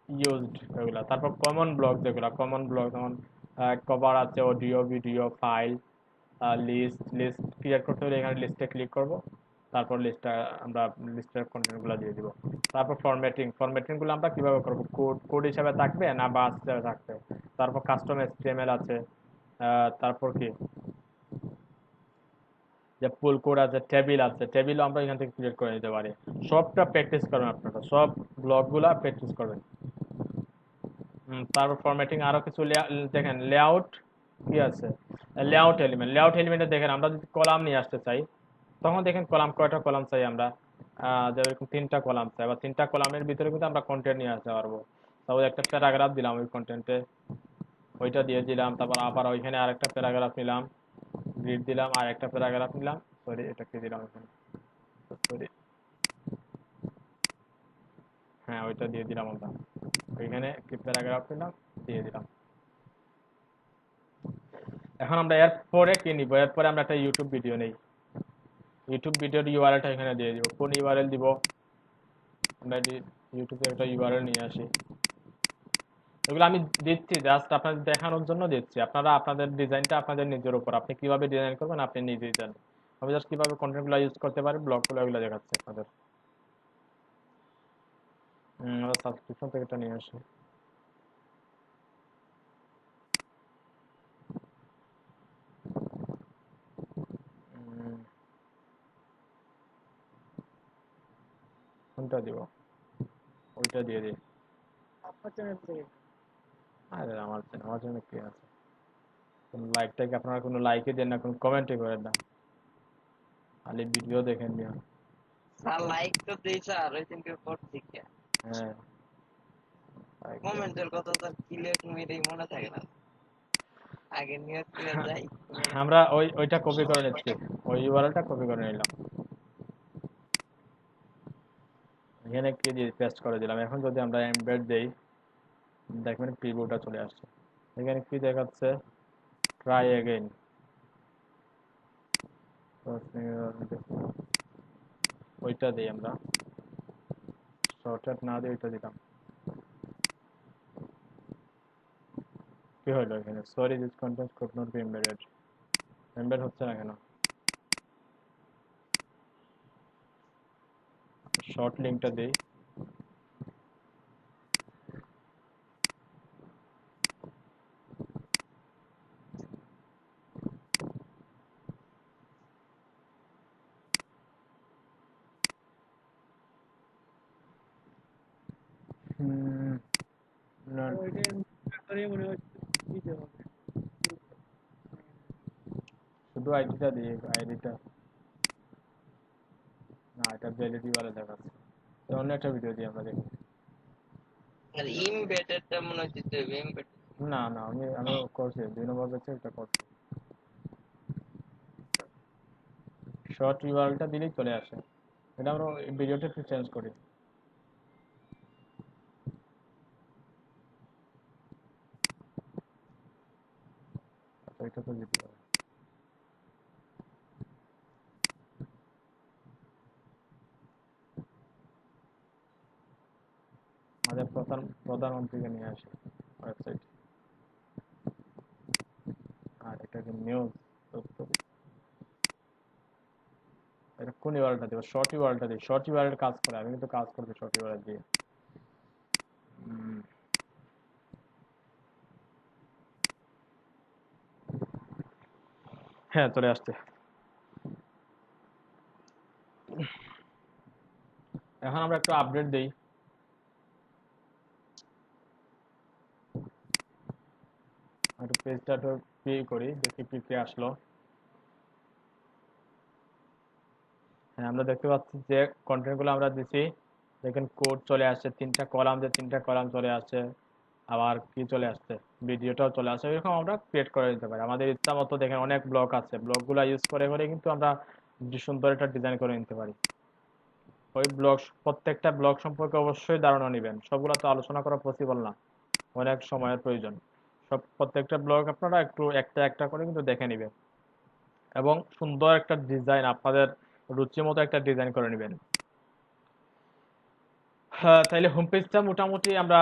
ইউজড ওইগুলা। তারপর কমন ব্লগ, যেগুলো কমন ব্লগ, যেমন কভার আছে, audio, video, file, list create করতে হলে এখানে লিস্টে ক্লিক করব, তারপর আমরা লিস্টের কন্টেন্টগুলো দিয়ে দিব। তারপর ফরম্যাটিংগুলো আমরা কিভাবে করব? কোড হিসাবে থাকবে না বাস হিসাবে থাকবে? তারপর কাস্টম HTML আছে, তারপর কি যে পুল কোড আছে, টেবিল আছে, টেবিলও আমরা এখান থেকে ক্রিয়েট করে নিতে পারি। সবটা প্র্যাকটিস করবেন আপনারা, সব ব্লগগুলা প্র্যাকটিস করবেন। তারপর ফরম্যাটিং আরো কিছু দেখেন, লেআউট কি আছে, লেআউট এলিমেন্টে দেখেন আমরা যদি কলাম নিয়ে আসতে চাই, তখন দেখেন কয়টা কলাম চাই আমরা, যেরকম 3টা কলাম চাই, বা 3টা কলামের ভিতরে কিন্তু আমরা কন্টেন্ট নিয়ে আসতে পারবো। তারপর একটা প্যারাগ্রাফ দিলাম ওই কন্টেন্টে, ওইটা দিয়ে দিলাম, তারপর আবার ওইখানে আরেকটা প্যারাগ্রাফ নিলাম, গ্রিড দিলাম, আর একটা প্যারাগ্রাফ নিলাম, সরি এটাকে দিলাম এখানে, সরি, হ্যাঁ ওইটা দিয়ে দিলাম আমরা, ওইখানে একটি প্যারাগ্রাফ নিলাম, দিয়ে দিলাম। এখন আমরা এরপরে কি নিব? এরপরে আমরা একটা ইউটিউব ভিডিও নেই, ইউটিউব ভিডিওর ইউআরএলটা এখানে দিয়ে দিব। কোন ইউআরএল দিব? আমরা ইউটিউবে একটা ইউআরএল নিয়ে আসি। এগুলো আমি দিচ্ছি জাস্ট আপনাদের দেখানোর জন্য দিচ্ছি। আপনারা আপনাদের ডিজাইনটা আপনাদের নিজের উপর, আপনি কিভাবে ডিজাইন করবেন আপনি নিজেই জানেন। আমি জাস্ট কিভাবে কন্টেন্টগুলো ইউজ করতে পারি, ব্লগগুলো এগুলো দেখাচ্ছি আপনাদের। আমরা সাবস্ক্রিপশন থেকে এটা নিয়ে আসি। উম, কোনটা দিব? ওইটা দিয়ে দিই। আপনার চ্যানেল থেকে। আরে আমার জন্য কি আছে? কোন লাইকটাকে আপনারা কোনো লাইকই দেন না, কোনো কমেন্টই করেন না, খালি ভিডিও দেখেন নিয়ে। স্যার লাইক তো দেই স্যার, ওই দিনকে করছি কি হ্যাঁ, like দেন। কমেন্টের কথা স্যার ক্লিয়ার মেরেই মনে থাকে না, আগে নিয়ে করে যাই। আমরা ওইটা কপি করে নিচ্ছি, ওই ইউআরএলটা কপি করে নিলাম, এখানে কি দিয়ে পেস্ট করে দিলাম। এখন যদি আমরা এমবেড দেই, দেখবেন প্রিভিউটা চলে আসছে। এখানে কি দেখাচ্ছে? Try again. ওইটা দিই আমরা, শর্টকাট না দিয়ে ওইটা দিলাম। কি হলো এখানে? Sorry this content could not be embedded. Embed হচ্ছে না কেন? শর্ট লিঙ্কটা দিই। না, ওইটা করে মনে হচ্ছে দিতে হবে। শুধু আইডিটা দিই, আইডিটা না, এটা ভ্যালিডি বলে দেখাচ্ছে। তো অন্য একটা ভিডিও দিই আমরা দেখি। আর ইমবেডেডটা মনে হচ্ছে ইমবেডেড। না না, আমি করছি 2 নম্বর ব্যাচে এটা করছি। শর্ট ইউআরএলটা দিলেই চলে আসে। এটা আমরা ভিডিওটা একটু চেঞ্জ করি। আচ্ছা, এটা তো দিতে হবে। আমাদের প্রধানমন্ত্রীকে নিয়ে আসি ওয়েবসাইট। আর এটাকে নিউজ, এটা কোন ইউআরএলটা দেবো? শর্ট ইউআরএলটা দিই। শর্ট ইউআরএল কাজ করে, আমি কিন্তু কাজ করছি শর্ট ইউআরএল দিয়ে। হ্যাঁ, চলে আসছে। এখন আমরা একটু আপডেট দিই। একটু পেজটা একটু পে করি, দেখি কি আসলো। হ্যাঁ, আমরা দেখতে পাচ্ছি যে কন্টেন্টগুলো আমরা দিছি, দেখেন কোড চলে আসছে, 3টা কলাম, যে 3টা কলাম চলে আসছে। আবার কি চলে আসছে? ভিডিওটাও চলে আসছে। এরকম আমরা ক্রিয়েট করে দিতে পারি আমাদের ইচ্ছা মতো। দেখেন অনেক ব্লক আছে, ব্লকগুলো ইউজ করে করে কিন্তু আমরা সুন্দর একটা ডিজাইন করে নিতে পারি। ওই ব্লক, প্রত্যেকটা ব্লক সম্পর্কে অবশ্যই ধারণা নেবেন, সবগুলো তো আলোচনা করা পসিবল না, অনেক সময়ের প্রয়োজন। প্রত্যেকটা ব্লক আপনারা একটু একটা একটা করে কিন্তু দেখে নেবেন, এবং সুন্দর একটা ডিজাইন আপনাদের রুচি মতো একটা ডিজাইন করে নেবেন। হ্যাঁ, তাইলে হোম পেজটা মোটামুটি আমরা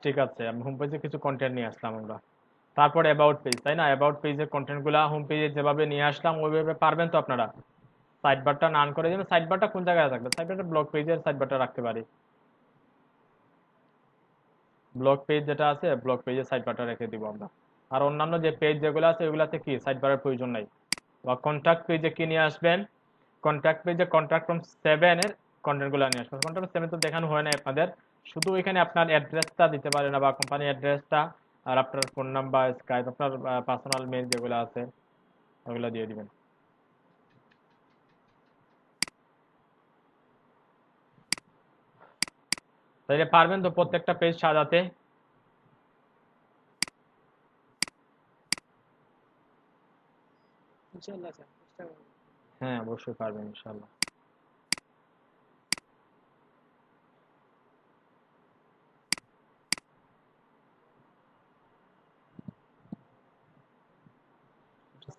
ঠিক আছে, হোম পেজে কিছু কন্টেন্ট নিয়ে আসলাম আমরা। তারপরে অ্যাবাউট পেজ, তাই না? অ্যাবাউট পেজের কন্টেন্টগুলো হোম পেজে যেভাবে নিয়ে আসলাম ওইভাবে পারবেন তো আপনারা? সাইড বারটা নান করে দিবেন। সাইড বারটা কোন জায়গায় থাকবে? সাইড বারটা ব্লগ পেজের সাইড বারটা রাখতে পারি। ব্লগ পেজ যেটা আছে, ব্লগ পেজের সাইড বারটা রেখে দিব আমরা। আর অন্যান্য যে পেজ যেগুলো আছে ওইগুলাতে কি সাইড বারের প্রয়োজন নাই। বা কন্ট্যাক্ট পেজে কি নিয়ে আসবেন? কন্ট্যাক্ট পেজে কন্ট্যাক্ট ফ্রম 7 এর কন্টেন্টগুলো নিয়ে আসবেন। কন্ট্যাক্ট 7 তো দেখানো হয় না আপনাদের, শুধু এখানে আপনার অ্যাড্রেসটা দিতে পারেন, বা কোম্পানি অ্যাড্রেসটা, আর আপনার ফোন নাম্বার, স্কাইপ, আপনার পার্সোনাল মেইল যেগুলো আছে ওগুলো দিয়ে দিবেন। তাইলে পারবেন তো প্রত্যেকটা পেজ সাজাতে? ইনশাআল্লাহ স্যার, চেষ্টা করব। হ্যাঁ, অবশ্যই পারবেন ইনশাল্লাহ।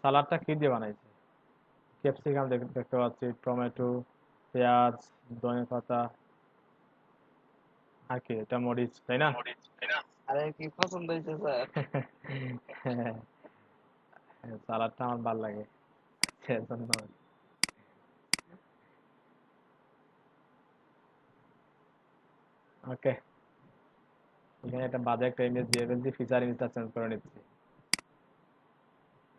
সালাদটা কি দিয়ে বানাইছে? ক্যাপসিকাম দেখতে পাচ্ছি, টমেটো, পেঁয়াজ, ধনে পাতা, আর কি এটা মরিচ তাই না? আরে কি পছন্দ হয়েছে স্যার? সালাদটা আমার ভালো লাগে সেজন্য। ওকে, এখানে একটা বাজে একটা ইমেজ দিয়ে ফেলছি, ফিচার ইমেজটা চেঞ্জ করে নিচ্ছি।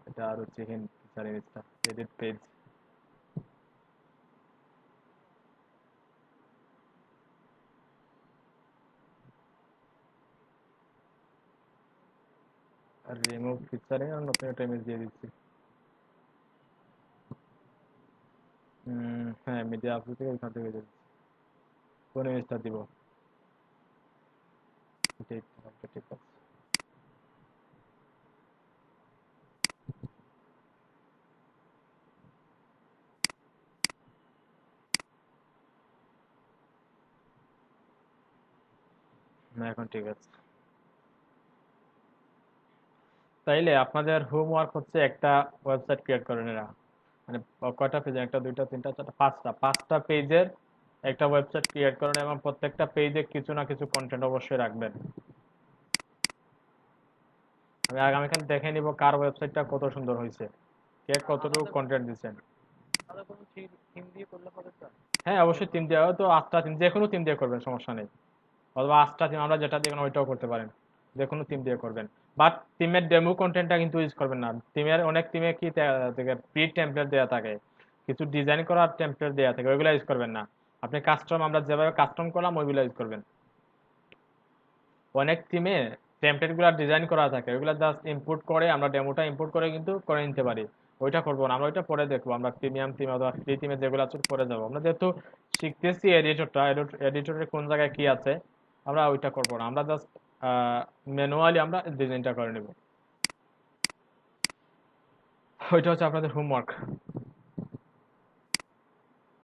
এটা আর হচ্ছে হিন ফিচার ইমেজটা, এডিট পেজ। আর রিমুভ ফিচারে আর নতুন একটা ইমেজ দিয়ে দিচ্ছি। হ্যাঁ, মিডিয়া আপলোড থেকে ওইখান থেকে দিয়ে দিচ্ছি। কোন ইমেজটা দিব? এটাই তো হবে, ঠিক আছে। না, এখন ঠিক আছে। তাইলে আপনাদের হোমওয়ার্ক হচ্ছে একটা ওয়েবসাইট ক্রিয়েট করেন এরা, মানে কয়টা পেজ, একটা দুইটা তিনটা চারটা পাঁচটা পেজের একটা ওয়েবসাইট ক্রিয়েট করেন, এবং প্রত্যেকটা পেজে কিছু না কিছু কন্টেন্ট অবশ্যই রাখবেন। আমি আগামীকাল দেখে নিব কার ওয়েবসাইটটা কত সুন্দর হয়েছে, কে কতটুকু কন্টেন্ট দিচ্ছেন। আলাদা কোনো থিম দিয়ে করলে হবে স্যার? হ্যাঁ, অবশ্যই তিন দিয়ে, তো আটটা তিন, যে কোনো তিন দিয়ে করবেন, সমস্যা নেই। অথবা আটটা থিম আমরা যেটা দিয়ে ওইটাও করতে পারেন, যে কোনো থিম দিয়ে করবেন। বাট থিমের ডেমো কন্টেন্টটা কিন্তু ইউজ করবেন না। থিমের অনেক থিমে কি প্রি টেমপ্লেট দেওয়া থাকে, কিছু ডিজাইন করার টেমপ্লেট দেওয়া থাকে, ওইগুলো ইউজ করবেন না। আপনি কাস্টম, আমরা যেভাবে কাস্টম করলাম ওইগুলো ইউজ করবেন। অনেক থিমে টেমপ্লেট গুলা ডিজাইন করা থাকে, ওইগুলো জাস্ট ইনপুট করে আমরা ডেমোটা ইনপুট করে কিন্তু করে নিতে পারি। ওইটা করবো না, আমরা ওইটা পরে দেখবো। আমরা প্রিমিয়াম থিম অথবা ফ্রি থিমে যেগুলো আছে পরে যাবো। আমরা যেহেতু শিখতেছি এডিটরটা, এডিটরের কোন জায়গায় কি আছে, আমরা ওইটা করবো না। আমরা জাস্ট ম্যানুয়ালি আমরা ডিজাইনটা করে নেব। ওইটা হচ্ছে আপনাদের হোমওয়ার্ক।